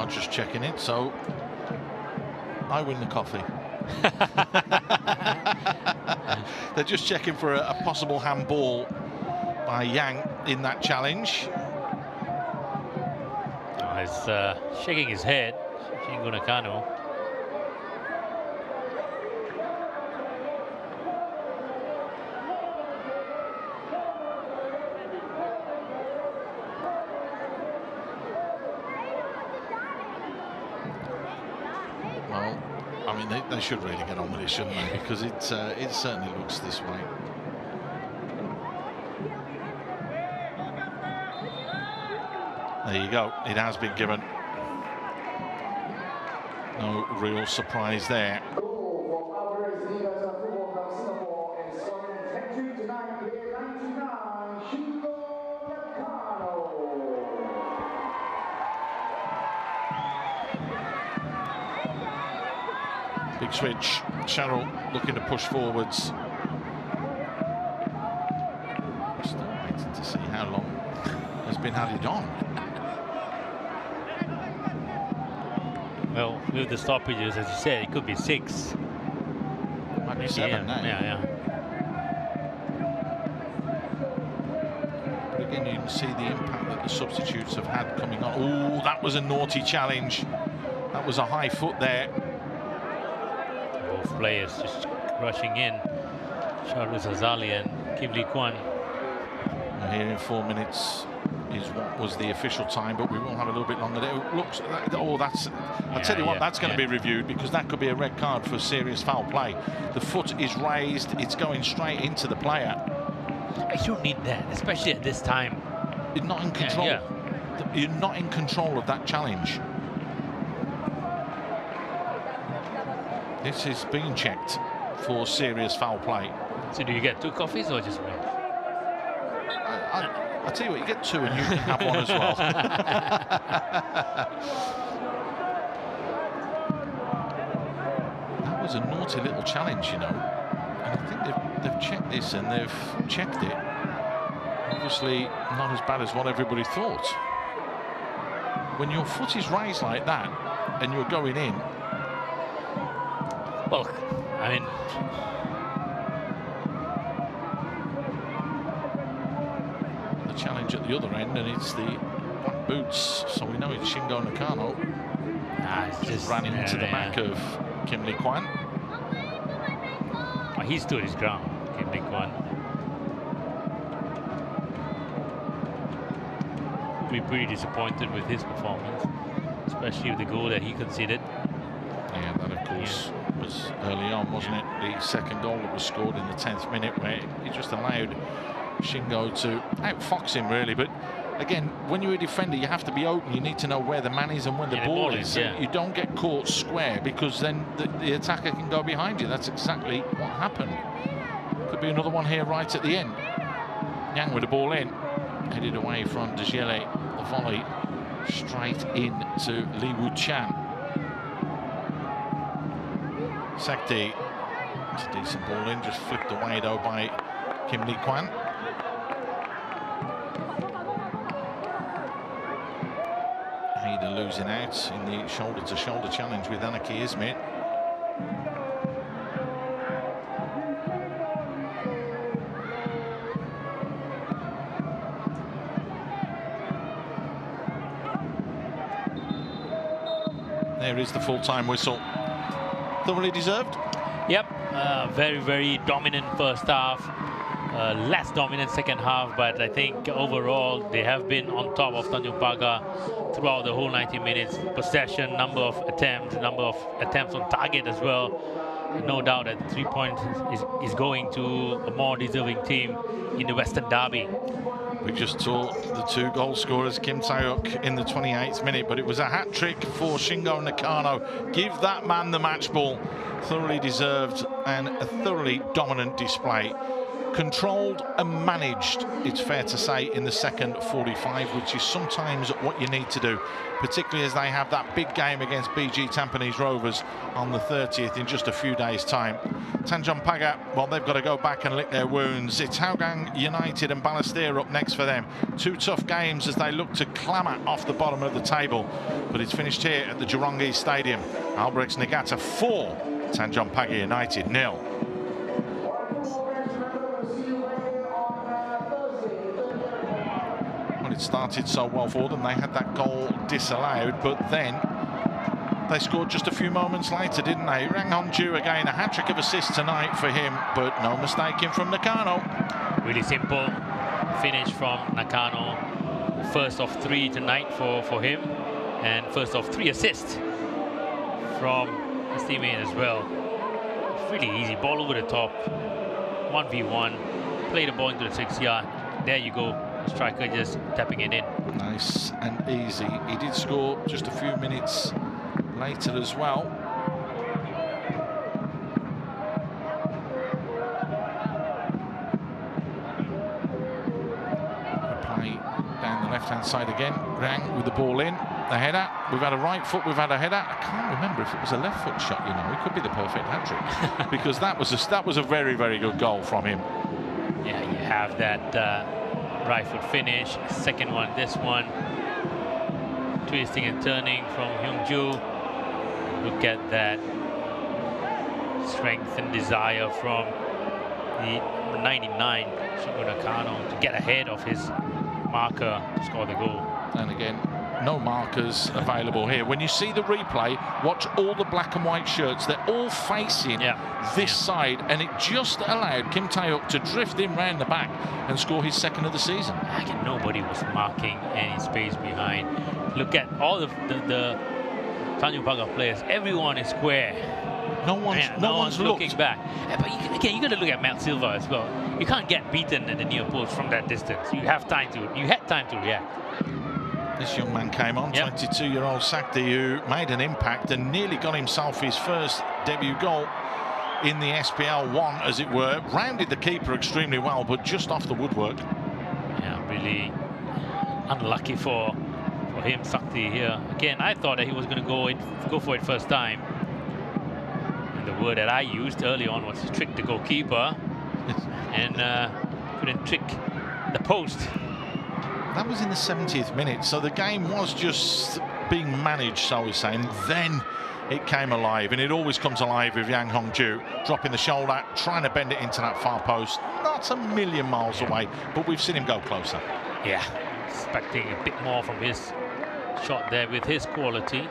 Just checking it, so I win the coffee. They're just checking for a possible handball by Yang in that challenge. Oh, he's shaking his head, Shingo Nakano. They should really get on with it, shouldn't they? Because it certainly looks this way. There you go. It has been given. No real surprise there. Big switch. Cheryl looking to push forwards. Still waiting to see how long has been added on. Well, with the stoppages, as you said, it could be 6. Might be Maybe 7 now. Yeah. But again, you can see the impact that the substitutes have had coming on. Oh, that was a naughty challenge. That was a high foot there. Both players just rushing in. Charles Azali and Kim Lee Kwan. Here in 4 minutes is what was the official time, but we will have a little bit longer. It looks, oh, that's, I'll tell you what, that's going to be reviewed, because that could be a red card for serious foul play. The foot is raised, it's going straight into the player. I don't need that, especially at this time. You're not in control. You're not in control of that challenge. This is being checked for serious foul play. So do you get 2 coffees or just one? I'll tell you what, you get 2 and you can have one as well. That was a naughty little challenge, you know. And I think they've checked this and they've checked it. Obviously not as bad as what everybody thought. When your foot is raised like that and you're going in. Well, I mean, challenge at the other end, and it's the black boots, so we know it's Shingo Nakano. just ran into the back of Kim Lee Kwan. Oh, he stood his ground, Kim Lee Kwan. Be pretty disappointed with his performance, especially with the goal that he conceded. Yeah, that of course was early on, wasn't it? The second goal that was scored in the 10th minute, where he just allowed Shingo to outfox him, really. But again, when you're a defender, you have to be open. You need to know where the man is and where the ball is. Yeah. You don't get caught square, because then the attacker can go behind you. That's exactly what happened. Could be another one here right at the end. Yang with the ball in, headed away from De Gele. The volley straight in to Lee Woo Chan. Sekti, it's a decent ball in, just flipped away though by Kim Lee Kwan. Hader losing out in the shoulder-to-shoulder challenge with Anaki Ismit. There is the full-time whistle. Thoroughly deserved? Yep, very, very dominant first half. Less dominant second half, but I think overall they have been on top of Tanjong Pagar throughout the whole 90 minutes. Possession, number of attempts on target as well. No doubt that 3 points is going to a more deserving team in the Western Derby. We just saw the 2 goal scorers, Kim Tae-hyuk in the 28th minute, but it was a hat-trick for Shingo Nakano. Give that man the match ball. Thoroughly deserved and a thoroughly dominant display. Controlled and managed, it's fair to say, in the second 45, which is sometimes what you need to do, particularly as they have that big game against BG Tampines Rovers on the 30th in just a few days' time. Tanjong Pagar, well, they've got to go back and lick their wounds. It's Hougang United and Balestier up next for them. 2 tough games as they look to clamour off the bottom of the table, but it's finished here at the Jurong East Stadium. Albirex Niigata 4, Tanjong Pagar United 0. It started so well for them. They had that goal disallowed, but then they scored just a few moments later, didn't they? Rang Hongju again, a hat-trick of assists tonight for him, but no mistaking from Nakano. Really simple finish from Nakano. First of 3 tonight for him, and first of 3 assists from his teammate as well. Really easy, ball over the top, 1v1, play the ball into the 6 yard. There you go. Striker just tapping it in. Nice and easy. He did score just a few minutes later as well. The play down the left-hand side again. Rang with the ball in. The header, we've had a right foot, we've had a header. I can't remember if it was a left foot shot, you know. It could be the perfect hat-trick because that was a very, very good goal from him. Yeah, you have that right foot finish. Second one, this one. Twisting and turning from Hyung-ju. Look at that strength and desire from the 99 Shingo Nakano to get ahead of his marker to score the goal. And again, no markers available here. When you see the replay, watch all the black and white shirts. They're all facing this side, and it just allowed Kim Tae-hyuk to drift in round the back and score his second of the season. Again, nobody was marking any space behind. Look at all the Tanjong Pagar players. Everyone is square. No one's looking back. But you got to look at Matt Silva as well. You can't get beaten at the near post from that distance. You had time to react. This young man came on, 22-year-old Sakti, who made an impact and nearly got himself his first debut goal in the SPL 1, as it were. Rounded the keeper extremely well, but just off the woodwork. Yeah, really unlucky for him, Sakti here. Again, I thought that he was going to go for it first time. And the word that I used early on was to trick the goalkeeper and couldn't trick the post. That was in the 70th minute, so the game was just being managed, so we're saying. Then it came alive, and it always comes alive with Yang Hong-ju dropping the shoulder, trying to bend it into that far post. Not a million miles away, but we've seen him go closer. Yeah, expecting a bit more from his shot there with his quality.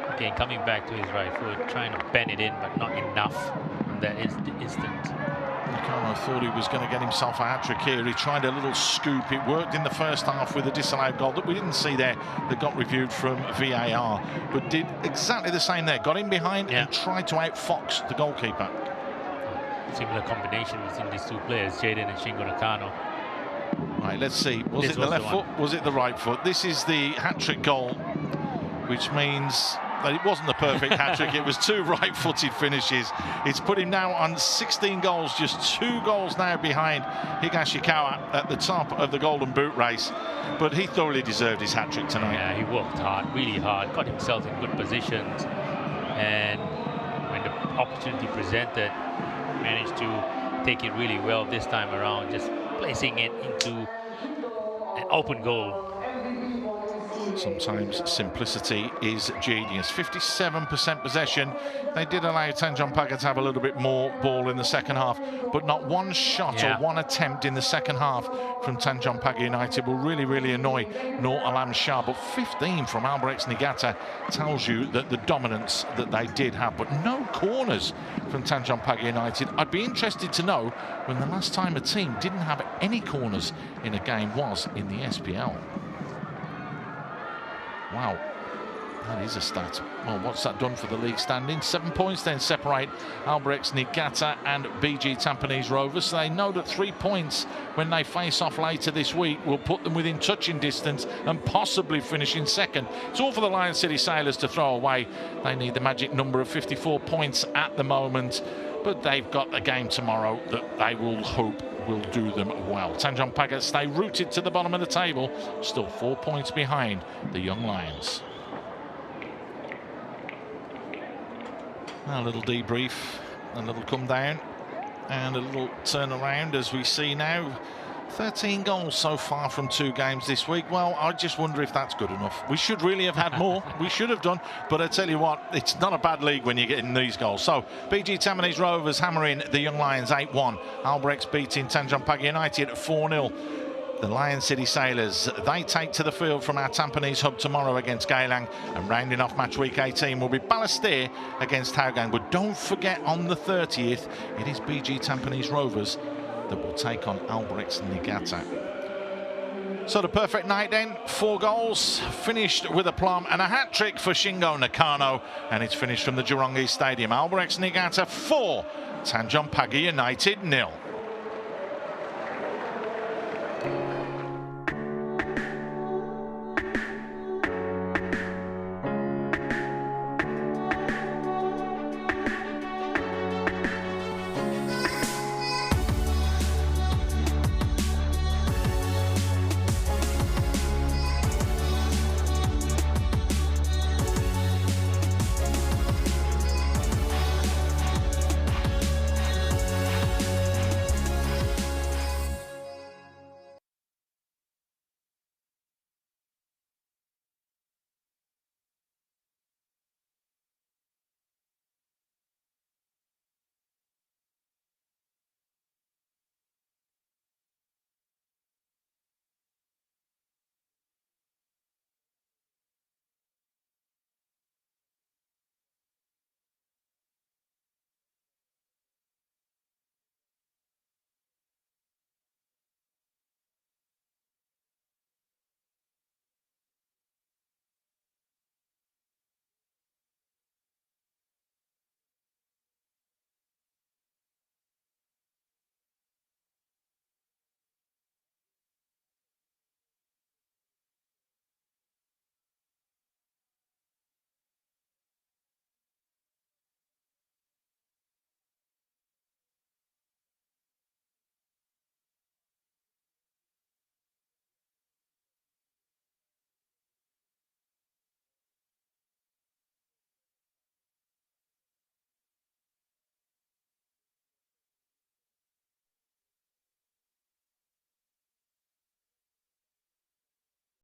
Again, coming back to his right foot, trying to bend it in, but not enough in that instant. Nakano thought he was going to get himself a hat-trick here. He tried a little scoop. It worked in the first half with a disallowed goal that we didn't see there, that got reviewed from VAR, but did exactly the same there. Got in behind and tried to outfox the goalkeeper. Similar combination between these two players, Jaden and Shingo Nakano. Right, let's see. Was it the left foot? Was it the right foot? This is the hat-trick goal, which means that it wasn't the perfect hat-trick. It was two right-footed finishes. It's put him now on 16 goals, just 2 goals now behind Higashikawa at the top of the Golden Boot race. But he thoroughly deserved his hat-trick tonight. Yeah, he worked hard, really hard, got himself in good positions, and when the opportunity presented, managed to take it really well this time around, just placing it into an open goal. Sometimes simplicity is genius. 57% possession. They did allow Tanjong Pagar to have a little bit more ball in the second half, but not one shot or one attempt in the second half from Tanjong Pagar United will really annoy Noor Alam Shah. But 15 from Albirex Niigata tells you that the dominance that they did have, but no corners from Tanjong Pagar United. I'd be interested to know when the last time a team didn't have any corners in a game was in the SPL. Wow, that is a stat. Well, what's that done for the league standing? 7 points then separate Albirex Niigata and BG Tampines Rovers. So they know that 3 points when they face off later this week will put them within touching distance and possibly finish in second. It's all for the Lion City Sailors to throw away. They need the magic number of 54 points at the moment, but they've got a game tomorrow that they will hope will do them well. Tanjong Pagar stay rooted to the bottom of the table, still 4 points behind the Young Lions. A little debrief, a little come down, and a little turn around as we see now. 13 goals so far from 2 games this week. Well, I just wonder if that's good enough. We should really have had more. We should have done. But I tell you what, it's not a bad league when you're getting these goals. So, BG Tampines Rovers hammering the Young Lions 8-1. Albirex beating Tanjong Pagar United 4-0. The Lion City Sailors, they take to the field from our Tampines hub tomorrow against Geylang, and rounding off match week 18 will be Balestier against Hougang. But don't forget, on the 30th, it is BG Tampines Rovers that will take on Albirex Niigata. So the perfect night then, 4 goals, finished with aplomb, and a hat-trick for Shingo Nakano, and it's finished from the Jurong Stadium. Albirex Niigata 4, Tanjong Pagar United 0.